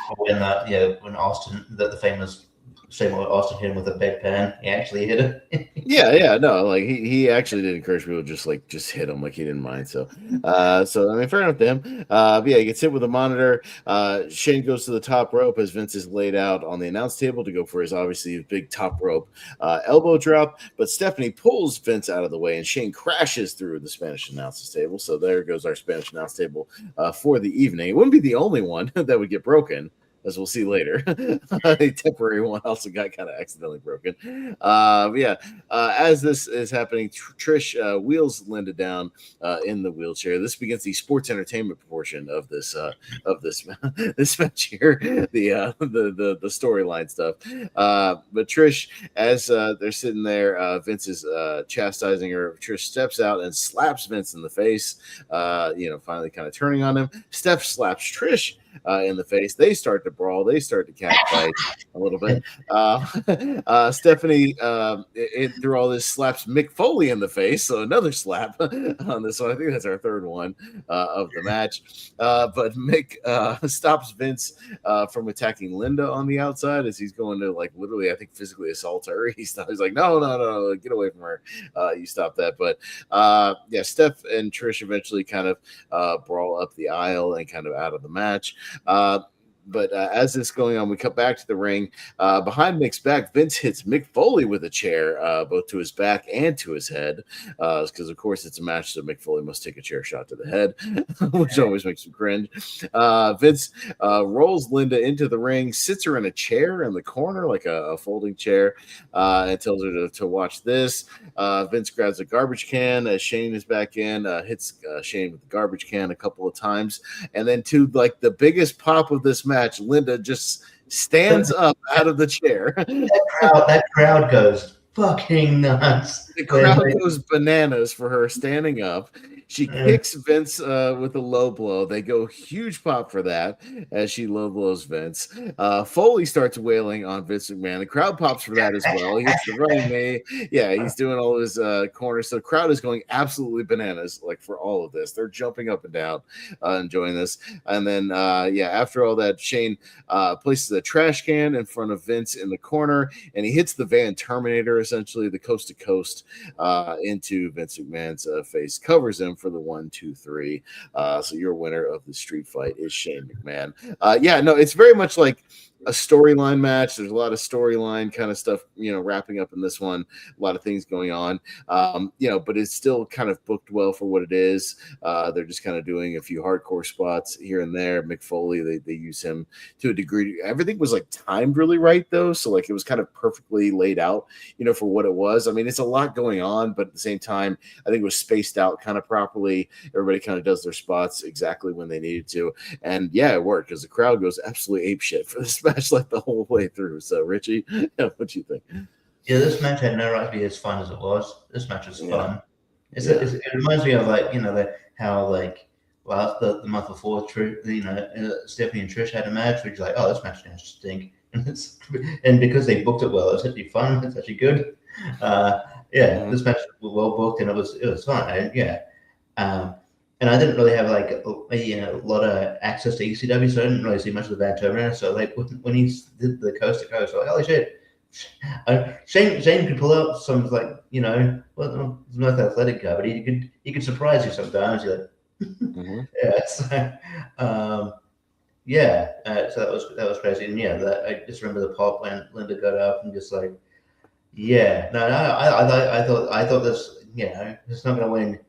when Austin, the famous same way Austin hit him with a bedpan, he actually hit him. Like he actually did encourage people to just hit him, like he didn't mind. So I mean, fair enough to him. He gets hit with a monitor. Shane goes to the top rope as Vince is laid out on the announce table to go for his obviously big top rope elbow drop, but Stephanie pulls Vince out of the way and Shane crashes through the Spanish announces table. So there goes our Spanish announce table for the evening. It wouldn't be the only one that would get broken, as we'll see later. A temporary one also got kind of accidentally broken. As this is happening, Trish wheels Linda down in the wheelchair. This begins the sports entertainment portion of this this match here, the storyline stuff. But Trish, as they're sitting there, Vince is chastising her. Trish steps out and slaps Vince in the face. Finally kind of turning on him. Steph slaps Trish in the face. They start to brawl. They start to catfight a little bit. Stephanie, through all this, slaps Mick Foley in the face. So another slap on this one. I think that's our third one of the match. But Mick stops Vince from attacking Linda on the outside as he's going to like literally, I think, physically assault her. He's like, no, get away from her. You stop that. But yeah, Steph and Trish eventually kind of brawl up the aisle and kind of out of the match. But as this is going on, we cut back to the ring. Behind Mick's back, Vince hits Mick Foley with a chair, both to his back and to his head, because, of course, it's a match, so Mick Foley must take a chair shot to the head, which always makes him cringe. Vince rolls Linda into the ring, sits her in a chair in the corner, like a folding chair, and tells her to watch this. Vince grabs a garbage can as Shane is back in, hits Shane with the garbage can a couple of times, and then to, like, the biggest pop of this match, Linda just stands up out of the chair. That crowd goes fucking nuts. The crowd goes bananas for her standing up. She kicks Vince with a low blow. They go huge pop for that as she low blows Vince. Foley starts wailing on Vince McMahon. The crowd pops for that as well. He hits the running knee. Yeah, he's doing all his corners. So the crowd is going absolutely bananas, like, for all of this. They're jumping up and down, enjoying this. And then, after all that, Shane places a trash can in front of Vince in the corner, and he hits the Van Terminator, essentially the coast to coast, into Vince McMahon's face, covers him for the 1, 2, 3. So your winner of the street fight is Shane McMahon. It's very much like a storyline match. There's a lot of storyline kind of stuff, wrapping up in this one. A lot of things going on, but it's still kind of booked well for what it is. They're just kind of doing a few hardcore spots here and there. Mick Foley, they use him to a degree. Everything was like timed really right though, so like it was kind of perfectly laid out, for what it was. I mean, it's a lot going on, but at the same time, I think it was spaced out kind of properly. Everybody kind of does their spots exactly when they needed to, and yeah, it worked because the crowd goes absolutely apeshit for this match like the whole way through. So Richie, what do you think? Yeah, this match had no right to be as fun as it was. This match was fun. It reminds me of how the month before, Stephanie and Trish had a match, which is like, oh, this match is going to stink, and because they booked it well, it was actually fun. It's actually good. This match was well booked and it was fun. And I didn't really have a lot of access to ECW, so I didn't really see much of the Van Terminator. So when he did the coast to coast, I was like, holy shit! Shane could pull out some he's not an athletic guy, but he could surprise you sometimes. You're like, so that was crazy. And I just remember the pop when Linda got up and just like, I thought this, it's not going to win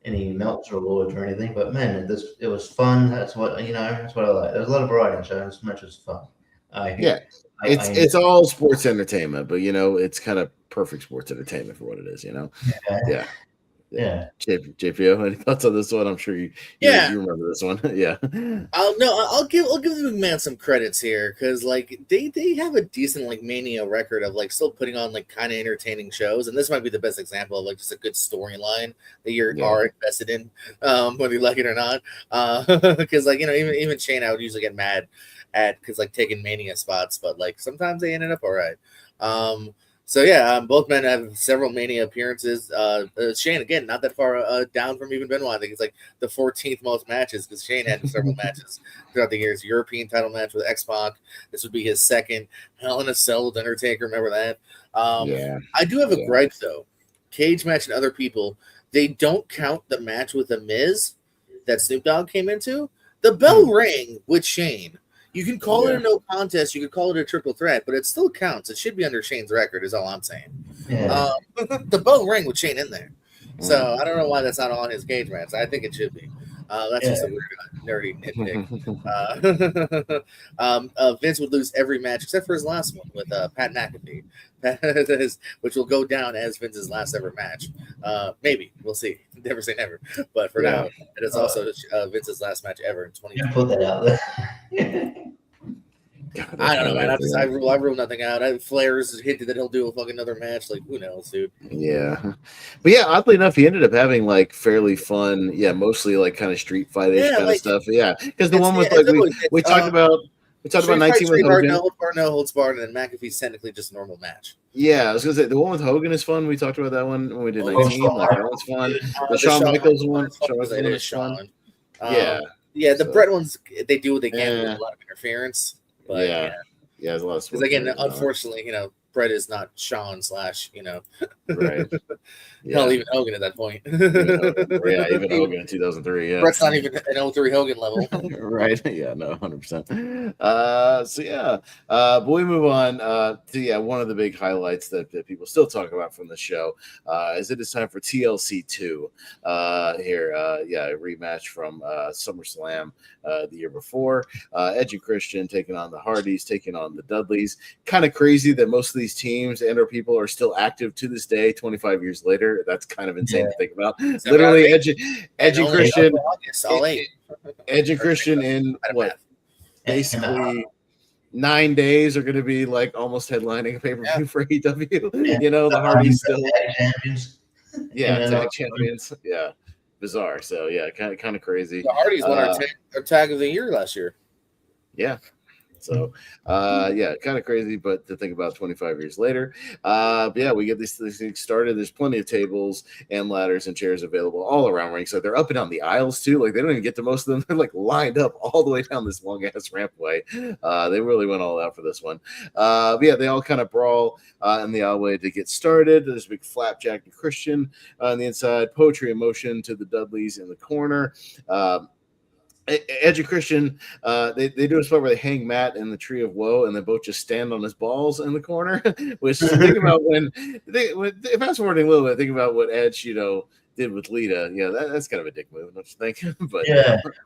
any melts or awards or anything, but man, it was fun. That's what that's what I like. There's a lot of variety in the show. This match was fun. It's all sports entertainment, but it's kind of perfect sports entertainment for what it is. Yeah. JPO, any thoughts on this one? I'm sure you remember this one. Yeah. I'll give the McMahon some credits here because they have a decent Mania record of still putting on kind of entertaining shows, and this might be the best example of just a good storyline that you are invested in, whether you like it or not. Because even Shane, I would usually get mad at because taking Mania spots, but sometimes they ended up all right. Both men have several Mania appearances. Shane, again, not that far down from even Benoit. I think it's the 14th most matches because Shane had several matches throughout the years. European title match with X-Pac. This would be his second. Hell in a Cell with Undertaker. Remember that? I do have a gripe, though. Cage match and other people, they don't count the match with The Miz that Snoop Dogg came into. The bell rang with Shane. You can call it a no contest. You could call it a triple threat, but it still counts. It should be under Shane's record, is all I'm saying. Yeah. The bell rang with Shane in there. So I don't know why that's not on his cage match. I think it should be. That's just a weird, nerdy nitpick. Vince would lose every match except for his last one with Pat McAfee, which will go down as Vince's last ever match. Maybe. We'll see. Never say never. But for now, it is also Vince's last match ever in 2020. Put that out there. I don't know, man. I rule nothing out. Flair's hinted that he'll do a fucking another match. Like, who knows, dude? Yeah, but yeah, oddly enough, he ended up having like fairly fun, mostly like kind of street fight-ish kind of stuff. Yeah, because the one with like we talked about 19 with Hogan. No holds barred, and then McAfee's technically just a normal match. Yeah, I was gonna say the one with Hogan is fun. We talked about that one when we did 19. Like that one's fun. The Shawn Michaels one is fun. Yeah, the Brett ones, they do what they can with a lot of interference. But yeah, there's a lot of. Because again, unfortunately, Brett is not Shawn / right. Hell, even Hogan at that point. Even Hogan in 2003. Yeah, Brett's not even an 03 Hogan level. Right. Yeah. No. 100%. But we move on to one of the big highlights that people still talk about from the show is it is time for TLC 2 here. A rematch from SummerSlam the year before. Edge and Christian taking on the Hardys, taking on the Dudleys. Kind of crazy that most of these teams and our people are still active to this day, 25 years later. That's kind of insane to think about. Literally, Edge and Christian. Edge and Christian in what? Basically 9 days are going to be like almost headlining a pay-per-view for AEW. The Hardys still champions. Tag champions. Yeah. Bizarre. So kind of crazy. The Hardys won our tag of the year last year. Yeah. So, kind of crazy, but to think about 25 years later, we get these things started. There's plenty of tables and ladders and chairs available all around ring. So they're up and down the aisles too. Like they don't even get to most of them. They're like lined up all the way down this long ass rampway. They really went all out for this one. They all kind of brawl in the aisleway to get started. There's a big flapjack to Christian on the inside, poetry in motion to the Dudleys in the corner. Edge and Christian, they do a spot where they hang Matt in the tree of woe, and they both just stand on his balls in the corner. Which think about fast forwarding a little bit, think about what Edge, did with Lita. That's kind of a dick move, don't you think? But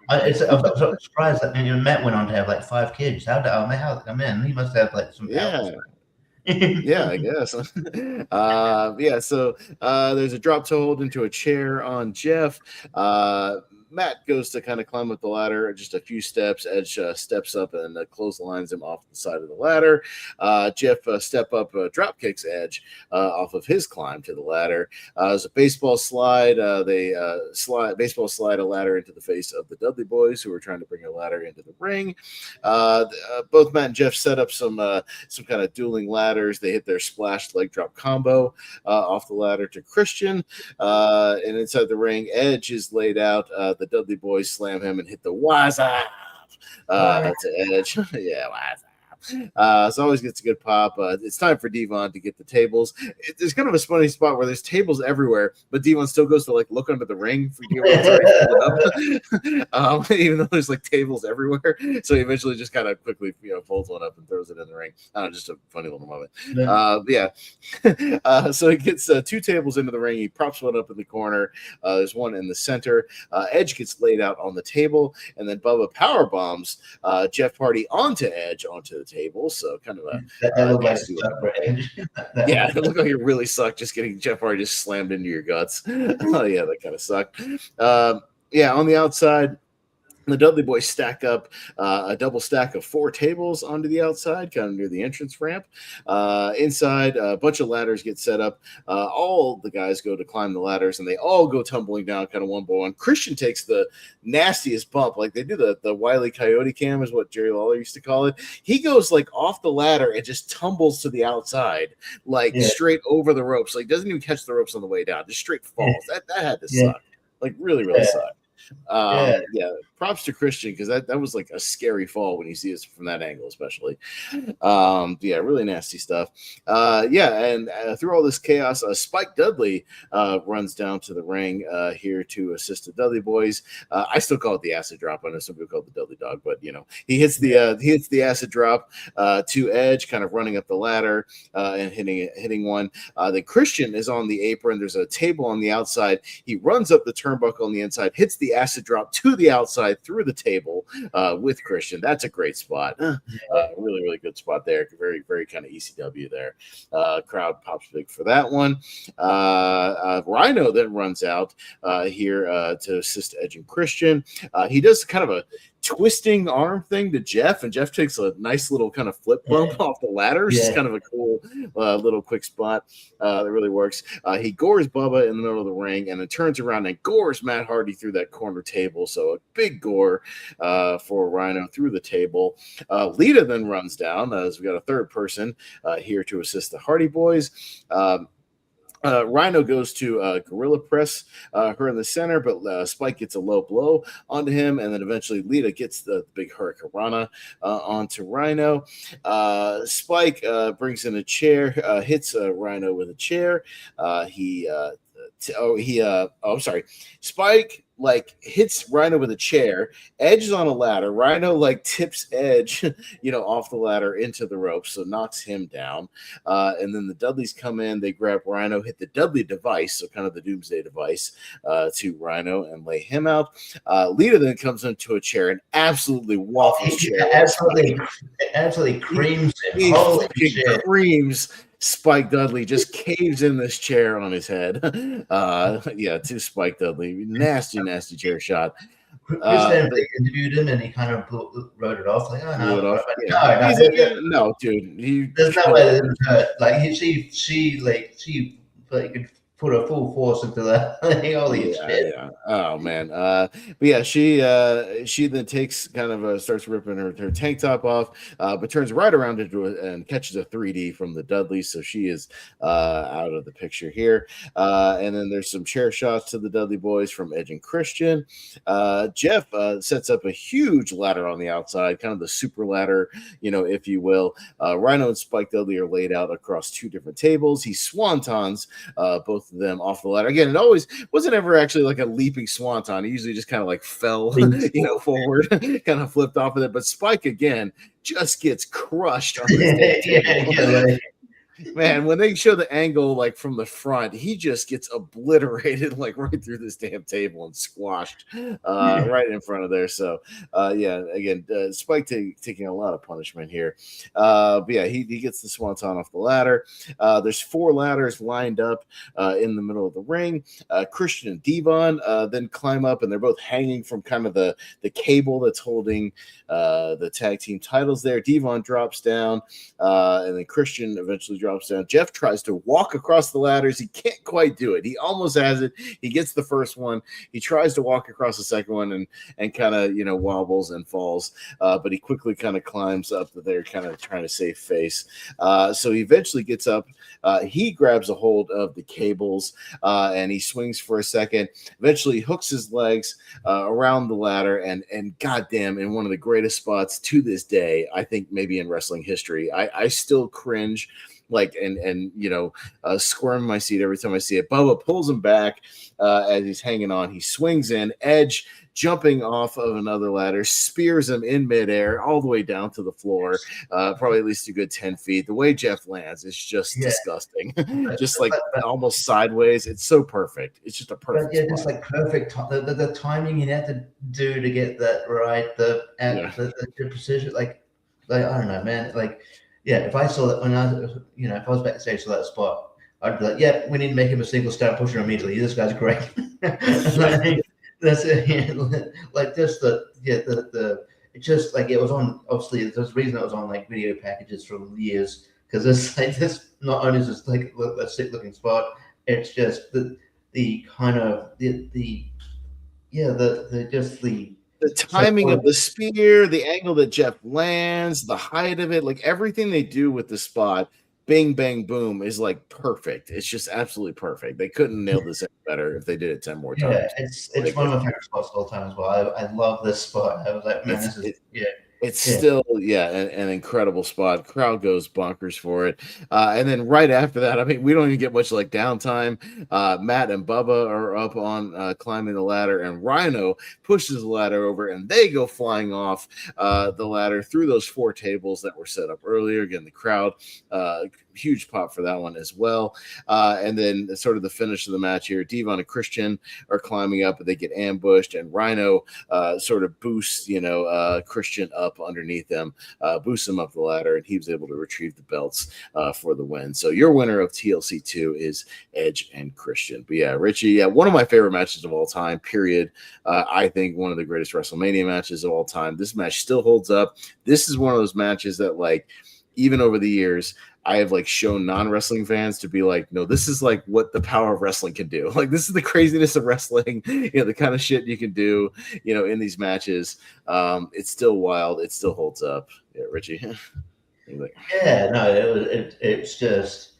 I'm surprised that Matt went on to have like 5 kids. He must have like some powers. I guess. So there's a drop toe hold into a chair on Jeff. Matt goes to kind of climb up the ladder just a few steps. Edge steps up and clotheslines him off the side of the ladder. Jeff step up drop kicks Edge off of his climb to the ladder. There's a baseball slide. They slide a ladder into the face of the Dudley boys who are trying to bring a ladder into the ring. Both Matt and Jeff set up some kind of dueling ladders. They hit their splash leg drop combo off the ladder to Christian. And inside the ring, Edge is laid out. The Dudley boys slam him and hit the wise up to Edge. Wise up. So always gets a good pop. It's time for Devon to get the tables. There's kind of a funny spot where there's tables everywhere, but Devon still goes to like look under the ring for up. Even though there's like tables everywhere. So he eventually just kind of quickly folds one up and throws it in the ring. Just a funny little moment. So he gets 2 tables into the ring. He props one up in the corner. There's one in the center. Edge gets laid out on the table, and then Bubba power bombs Jeff Hardy onto Edge onto the table. So kind of that looked like it looked like it really sucked just getting Jeff Hardy just slammed into your guts. That kind of sucked. On the outside, the Dudley boys stack up a double stack of 4 tables onto the outside, kind of near the entrance ramp. Inside, a bunch of ladders get set up. All the guys go to climb the ladders, and they all go tumbling down kind of one by one. Christian takes the nastiest bump. Like they do the Wile E. Coyote cam is what Jerry Lawler used to call it. He goes like off the ladder and just tumbles to the outside, straight over the ropes. Like doesn't even catch the ropes on the way down. Just straight falls. That had to suck. Like really, really suck. Props to Christian because that was like a scary fall when you see it from that angle, especially. Really nasty stuff. And through all this chaos, Spike Dudley runs down to the ring here to assist the Dudley boys. I still call it the acid drop. I know some people call it the Dudley dog, but he hits the acid drop to Edge, kind of running up the ladder and hitting one. Then Christian is on the apron. There's a table on the outside. He runs up the turnbuckle on the inside, hits the acid drop to the outside through the table with Christian. That's a great spot. Really, really good spot there. Very, very kind of ECW there. Crowd pops big for that one. Rhino then runs out here to assist Edge and Christian. He does kind of a twisting arm thing to Jeff, and Jeff takes a nice little kind of flip bump off the ladder. It's kind of a cool little quick spot that really works. He gores Bubba in the middle of the ring, and then turns around and gores Matt Hardy through that corner table. So a big gore for Rhino through the table. Lita then runs down as we got a third person here to assist the Hardy Boys. Rhino goes to Gorilla Press her in the center, but Spike gets a low blow onto him, and then eventually Lita gets the big Hurricanrana onto Rhino. Spike brings in a chair, hits Rhino with a chair. Spike hits Rhino with a chair. Edge is on a ladder. Rhino tips Edge, off the ladder into the ropes, so knocks him down. And then the Dudleys come in. They grab Rhino, hit the Dudley device, so kind of the Doomsday device, to Rhino and lay him out. Lita then comes into a chair and absolutely waffles chair. Absolutely creams him. Holy shit! Creams. Spike Dudley just caves in this chair on his head. To Spike Dudley. Nasty chair shot. Chris interviewed him and he kind of wrote it off. No, dude. There's no way that it didn't hurt. She could put a full force into that. Holy shit. Yeah. Oh man. She then takes kind of starts ripping her tank top off, but turns right around and catches a 3D from the Dudleys, so she is out of the picture here. And then there's some chair shots to the Dudley boys from Edge and Christian. Jeff sets up a huge ladder on the outside, kind of the super ladder, if you will. Rhino and Spike Dudley are laid out across two different tables. He swantons both of them off the ladder. Again, it always wasn't ever actually like a leaping swanton. He usually just kind of fell, forward, kind of flipped off of it. But Spike again just gets crushed on this Man, when they show the angle from the front, he just gets obliterated right through this damn table and squashed right in front of there. So again, Spike taking a lot of punishment here. He gets the swanton off the ladder. There's 4 ladders lined up in the middle of the ring. Christian and Devon then climb up, and they're both hanging from kind of the cable that's holding the tag team titles there. Devon drops down, and then Christian eventually drops down. Jeff tries to walk across the ladders. He can't quite do it. He almost has it. He gets the first one. He tries to walk across the second one and kind of wobbles and falls. But he quickly kind of climbs up there, kind of trying to save face. So he eventually gets up. He grabs a hold of the cables and he swings for a second. Eventually hooks his legs around the ladder and goddamn, in one of the greatest spots to this day, I think maybe in wrestling history. I still cringe squirm in my seat every time I see it. Bubba pulls him back as he's hanging on. He swings in. Edge jumping off of another ladder, spears him in midair all the way down to the floor, probably at least a good 10 feet. The way Jeff lands is just disgusting. Just almost sideways. It's so perfect. It's just a perfect spot. Just perfect. The timing you have to do to get that right, the precision, I don't know, man. If I saw that when I was, if I was backstage to that spot, I'd be like, yeah, we need to make him a single star pusher immediately. This guy's great. That's it. It was on, obviously, there's a reason it was on video packages for years, because it's this not only is this a sick looking spot, it's just the timing of the spear, the angle that Jeff lands, the height of it, everything they do with the spot, bing, bang, boom, is perfect. It's just absolutely perfect. They couldn't nail this any better if they did it 10 more times. Yeah, it's one of my favorite spots all the time as well. I love this spot. I was like, man, It's still, an incredible spot. Crowd goes bonkers for it. And then right after that, we don't even get much downtime. Matt and Bubba are up on climbing the ladder, and Rhino pushes the ladder over, and they go flying off the ladder through those 4 tables that were set up earlier. Again, the crowd huge pop for that one as well. And then sort of the finish of the match here, Devon and Christian are climbing up, but they get ambushed, and Rhino sort of boosts, Christian up underneath them, boosts him up the ladder, and he was able to retrieve the belts for the win. So your winner of TLC 2 is Edge and Christian. But yeah, Richie, one of my favorite matches of all time, period. I think one of the greatest WrestleMania matches of all time. This match still holds up. This is one of those matches that, like, even over the years, I have like shown non-wrestling fans to be like, no, this is like what the power of wrestling can do. Like, this is the craziness of wrestling, the kind of shit you can do, in these matches. It's still wild. It still holds up. Yeah, Richie. Yeah, no, it's just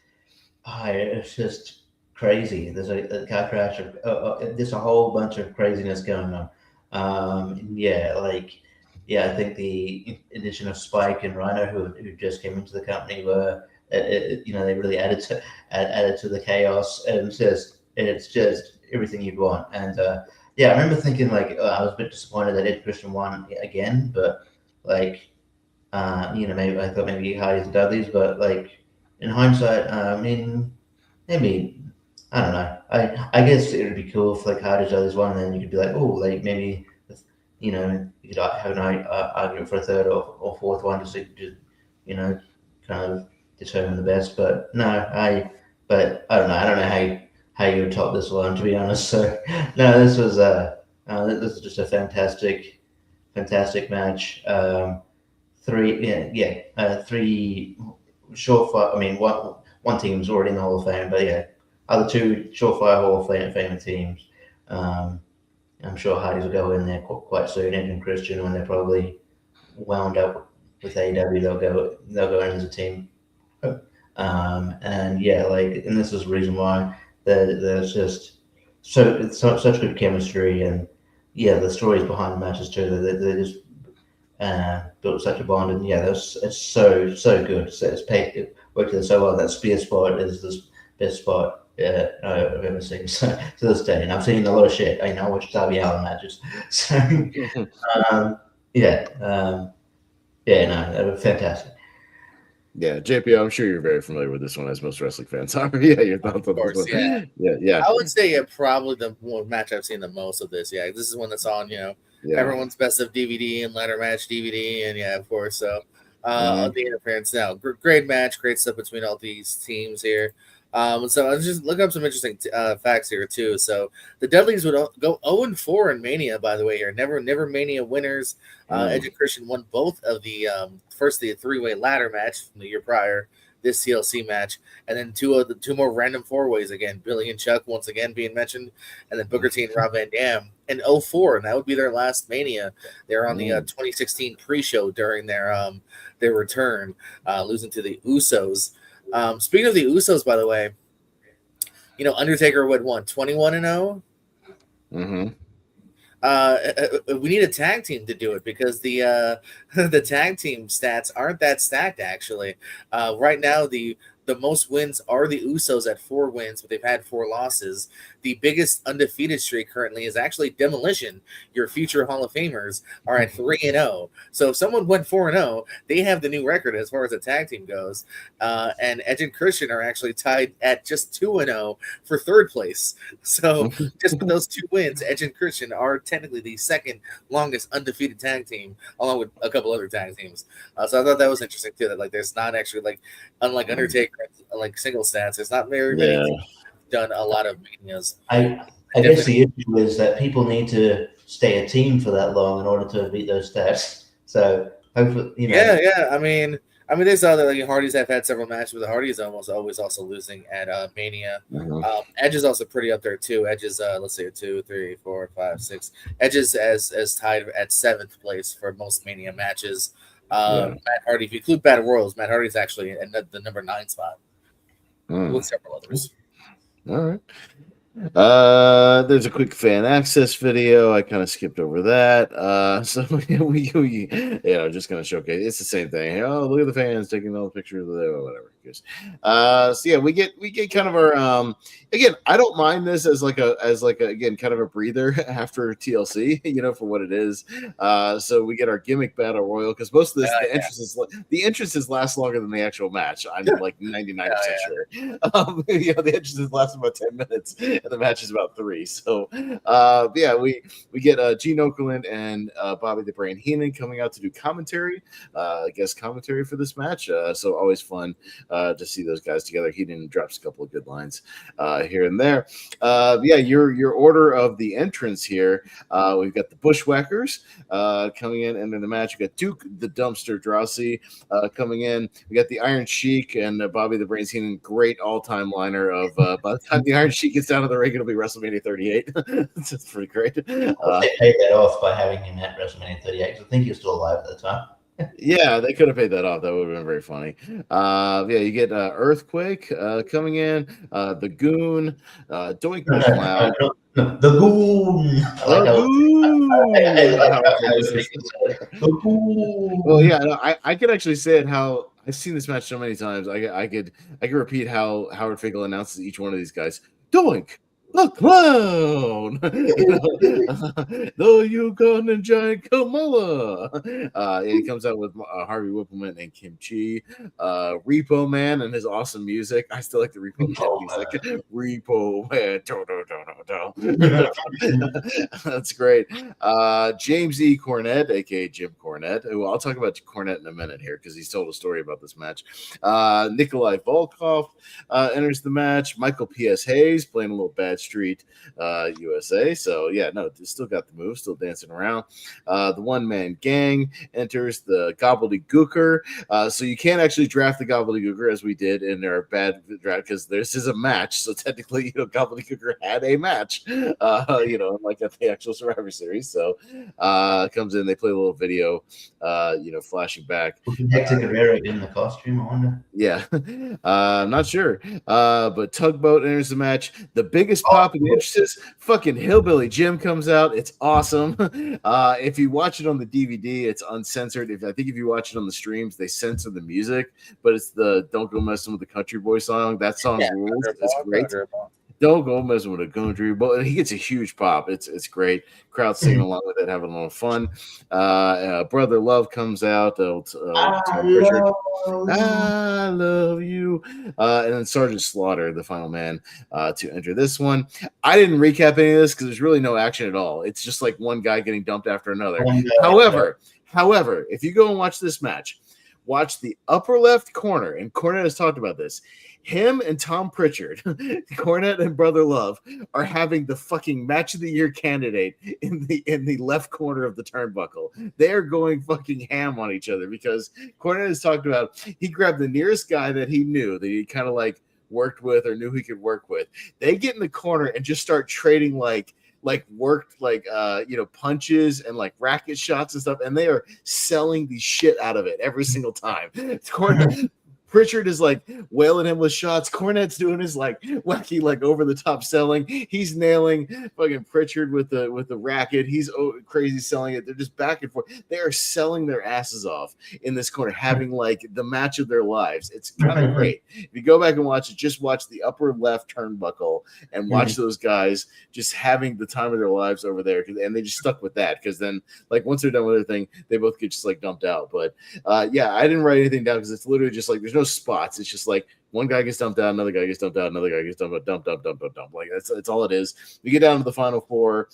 crazy. There's a car crash. There's a whole bunch of craziness going on. I think the addition of Spike and Rhino, who just came into the company, were they really added to the chaos, and it's just everything you'd want. And I remember thinking I was a bit disappointed that Ed Christian won again, but maybe I thought maybe Hardy's and Dudley's, but in hindsight, maybe I don't know. I guess it would be cool if Hardy's Dudley's won, and then you could be maybe. You could have an argument for a third or fourth one to kind of determine the best. But no, I don't know. I don't know how you would top this one, to be honest. So no, this was just a fantastic match. Three surefire. I mean, one team's already in the Hall of Fame, but other two surefire Hall of Fame teams. I'm sure Hardy's will go in there quite soon. Edge and Christian, when they're probably wound up with AEW, they'll go in as a team. And this is the reason why there's just such good chemistry, and the stories behind the matches too. They just built such a bond, and it's so good. So it worked so well. That spear spot is the best spot I've ever seen to this day, and I've seen a lot of shit. I watch Darby Allin matches, so they were fantastic. Yeah, JP, I'm sure you're very familiar with this one, as most wrestling fans are. Your thoughts on this one? Yeah. I would say probably the one match I've seen the most of this. Yeah, this is one that's on everyone's best of DVD and ladder match DVD, and of course, so the interference now. Great match, great stuff between all these teams here. So I was just looking up some interesting facts here too. So the Dudleys would go 0-4 in Mania, by the way. Here, never Mania winners. Edge and Christian won both of the three-way ladder match from the year prior, this TLC match, and then two more random four-ways again. Billy and Chuck once again being mentioned, and then Booker T and Rob Van Dam in 0-4, and that would be their last Mania. They're on the 2016 pre-show during their return, losing to the Usos. Speaking of the Usos, by the way, Undertaker would won 21-0. Mm-hmm. We need a tag team to do it because the tag team stats aren't that stacked actually. Right now the most wins are the Usos at 4 wins, but they've had 4 losses. The biggest undefeated streak currently is actually Demolition. Your future Hall of Famers are at 3-0. So if someone went 4-0, they have the new record as far as the tag team goes. And Edge and Christian are actually tied at just 2-0 for third place. So just with those 2 wins, Edge and Christian are technically the second longest undefeated tag team, along with a couple other tag teams. So I thought that was interesting too. That there's not actually unlike Undertaker, single stats, there's not very many teams done a lot of Manias. I guess the issue is that people need to stay a team for that long in order to beat those stats. So hopefully, Yeah. I mean, they saw that Hardys have had several matches, but the Hardys almost always also losing at Mania. Edge is also pretty up there too. Edge is 2, 3, 4, 5, 6. Edge is as tied at 7th place for most Mania matches. Matt Hardy, if you include Battle Royals, Matt Hardy's actually in the number 9 spot with several others. All right. There's a quick fan access video. I kind of skipped over that. So I'm just going to showcase. It's the same thing. Oh, look at the fans taking all the pictures of whatever. figures. So yeah, we get kind of our again. I don't mind this as like a again kind of a breather after TLC, for what it is. So we get our gimmick battle royal because most of this the entrances last longer than the actual match. I'm like 99% sure. The entrances last about 10 minutes, and the match is about 3. So yeah, we get Gene Okerlund and Bobby the Brain Heenan coming out to do commentary, guest commentary for this match. So always fun to see those guys together. Heenan drops a couple of good lines here and there. Yeah, your order of the entrance here. We've got the Bushwhackers coming in into the match. We got Duke the Dumpster Drossy coming in. We got the Iron Sheik and Bobby the Brains Heenan. Great all-time liner of by the time the Iron Sheik gets down to the ring, it'll be WrestleMania 38. That's pretty great. They paid that off by having him at WrestleMania 38 because I think he was still alive at the time. Yeah, they could have paid that off. That would have been very funny. Yeah, you get Earthquake coming in, the Goon, Doink McCloud. The Goon. The Goon. Well, yeah, no, I could actually say it how I've seen this match so many times. I could repeat how Howard Finkel announces each one of these guys. Doink. The clown, the Yukon and giant Kamala. And he comes out with Harvey Whippleman and Kim Chi, Repo Man and his awesome music. I still like the Repo Man music. Repo Man, that's great. James E. Cornette, aka Jim Cornette, who I'll talk about Cornette in a minute here because he's told a story about this match. Nikolai Volkov enters the match. Michael P.S. Hayes playing a little bad Street USA. So yeah, no, still got the move, still dancing around. The one-man gang enters the Gobbledygooker. So you can't actually draft the Gobbledygooker as we did in our bad draft because this is a match. So technically, Gobbledygooker had a match, like at the actual Survivor Series. So comes in, they play a little video, flashing back. Hector Guerrero in the costume, I wonder. Yeah, I'm not sure. But Tugboat enters the match. The biggest pop in the entrances, fucking Hillbilly Jim comes out. It's awesome. If you watch it on the DVD, it's uncensored. I think if you watch it on the streams, they censor the music, but it's the "Don't Go Messing with the Country Boy" song. That song rules. It's great. Don't go messing with a country, but he gets a huge pop. It's great. Crowd singing along with it, having a little fun. Brother Love comes out. I love you. And then Sergeant Slaughter, the final man, to enter this one. I didn't recap any of this because there's really no action at all. It's just like one guy getting dumped after another. However, if you go and watch this match, watch the upper left corner, and Cornette has talked about this. Him and Tom Pritchard, Cornette and Brother Love, are having the fucking match of the year candidate in the left corner of the turnbuckle. They are going fucking ham on each other because Cornette has talked about he grabbed the nearest guy that he knew that he kind of like worked with or knew he could work with. They get in the corner and just start trading punches and like racket shots and stuff, and they are selling the shit out of it every single time. Pritchard is like wailing him with shots. Cornette's doing his like wacky, like over the top selling. He's nailing fucking Pritchard with the racket. He's crazy selling it. They're just back and forth. They are selling their asses off in this corner, having like the match of their lives. It's kind of great. If you go back and watch it, just watch the upper left turnbuckle and watch those guys just having the time of their lives over there. And they just stuck with that because then, like, once they're done with their thing, they both get just like dumped out. But yeah, I didn't write anything down because it's literally just like there's no spots. It's just like one guy gets dumped out, another guy gets dumped out, another guy gets dumped out, dump. Like that's all it is. We get down to the final four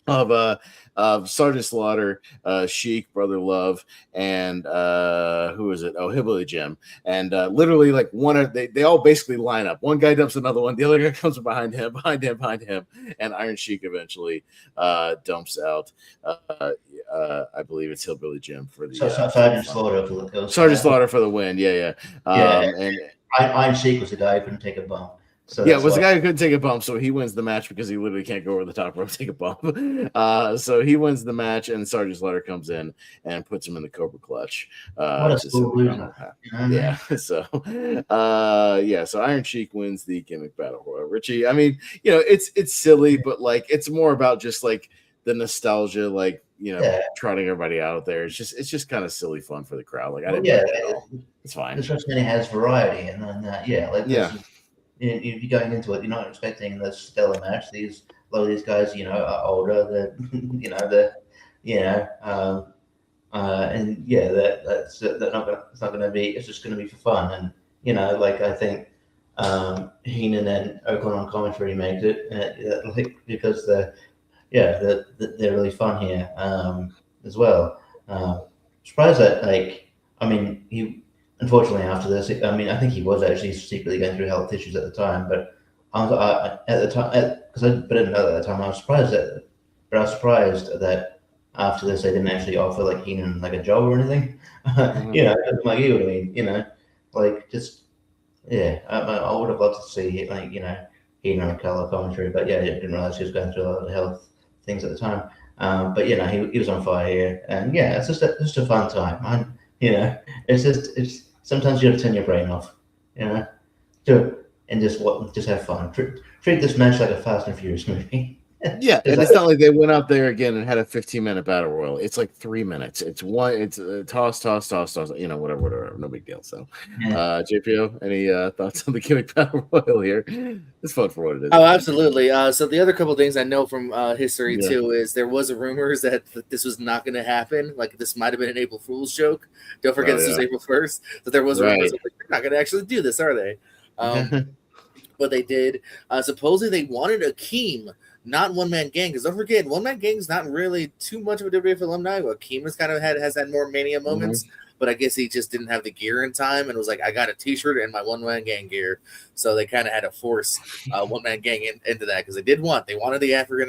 of Sergeant Slaughter, Sheik, Brother Love, and who is it? Oh, Hillbilly Jim. And literally like they all basically line up. One guy dumps another one, the other guy comes behind him, and Iron Sheik eventually dumps out. I believe it's Hillbilly Jim for the Sergeant Slaughter. Sergeant Slaughter for the win. Yeah. And Iron Sheik was the guy who couldn't take a bump. So yeah, it was the guy who couldn't take a bump, so he wins the match because he literally can't go over the top rope, take a bump. So he wins the match, and Sergeant Slaughter comes in and puts him in the Cobra Clutch. What a cool loser. Yeah. So so Iron Sheik wins the gimmick battle royal. Richie, I mean, it's silly, but like it's more about just like the nostalgia, like trotting everybody out there. It's just kind of silly fun for the crowd. Like I didn't yeah, mind it at all. It's fine. This WrestleMania has variety, and then if you're going into it, you're not expecting the stellar match. A lot of these guys, are older. It's not gonna be. It's just gonna be for fun, and I think Heenan and Oakland on commentary makes it because they're really fun here as well. Surprised that he unfortunately after this, I think he was actually secretly going through health issues at the time, but I didn't know that at the time. I was surprised that after this they didn't actually offer Heenan a job or anything. Mm-hmm. I would have loved to see Heenan on color commentary, but I didn't realize he was going through a lot of health things at the time. He was on fire here, and it's just a fun time. It's sometimes you have to turn your brain off, and just have fun. Treat this match like a Fast and Furious movie. Yeah, and it's not like they went out there again and had a 15-minute battle royal. It's like 3 minutes. It's toss, whatever. No big deal. So, JPO, any thoughts on the gimmick battle royal here? It's fun for what it is. Oh, absolutely. So the other couple things I know from history too is there was rumors that this was not going to happen. Like this might have been an April Fool's joke. Don't forget this was April 1st. That there was rumors they're not going to actually do this, are they? But they did. Supposedly they wanted Akeem, not One Man Gang, because don't forget, One Man Gang is not really too much of a WWF alumni. Akeem has has had more Mania moments, but I guess he just didn't have the gear in time and was like, I got a T-shirt and my One Man Gang gear, so they kind of had to force One Man Gang into that because they wanted the African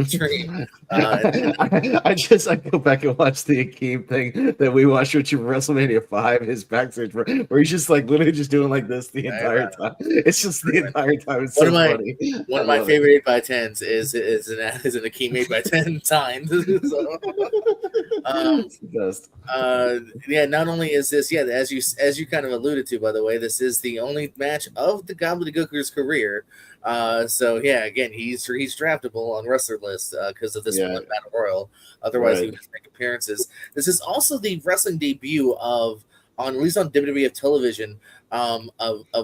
dream. I go back and watch the Akeem thing that we watched with you WrestleMania 5, his backstage where he's just literally just doing this the entire time. It's just the entire time. It's funny. One of my favorite 8x10s is an Akeem 8x10 time. Not only is this, as you kind of alluded to, by the way, this is the only match of the Gobbledygooker's career. Again, he's draftable on wrestler list because of this one battle royal. Otherwise, he would just make appearances. This is also the wrestling debut at least on WWF television, of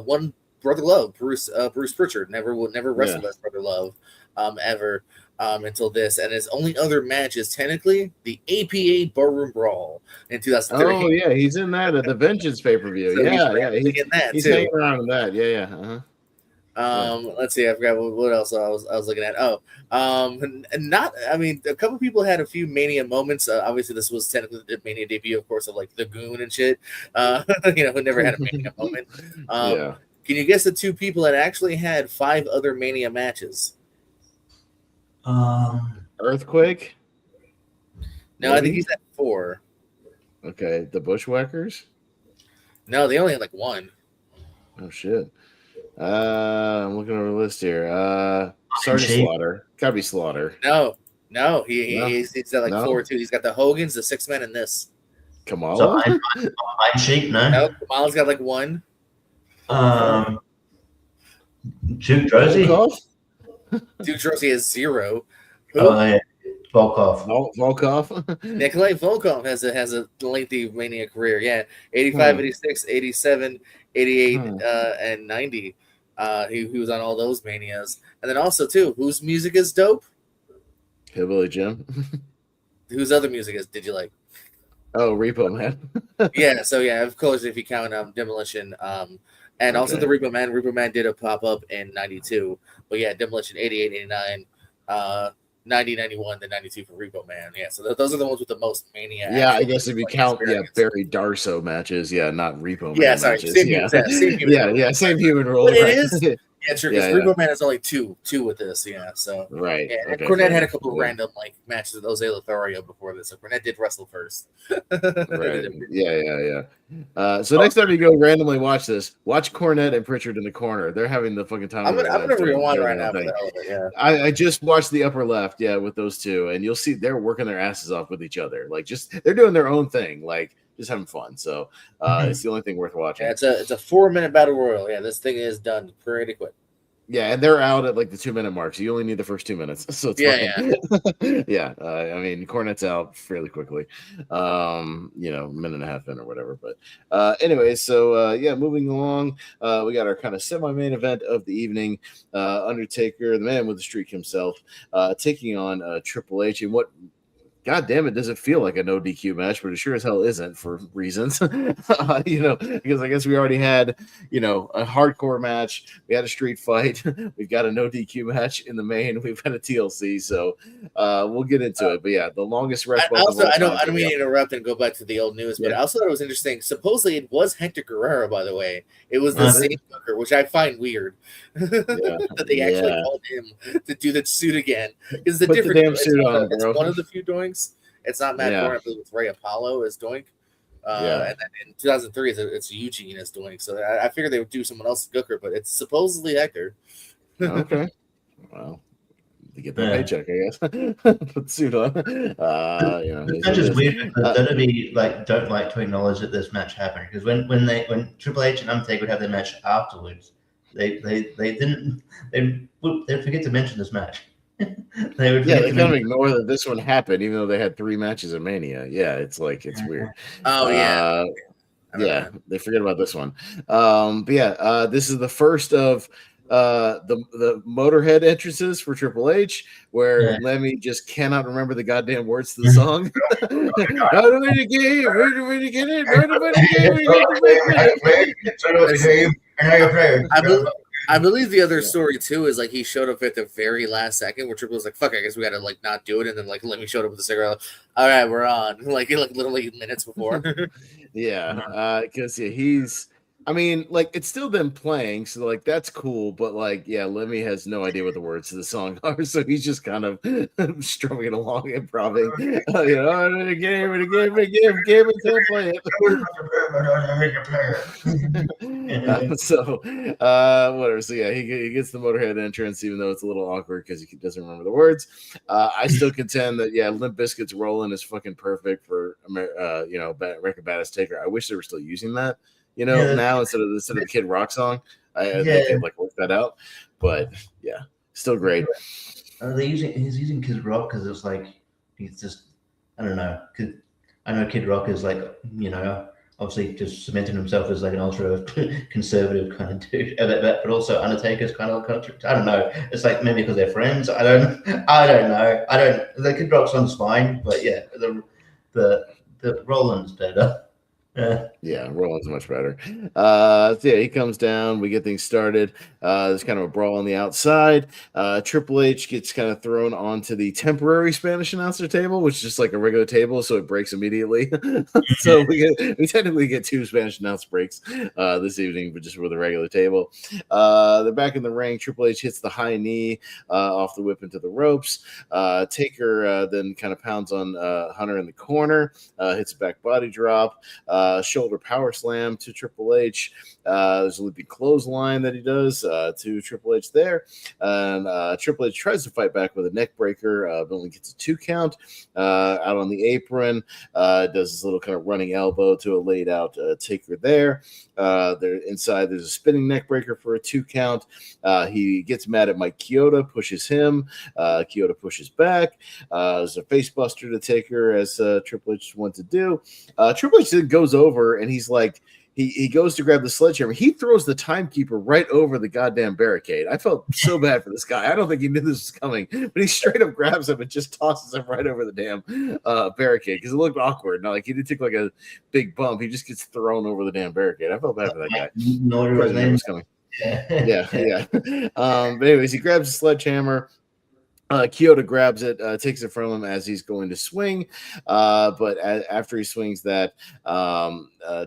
one Brother Love, Bruce Pritchard. Never wrestled as Brother Love ever. Until this, and his only other match is technically the APA Barroom Brawl in 2003. Oh yeah, he's in that at the Vengeance pay-per-view. So he's hanging around in that. Let's see, I forgot what else I was looking at. A couple people had a few Mania moments. Obviously, this was technically the Mania debut, of course, of the Goon and shit. Who never had a Mania moment. Can you guess the two people that actually had 5 other Mania matches? Earthquake? No, maybe? I think he's at 4. Okay, the Bushwhackers? No, they only had 1. Oh shit. I'm looking over the list here. Sergeant Slaughter. Gotta be Slaughter. No. He's at 4 too. He's got the Hogans, the 6 men, and this. Kamala? So I'm Sheik, no? No, Kamala's got 1. Duke Droese? Duke Droese has 0. Volkov. Nikolai Volkov has a lengthy Mania career. 85, 86, 87, 88, and 90. He was on all those Manias. And then also, too, whose music is dope? Hillbilly Jim. Whose other music did you like? Oh, Repo Man. Of course, if you count Demolition. And also the Repo Man. Repo Man did a pop-up in 92. But Demolition 88, 89, 90, 91, then 92 for Repo Man. So those are the ones with the most Mania. I guess if you count Barry Darso matches, not Repo Man matches. Same human same human rule. But it is. Yeah, true. Because Repo Man is only two with this. So right. Yeah, okay, Cornette had a couple random matches with Jose Lothario before this. So Cornette did wrestle first. Right. So next time you go randomly watch this, watch Cornette and Pritchard in the corner. They're having the fucking time. I'm gonna rewind right now. I just watched the upper left, with those two, and you'll see they're working their asses off with each other. They're doing their own thing. Just having fun. So it's the only thing worth watching. It's a 4-minute battle royal. This thing is done pretty quick. Yeah, and they're out at like the 2-minute mark, so you only need the first 2 minutes. So it's fine. Yeah. I mean, Cornette's out fairly quickly. Minute and a half in or whatever. But anyway, so yeah, moving along, we got our kind of semi-main event of the evening. Undertaker, the man with the streak himself, taking on Triple H, and what. God damn it, does it feel like a no DQ match, but it sure as hell isn't for reasons. Because I guess we already had, a hardcore match. We had a street fight. We've got a no DQ match in the main. We've had a TLC. So we'll get into it. But yeah, the longest rest. I don't mean to interrupt and go back to the old news, but I also thought it was interesting. Supposedly it was Hector Guerrero, by the way. It was the same Booker, which I find weird that they actually called him to do the suit again. Because the difference it's one of the few doings. It's not Matt Gordon, but it's Ray Apollo as Doink. And then in 2003, it's Eugene as Doink. So I figured they would do someone else Gooker, but it's supposedly Hector. Okay. Well, to get that paycheck, I guess. Put the suit on. It's not just weird. WWE don't like to acknowledge that this match happened, because when Triple H and Undertaker would have their match afterwards, they forget to mention this match. They kind of ignore that this one happened, even though they had 3 matches at Mania. Yeah, it's weird. Oh yeah, they forget about this one. But yeah, this is the first of the Motorhead entrances for Triple H, where Lemmy just cannot remember the goddamn words to the song. I believe the other story too is he showed up at the very last second, where Triple was like, "Fuck, I guess we gotta not do it," and then Lemmy showed up with the cigarette. All right, we're on. Literally minutes before. Because he's. I mean, it's still them playing, so that's cool. But Lemmy has no idea what the words to the song are, so he's just kind of strumming along, improving. Game, can't play it. So whatever. So yeah, he gets the Motorhead entrance, even though it's a little awkward because he doesn't remember the words. I still contend that Limp Bizkit's Rolling is fucking perfect for Record Badass Taker. I wish they were still using that. Now instead of the Kid Rock song, they could work that out. But yeah, still great. He's using Kid Rock because it's he's just, I don't know. I know Kid Rock is obviously just cementing himself as an ultra conservative kind of dude, but also Undertaker's kind of I don't know. It's maybe because they're friends. I don't know. The Kid Rock song's fine, but yeah, the Roland's better. Yeah, Roland's much better. So yeah, he comes down. We get things started. There's kind of a brawl on the outside. Triple H gets kind of thrown onto the temporary Spanish announcer table, which is just like a regular table, so it breaks immediately. So we technically get 2 Spanish announce breaks this evening, but just with a regular table. They're back in the ring. Triple H hits the high knee off the whip into the ropes. Taker then kind of pounds on Hunter in the corner, hits a back body drop. Shoulder power slam to Triple H. There's a looping clothesline that he does to Triple H there. And Triple H tries to fight back with a neck breaker, but only gets a 2 count. Out on the apron, does this little kind of running elbow to a laid out Taker there. There inside, there's a spinning neck breaker for a 2 count. He gets mad at Mike Chioda, pushes him. Chioda pushes back. There's a face buster to Taker, as Triple H wants to do. Triple H then goes over and he's he goes to grab the sledgehammer. He throws the timekeeper right over the goddamn barricade. I felt so bad for this guy. I don't think he knew this was coming, but he straight up grabs him and just tosses him right over the damn barricade because it looked awkward. Not he didn't take a big bump. He just gets thrown over the damn barricade. I felt bad for that guy. His name was coming. Yeah. But anyways, he grabs the sledgehammer. Chioda grabs it, takes it from him as he's going to swing. But after he swings that,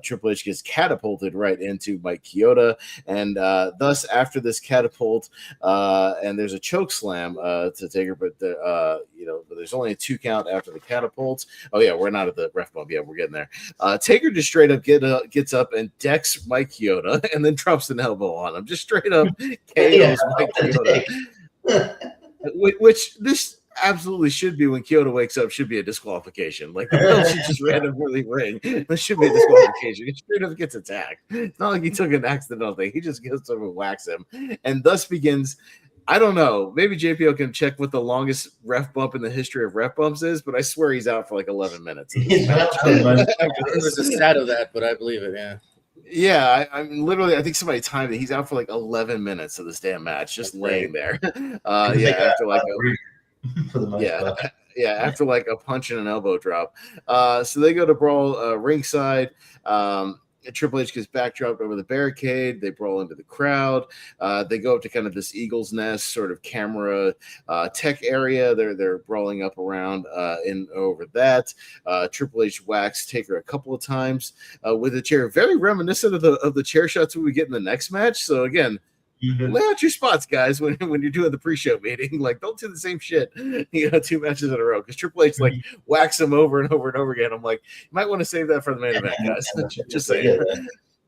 Triple H gets catapulted right into Mike Chioda. And thus, after this catapult, and there's a choke slam to Taker, but there's only a 2 count after the catapult. Oh, yeah, we're not at the ref bump yet. We're getting there. Taker just straight up gets up and decks Mike Chioda and then drops an elbow on him. Just straight up KOs Mike Chioda. Which this absolutely should be when Kyoto wakes up should be a disqualification. Like the bell should just randomly ring. This should be a disqualification. He straight up gets attacked. It's not like he took an accidental thing. He just gets over and whacks him, and thus begins. I don't know. Maybe JPO can check what the longest ref bump in the history of ref bumps is, but I swear he's out for like 11 minutes. There's a stat of that, but I believe it. Yeah. Yeah, I'm literally. I think somebody timed it. He's out for like 11 minutes of this damn match, just laying there. After like for the most part. After like a punch and an elbow drop. So they go to brawl ringside. Triple H gets backdropped over the barricade. They brawl into the crowd. They go up to kind of this Eagle's Nest sort of camera tech area. They're brawling up around in over that. Triple H whacks Taker a couple of times with a chair, very reminiscent of the chair shots we would get in the next match. So again, lay out your spots, guys, when you're doing the pre-show meeting. Like, don't do the same shit, 2 matches in a row. Because Triple H like whacks him over and over and over again. I'm like, you might want to save that for the main event, guys. Just saying.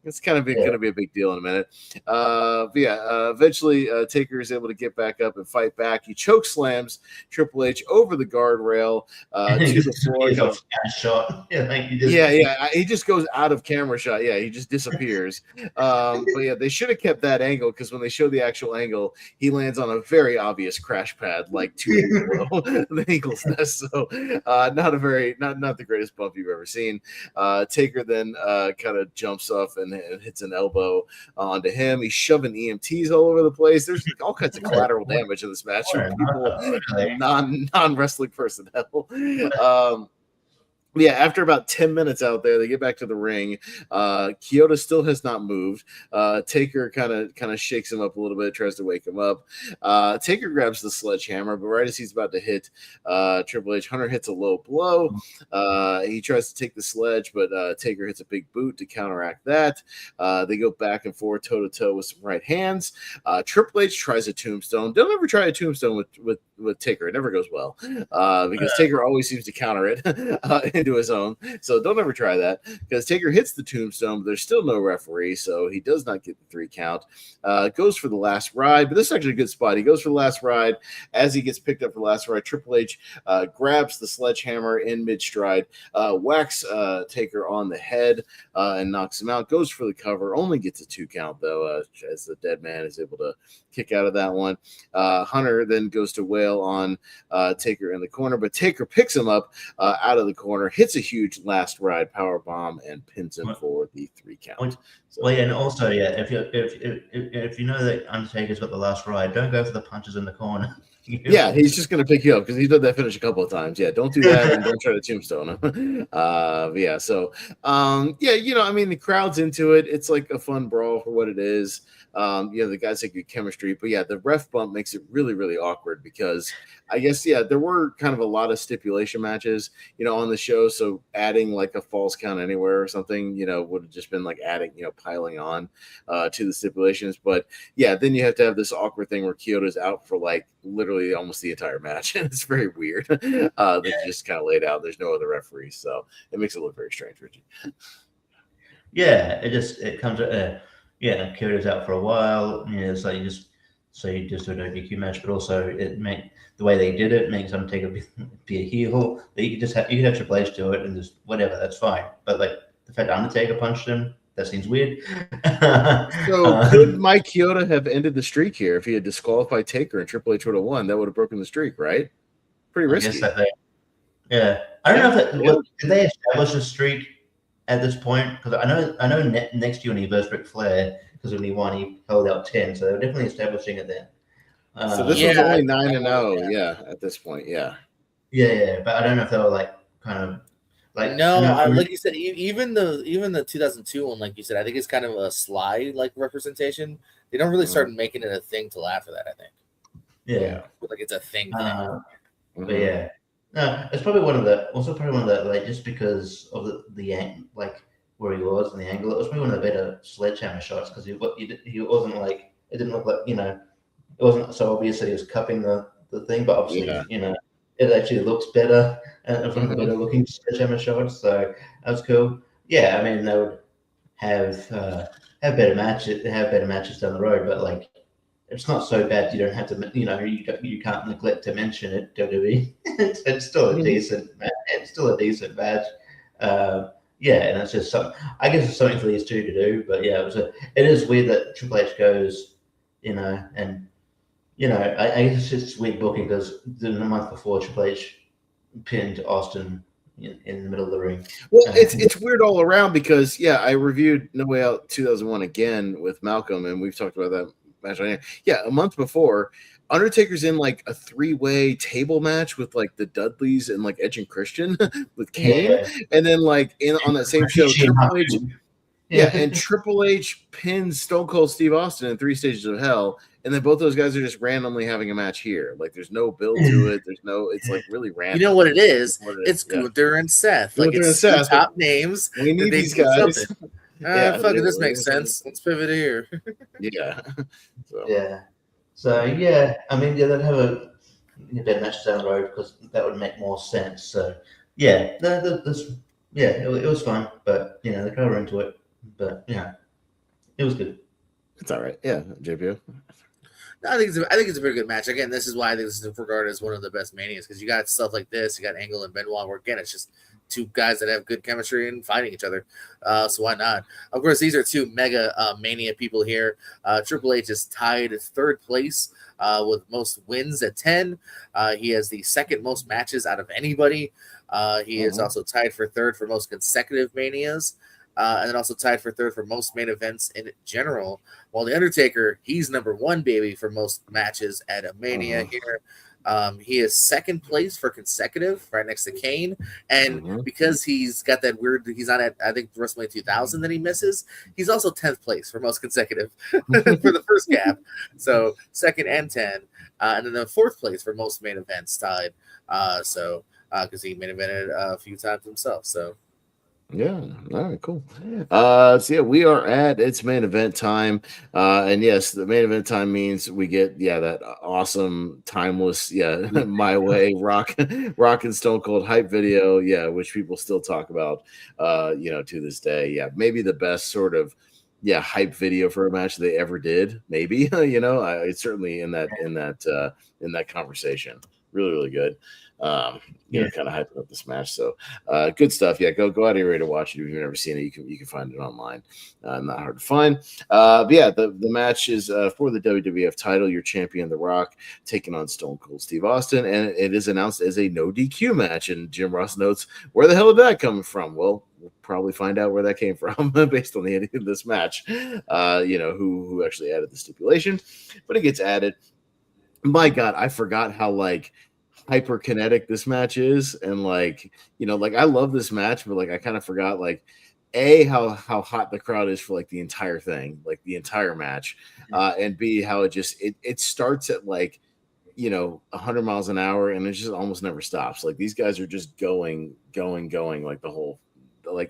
It's kind of going to be a big deal in a minute. Eventually Taker is able to get back up and fight back. He choke slams Triple H over the guardrail to the floor. He just goes out of camera shot. Yeah, he just disappears. They should have kept that angle because when they show the actual angle, he lands on a very obvious crash pad, like 2 feet below the Eagle's Nest. So not the greatest bump you've ever seen. Taker then kind of jumps off and hits an elbow onto him. He's shoving EMTs all over the place. There's all kinds of collateral damage in this match from people, non-wrestling personnel. After about 10 minutes out there, they get back to the ring. Kyoto still has not moved. Taker kind of shakes him up a little bit, tries to wake him up. Taker grabs the sledgehammer, but right as he's about to hit Triple H, Hunter hits a low blow. He tries to take the sledge, but Taker hits a big boot to counteract that. They go back and forth, toe-to-toe with some right hands. Triple H tries a tombstone. Don't ever try a tombstone with Taker. It never goes well because Taker always seems to counter it into his own. So don't ever try that because Taker hits the tombstone, but there's still no referee, so he does not get the 3 count. Goes for the last ride, but this is actually a good spot. He goes for the last ride. As he gets picked up for the last ride, Triple H grabs the sledgehammer in mid-stride, whacks Taker on the head and knocks him out. Goes for the cover, only gets a 2 count though, as the dead man is able to kick out of that one. Hunter then goes to wail on Taker in the corner, but Taker picks him up out of the corner, hits a huge last ride power bomb, and pins him for the 3 count. And also, if you know that Undertaker's got the last ride, don't go for the punches in the corner. Yeah, he's just going to pick you up because he's done that finish a couple of times. Yeah, don't do that and don't try to tombstone him. The crowd's into it. It's like a fun brawl for what it is. The guys have good chemistry, but the ref bump makes it really, really awkward because I guess, there were kind of a lot of stipulation matches, on the show. So adding like a false count anywhere or something, would have just been like adding, piling on to the stipulations. But then you have to have this awkward thing where Kyoto's out for like literally almost the entire match. And it's very weird. They just kind of laid out. There's no other referees. So it makes it look very strange, Richie. Yeah, it comes Kyoto's out for a while. You just do an ODQ match, but also the way they did it makes Undertaker be a heel. You could have Triple H do it and just whatever, that's fine. But like the fact Undertaker punched him, that seems weird. So could Mike Kyoto have ended the streak here if he had disqualified Taker and Triple H would have won? That would have broken the streak, right? Pretty risky. I don't know if did they establish a streak at this point? Because I know next year when he versed Ric Flair, because when he won, he held out 10, so they're definitely establishing it then. So this was only 9-0, at this point, Yeah, but I don't know if they were like kind of like like you said, even the 2002 one, like you said, I think it's kind of a sly like representation. They don't really start making it a thing till after that, I think. Yeah, like it's a thing. But no, it's probably one of the like just because of the like where he was and the angle, it was probably one of the better sledgehammer shots because he wasn't like, it didn't look like, it wasn't so obvious that he was cupping the thing, but obviously it actually looks better and from the better looking sledgehammer shots, so that was cool. They would have better matches down the road, but like it's not so bad. You don't have to, you can't neglect to mention it. WWE. It's still a decent match. It's still a decent match. Yeah, and it's just something. I guess it's something for these two to do. But yeah, it is weird that Triple H goes, and I guess it's just weird booking because the month before Triple H pinned Austin in the middle of the ring. Well, it's weird all around because I reviewed No Way Out 2001 again with Malcolm, and we've talked about that match on here. Yeah, a month before, Undertaker's in like a 3-way table match with like the Dudleys and like Edge and Christian with Kane, and then like on that same show, Triple H. Yeah, and Triple H pins Stone Cold Steve Austin in 3 Stages of Hell, and then both those guys are just randomly having a match here. Like, there's no build to it. It's like really random. You know what it is? It's Gunther and Seth. Like, it's the top names. We need these guys. Fuck it, this makes sense. Let's pivot here. Yeah. So yeah, I mean, they'd have a dead match down the road because that would make more sense. So yeah, it was fun, but the crowd were into it. But it was good. It's all right. Yeah, JPO. No, I think it's a pretty good match. Again, this is why I think this is regarded as one of the best Manias, because you got stuff like this. You got Angle and Benoit, where again it's just two guys that have good chemistry and fighting each other. So why not? Of course, these are two mega Mania people here. Triple H is tied 3rd place with most wins at 10. He has the 2nd most matches out of anybody. He is also tied for 3rd for most consecutive Manias. And then also tied for 3rd for most main events in general. While The Undertaker, he's number 1, baby, for most matches at a Mania here. He is 2nd place for consecutive, right next to Kane. And because he's got that weird, he's on at, I think, WrestleMania 2000 that he misses, he's also 10th place for most consecutive for the first gap. So 2nd and 10. And then the 4th place for most main events tied. Because he main evented a few times himself. So. Yeah. All right. Cool. We are at it's main event time, and yes, the main event time means we get that awesome, timeless, My Way Rock and Stone Cold hype video, which people still talk about, to this day. Yeah, maybe the best sort of hype video for a match they ever did. Maybe it's certainly in that conversation. Really, really good. Kind of hyping up this match. So good stuff. Go out of your way to watch it. If you've never seen it, you can find it online. Not hard to find. The match is for the WWF title. Your champion, The Rock, taking on Stone Cold Steve Austin, and it is announced as a no DQ match. And Jim Ross notes, where the hell did that come from? Well, we'll probably find out where that came from based on the ending of this match. Who actually added the stipulation, but it gets added. My God, I forgot how hyperkinetic this match is, and I love this match, but I kind of forgot how hot the crowd is for the entire thing, the entire match, and B, how it starts at 100 miles an hour and it just almost never stops. These guys are just going the whole.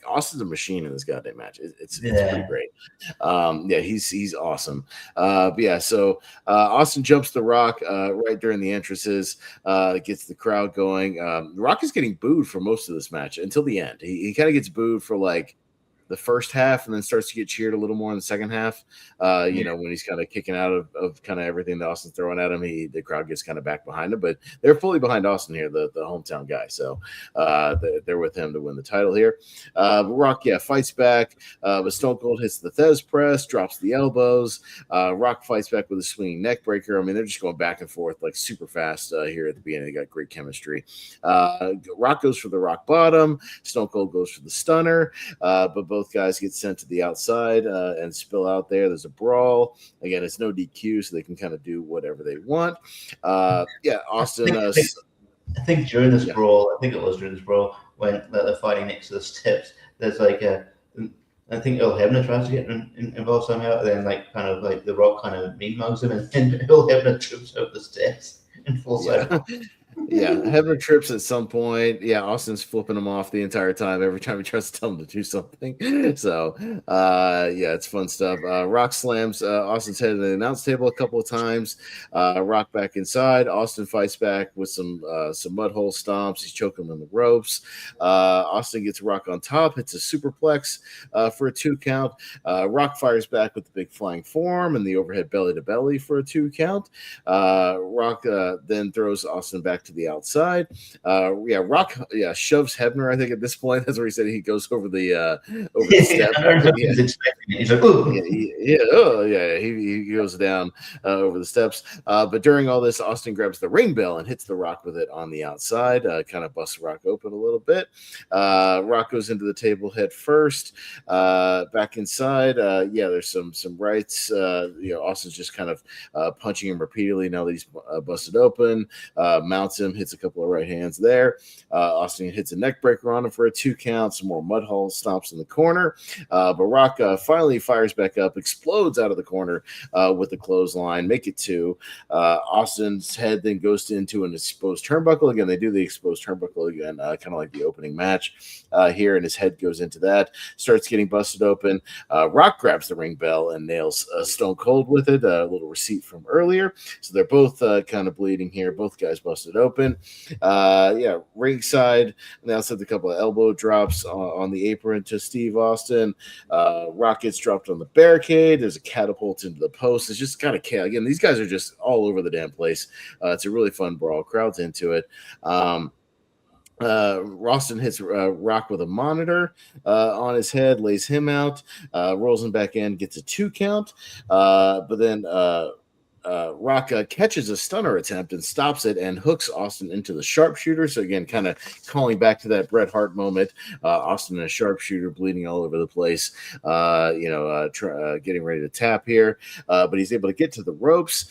Austin's a machine in this goddamn match. It's pretty great. He's awesome. So Austin jumps The Rock right during the entrances, gets the crowd going. The Rock is getting booed for most of this match until the end. He kind of gets booed for the first half and then starts to get cheered a little more in the second half. When he's kind of kicking out of kind of everything that Austin's throwing at him, the crowd gets kind of back behind him, but they're fully behind Austin here, the hometown guy. So they're with him to win the title here. Rock, fights back, but Stone Cold hits the Thez press, drops the elbows. Rock fights back with a swinging neck breaker. I mean, they're just going back and forth super fast here at the beginning. They got great chemistry. Rock goes for the rock bottom. Stone Cold goes for the stunner, but both guys get sent to the outside and spill out there. There's a brawl. Again, it's no DQ, so they can kind of do whatever they want. Austin. I think during this brawl, when they're fighting next to the steps, there's I think Earl Hebner tries to get involved somehow, and then The Rock kind of mean mugs him, and Earl Hebner trips over the steps and falls over. Yeah, Hebner trips at some point. Yeah, Austin's flipping him off the entire time. Every time he tries to tell him to do something. So, yeah, it's fun stuff. Rock slams Austin's head at the announce table a couple of times. Rock back inside. Austin fights back with some mud hole stomps. He's choking him on the ropes. Austin gets Rock on top, hits a superplex for a 2 count. Rock fires back with the big flying forearm and the overhead belly to belly for a 2 count. Rock then throws Austin back to the outside. Rock shoves Hebner. I think at this point that's where he said he goes over the step. He's expecting it. He's like, ooh. He goes down over the steps. But during all this, Austin grabs the ring bell and hits the Rock with it on the outside. Kind of busts Rock open a little bit. Rock goes into the table head first. Back inside, there's some rights. Austin's just kind of punching him repeatedly now that he's busted open. Mounts him, hits a couple of right hands there. Austin hits a neck breaker on him for a 2 count. Some more mud hole stomps in the corner. But Rock finally fires back up, explodes out of the corner with the clothesline, make it 2. Austin's head then goes into an exposed turnbuckle. Again, they do the exposed turnbuckle again, kind of like the opening match here, and his head goes into that. Starts getting busted open. Rock grabs the ring bell and nails Stone Cold with it, a little receipt from earlier. So they're both kind of bleeding here. Both guys busted open. Ringside, now said a couple of elbow drops on the apron to Steve Austin. Rock gets dropped on the barricade. There's a catapult into the post. It's just kind of chaos. Again, these guys are just all over the damn place. It's a really fun brawl. Crowd's into it. Austin hits Rock with a monitor on his head, lays him out, rolls him back in, gets a 2 count, but then Rock catches a stunner attempt and stops it and hooks Austin into the sharpshooter. So again, kind of calling back to that Bret Hart moment. Austin in a sharpshooter, bleeding all over the place. Getting ready to tap here, but he's able to get to the ropes.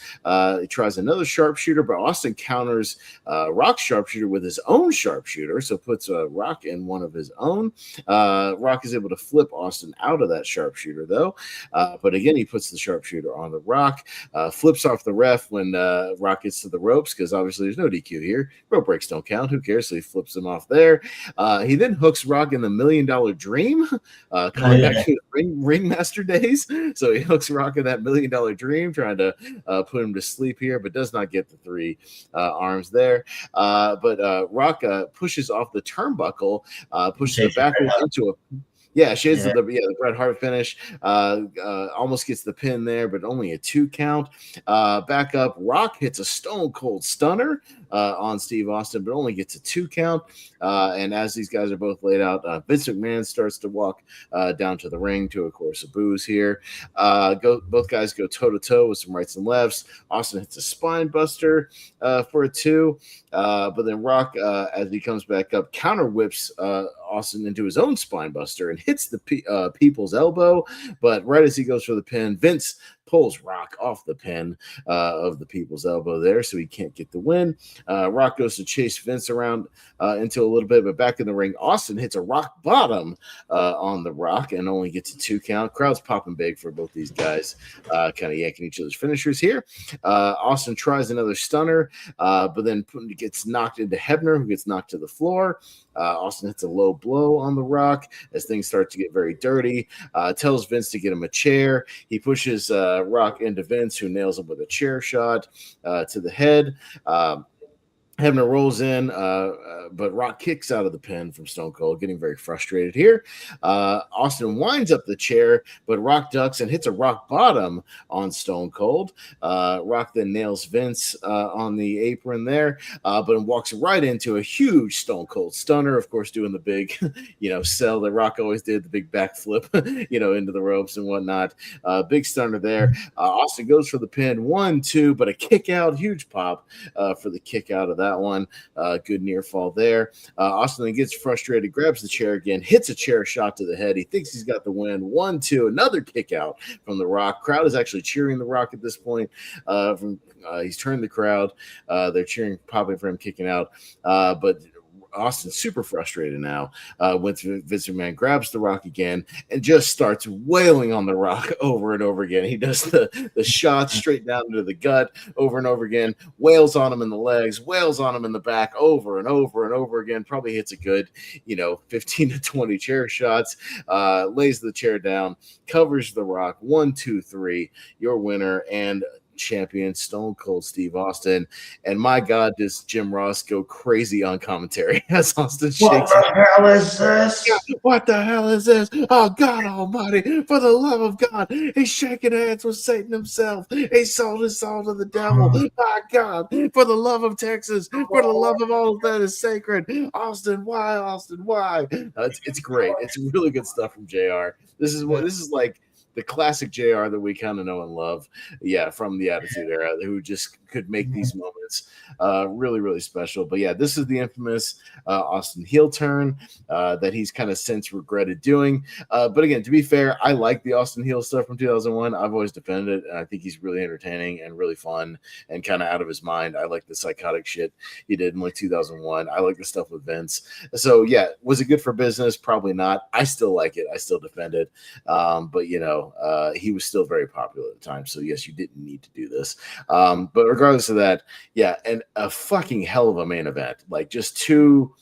He tries another sharpshooter, but Austin counters Rock's sharpshooter with his own sharpshooter, so puts Rock in one of his own. Rock is able to flip Austin out of that sharpshooter though, but again he puts the sharpshooter on the Rock, flips off the ref when Rock gets to the ropes, because obviously there's no DQ here. Rope breaks don't count. Who cares? So he flips him off there. He then hooks Rock in the $1 Million Dream, coming back to ringmaster days. So he hooks Rock in that $1 Million Dream, trying to put him to sleep here, but does not get the 3 arms there. But Rock pushes off the turnbuckle, pushes it backwards into a shades of the Bret Hart finish. Almost gets the pin there, but only a 2 count. Back up, Rock hits a Stone Cold Stunner on Steve Austin, but only gets a 2 count. And as these guys are both laid out, Vince McMahon starts to walk down to the ring to a chorus of boos here. Both guys go toe to toe with some rights and lefts. Austin hits a spine buster for a 2, but then Rock, as he comes back up, counter whips Austin into his own spine buster and hits the people's elbow. But right as he goes for the pin, Vince pulls Rock off the pin of the people's elbow there, so he can't get the win. Rock goes to chase Vince around into a little bit, but back in the ring, Austin hits a rock bottom on the Rock and only gets a 2 count. Crowd's popping big for both these guys, kind of yanking each other's finishers here. Austin tries another stunner, but then gets knocked into Hebner, who gets knocked to the floor. Austin hits a low blow on the Rock as things start to get very dirty. Tells Vince to get him a chair. He pushes Rock into Vince, who nails him with a chair shot to the head. Hebner rolls in, but Rock kicks out of the pin from Stone Cold, getting very frustrated here. Austin winds up the chair, but Rock ducks and hits a rock bottom on Stone Cold. Rock then nails Vince on the apron there, but walks right into a huge Stone Cold Stunner, of course, doing the big, sell that Rock always did, the big backflip, into the ropes and whatnot. Big stunner there. Austin goes for the pin, 1, 2, but a kick out, huge pop for the kick out of that one. Good near fall there. Austin then gets frustrated, grabs the chair again, hits a chair shot to the head. He thinks he's got the win. 1, 2, another kick out from the Rock. Crowd is actually cheering the Rock at this point. He's turned the crowd. They're cheering, popping for him kicking out. But Austin's super frustrated now. Vince McMahon grabs The Rock again and just starts wailing on The Rock over and over again. He does the shot straight down into the gut over and over again, wails on him in the legs, wails on him in the back over and over and over again. Probably hits a good, 15 to 20 chair shots, lays the chair down, covers The Rock. 1, 2, 3, your winner and champion, Stone Cold Steve Austin. And my God, does Jim Ross go crazy on commentary as Austin shakes. What the hell is this? What the hell is this? Oh, God almighty, for the love of God, he's shaking hands with Satan himself. He sold his soul to the devil. My God, for the love of Texas, for the love of all that is sacred. Austin, why? Austin, why? It's great. It's really good stuff from JR. This is like the classic JR that we kind of know and love, from the Attitude Era, who just could make these moments really, really special. But yeah, this is the infamous Austin heel turn that he's kind of since regretted doing. But again, to be fair, I like the Austin heel stuff from 2001. I've always defended it, and I think he's really entertaining and really fun and kind of out of his mind. I like the psychotic shit he did in like 2001. I like the stuff with Vince. So yeah, was it good for business? Probably not. I still like it. I still defend it. But he was still very popular at the time. So yes, you didn't need to do this. But regardless of that, yeah, and a fucking hell of a main event. Like just two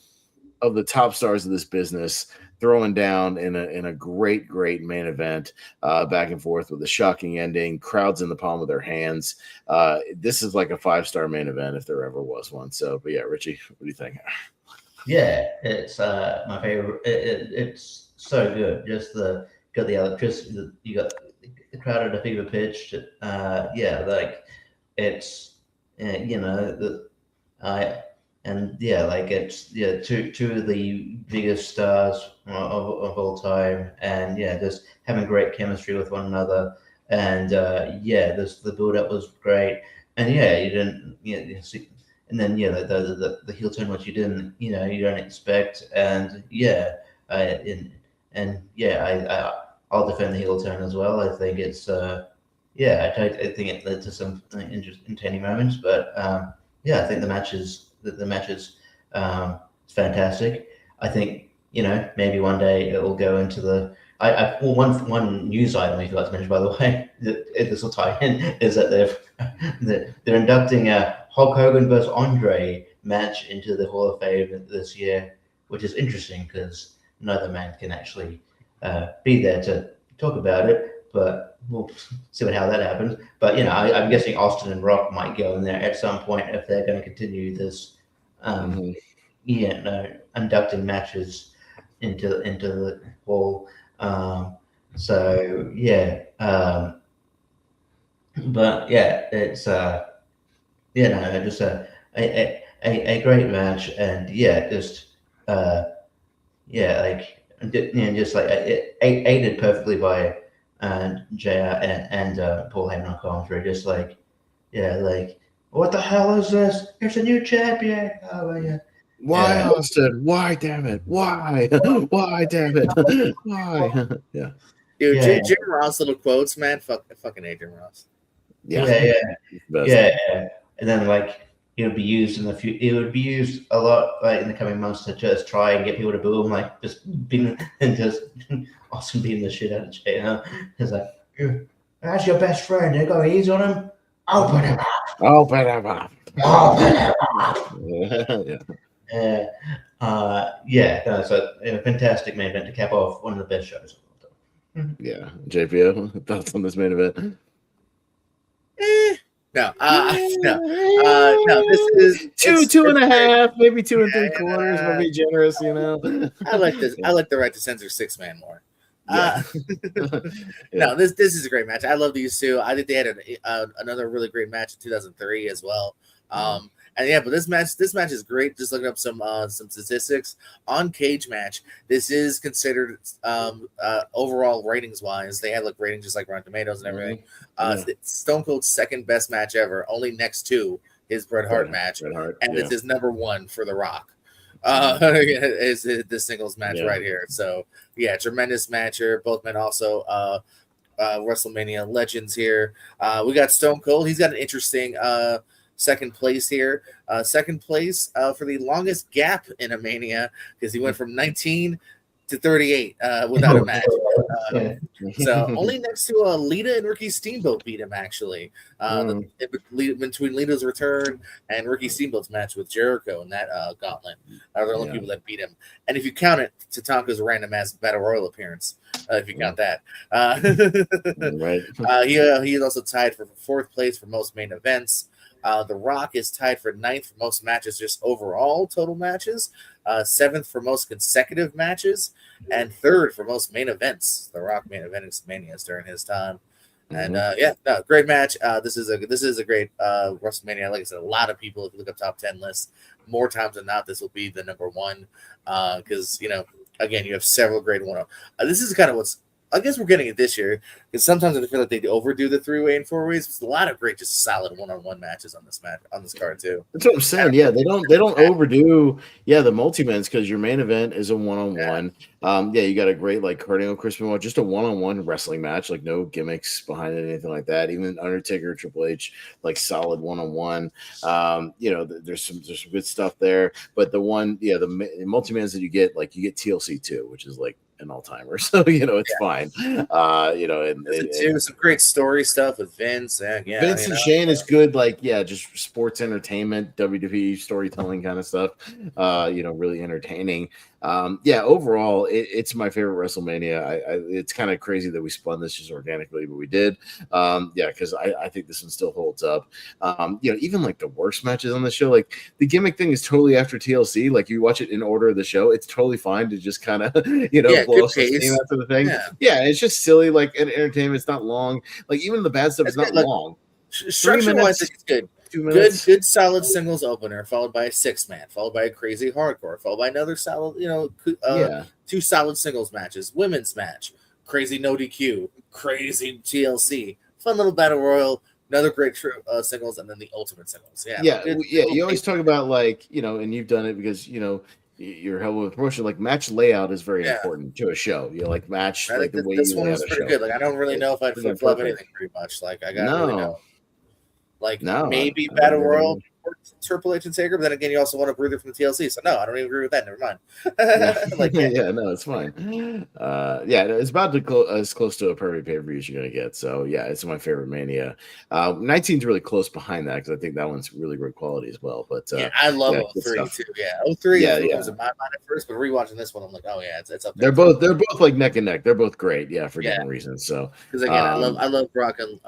of the top stars of this business throwing down in a great main event, back and forth with a shocking ending, crowds in the palm of their hands. This is like a 5-star main event if there ever was one. So, but yeah, Richie, what do you think? Yeah, it's my favorite. It's so good. Just got the electricity. You got the crowd at a fever pitch. It's two of the biggest stars of all time, and just having great chemistry with one another, and the build up was great, and you didn't and then the heel turn, which you didn't you don't expect, and I'll defend the heel turn as well. I think it's I think it led to some entertaining moments, but I think the match is fantastic. I think maybe one day it will go into the. One news item we forgot to mention, by the way, this will tie in, is that they're inducting a Hulk Hogan versus Andre match into the Hall of Fame this year, which is interesting because neither man can actually be there to talk about it, but we'll see how that happens. But I'm guessing Austin and Rock might go in there at some point if they're going to continue this, inducting matches into the hall. It's just a great match, and aided perfectly by JR and Paul Heyman on commentary, just what the hell is this? It's a new champion. Oh yeah. Why, Austin? Why, damn it? Why? Why, damn it? Why? Yeah. Dude, Jim Ross little quotes, man. Fucking Jim Ross. Yeah. And then it would be used it would be used a lot in the coming months to just try and get people to boo him, just Austin beating the shit out of JR. It's like, that's your best friend. They're going easy on him. Open him up. Open him up. Open him up. So a fantastic main event to cap off one of the best shows of all time. Yeah, JPO, thoughts on this main event? No, this is 2.5, maybe 2 3/4. Might be generous, I like this. I like the right to censor 6-man more. No, this is a great match. I love these two. I think they had another really great match in 2003 as well. But this match is great. Just looking up some statistics on Cage Match. This is considered overall ratings wise. They had ratings just like Rotten Tomatoes and everything. Stone Cold's second best match ever, only next to his Bret Hart match, it's his number one for The Rock. Is the singles match right here. So tremendous match here. Both men also Wrestlemania legends here. We got Stone Cold. He's got an interesting second place here. Second place for the longest gap in a Mania, because he went from 19 to 38 without a match. So only next to Lita and Ricky Steamboat beat him, actually. Between Lita's return and Ricky Steamboat's match with Jericho in that gauntlet are the only people that beat him. And if you count it, Tatanka's random ass Battle Royal appearance, if you count that. He is also tied for fourth place for most main events. The Rock is tied for ninth for most matches, just overall total matches. Seventh for most consecutive matches, and third for most main events. The Rock main event Manias during his time. And great match. This is a great WrestleMania. Like I said, a lot of people, if you look up top 10 lists, more times than not, this will be the number one. Because again, you have several great one. This is kind of what's, I guess we're getting it this year, because sometimes I feel like they overdo the 3-way and 4-ways. There's a lot of great, just solid one-on-one matches on this card too. That's what I'm saying. Yeah, they don't overdo the multi-mans, because your main event is a one-on-one. You got a great like Kurt Angle, Chris Benoit, just a one-on-one wrestling match, like no gimmicks behind it, anything like that. Even Undertaker, Triple H, like solid one-on-one. There's some good stuff there. But the the multi-mans that you get TLC 2, which is like an all-timer, so it's fine. And some great story stuff with Vince. Vince and Shane is good, just sports entertainment, WWE storytelling kind of stuff. Really entertaining. Overall, it's my favorite WrestleMania. It's kind of crazy that we spun this just organically, but we did. Because I think this one still holds up. Even like the worst matches on the show, like the gimmick thing is totally after TLC. Like you watch it in order of the show, it's totally fine to just kind of blow up some steam after the thing. It's just silly, like entertainment. It's not long. Like even the bad stuff is not long. Structure-wise, it's good. 2 minutes. Good solid singles opener, followed by a 6-man, followed by a crazy hardcore, followed by another solid, 2 solid singles matches, women's match, crazy no DQ, crazy TLC, fun little battle royal, another great singles, and then the ultimate singles. You always talk about and you've done it because you're held with promotion. Like match layout is very important to a show. Like match, like the way this you one lay was out a pretty show. good. Like I don't really know if I'd flip flop anything pretty much. Like I got really know. Maybe Battle Royal for Triple H and Taker, but then again, you also want a breather from the TLC. So no, I don't even agree with that. Never mind. It's fine. It's about to as close to a perfect pay-per-view as you're gonna get. So it's my favorite Mania. 19's really close behind that because I think that one's really great quality as well. But I love 03 too. 03 was in my mind at first, but rewatching this one, I'm like, oh yeah, it's up there. They're both like neck and neck. They're both great. For different reasons. So because again, I love Brock and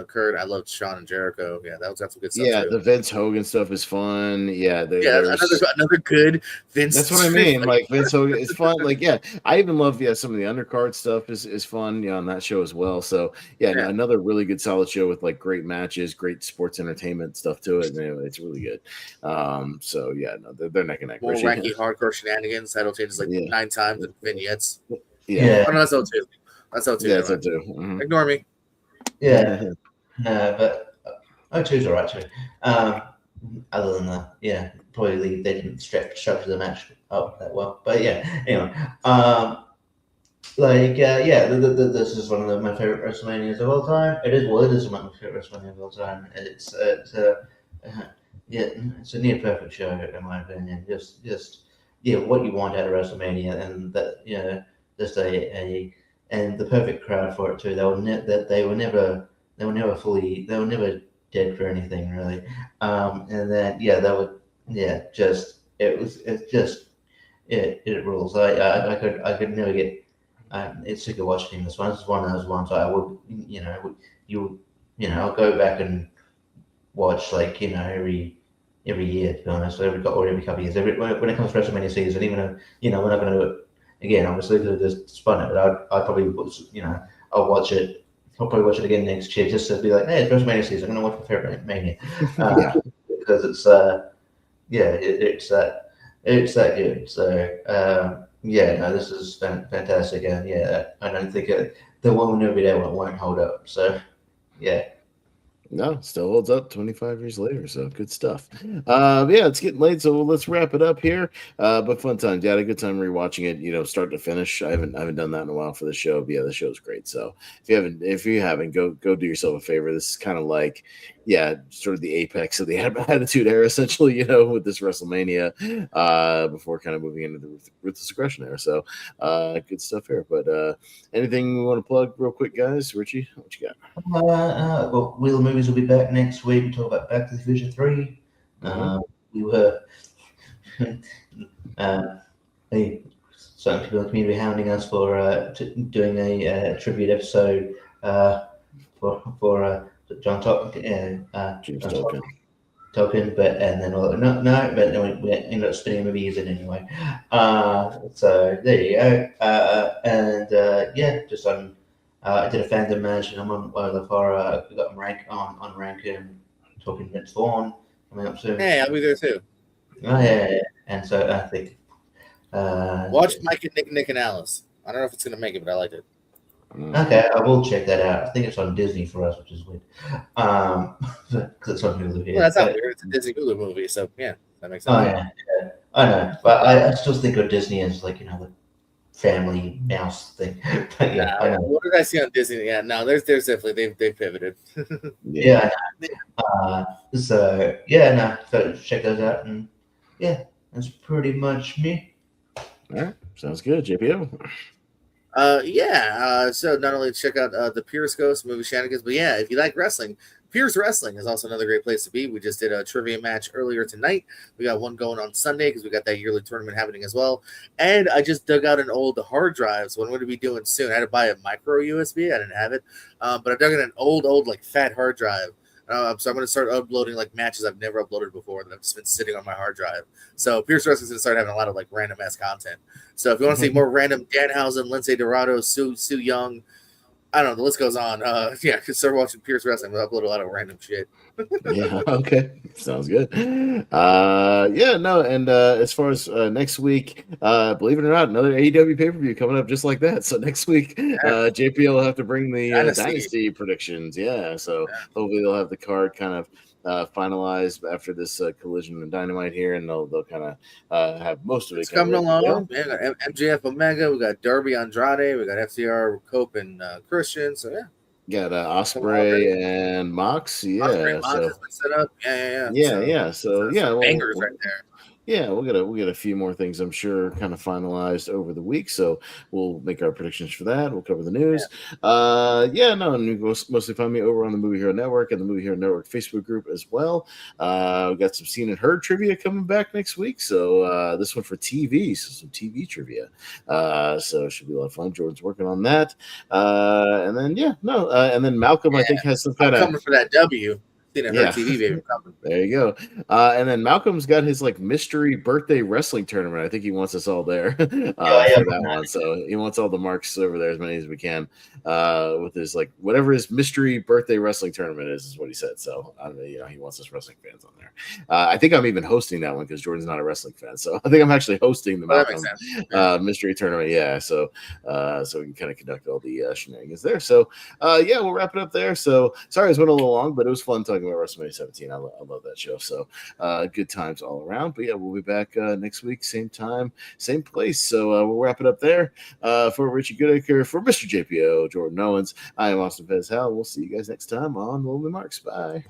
Kurt. I love Shawn and Jericho. That's some good stuff. The Vince Hogan stuff is fun. Another good Vince. That's what I mean. Like Vince Hogan is fun. I even love some of the undercard stuff is fun. On that show as well. So another really good solid show with like great matches, great sports entertainment stuff to it. It's really good. They're neck and neck. More wacky hardcore shenanigans. Title changes 9 times in vignettes. Oh, no, that's 02. That's 02. Yeah, that's 02. Mm-hmm. Ignore me. But 02's all right too. Other than that, probably they didn't structure the match up that well. But anyway, this is one of my favorite WrestleManias of all time. It is one of my favorite WrestleManias of all time. It's a near perfect show in my opinion. Just what you want out of WrestleMania, and that just and the perfect crowd for it too. They were never dead for anything really. And then it rules. I could never get it's sick of watching this one. This is one of those ones I would I'll go back and watch every year, to be honest, every couple of years. When it comes to WrestleMania season, even though we're not going to do it again, obviously to just spun it, but I probably I'll watch it. I'll probably watch it again next year just to be like, hey, it's WrestleMania season. I'm going to watch my favorite Mania because it's it's that good. So this is fantastic, and I don't think the one will never be there. Won't hold up. So No, still holds up 25 years later, so good stuff. It's getting late, so let's wrap it up here. But fun time. Yeah, I had a good time rewatching it, start to finish. I haven't done that in a while for the show, but the show's great. So if you haven't, go do yourself a favor. This is kind of like, sort of the apex of the Attitude Era, essentially, with this WrestleMania, before kind of moving into the Ruthless Aggression era. So good stuff here. But anything we want to plug real quick, guys? Richie, what you got? Well, Wheel of Movies will be back next week. We talk about Back to the Future 3. We were certain people in the community hounding us for doing a tribute episode for John Tolkien, but then but then we ended up spinning a movie using it anyway. So there you go. Just I did a fandom match, and I'm on one of the far. We got on Rankin, talking to Vince Vaughn coming up soon. Hey, I'll be there too. Oh yeah. And so I think watch Mike and Nick and Alice. I don't know if it's gonna make it, but I liked it. Okay, I will check that out. I think it's on Disney for us, which is weird. Because it's on Hulu here. Well, that's not weird. It's a Disney Hulu movie, so yeah, that makes sense. Oh yeah, I know, but I still think of Disney as like the family mouse thing. But yeah, I know. What did I see on Disney? Yeah, no, there's definitely they've pivoted. So check those out, and that's pretty much me. All right, sounds good, JPO. So not only check out the Pierce Ghost movie shenanigans, but if you like wrestling, Pierce Wrestling is also another great place to be. We just did a trivia match earlier tonight. We got one going on Sunday because we got that yearly tournament happening as well. And I just dug out an old hard drive. So what I'm going to be doing soon, I had to buy a micro USB. I didn't have it, but I dug in an old like fat hard drive. So I'm going to start uploading like matches I've never uploaded before that have just been sitting on my hard drive. So Pierce Wrestling's going to start having a lot of like random ass content. So if you want to see more random Danhausen, Lindsay Dorado, Sue Young, I don't know, the list goes on. Start watching Pierce Wrestling. We'll upload a lot of random shit. Okay. Sounds good. And as far as next week, believe it or not, another AEW pay-per-view coming up just like that. So next week, JPL will have to bring the Dynasty predictions. So hopefully they'll have the card kind of finalized after this Collision and Dynamite here, and they'll kind of have most of it. It's coming along. We got MJF Omega, we got Darby Andrade, we got FTR Cope and Christian. So got Ospreay and Mox. Ospreay, Mox has been set up. So bangers right there. We'll get a few more things, I'm sure, kind of finalized over the week. So we'll make our predictions for that. We'll cover the news. And you can mostly find me over on the Movie Hero Network and the Movie Hero Network Facebook group as well. We got some Seen and Heard trivia coming back next week. So this one for TV, so some TV trivia. So it should be a lot of fun. Jordan's working on that. And then Malcolm, I think, has some kind of coming for that W. TV, baby. There you go. And then Malcolm's got his like mystery birthday wrestling tournament. I think he wants us all there for that one. So he wants all the marks over there, as many as we can, with his like whatever his mystery birthday wrestling tournament is what he said. So he wants us wrestling fans on there. I think I'm even hosting that one because Jordan's not a wrestling fan. So I think I'm actually hosting the Malcolm mystery tournament. So we can kind of conduct all the shenanigans there. So we'll wrap it up there. So sorry, it went a little long, but it was fun talking about WrestleMania 17. I love that show. So good times all around. But we'll be back next week, same time, same place. So we'll wrap it up there. For Richie Goodacre, for Mr. JPO, Jordan Owens, I am Austin Fez Howell. We'll see you guys next time on Lonely Marks. Bye.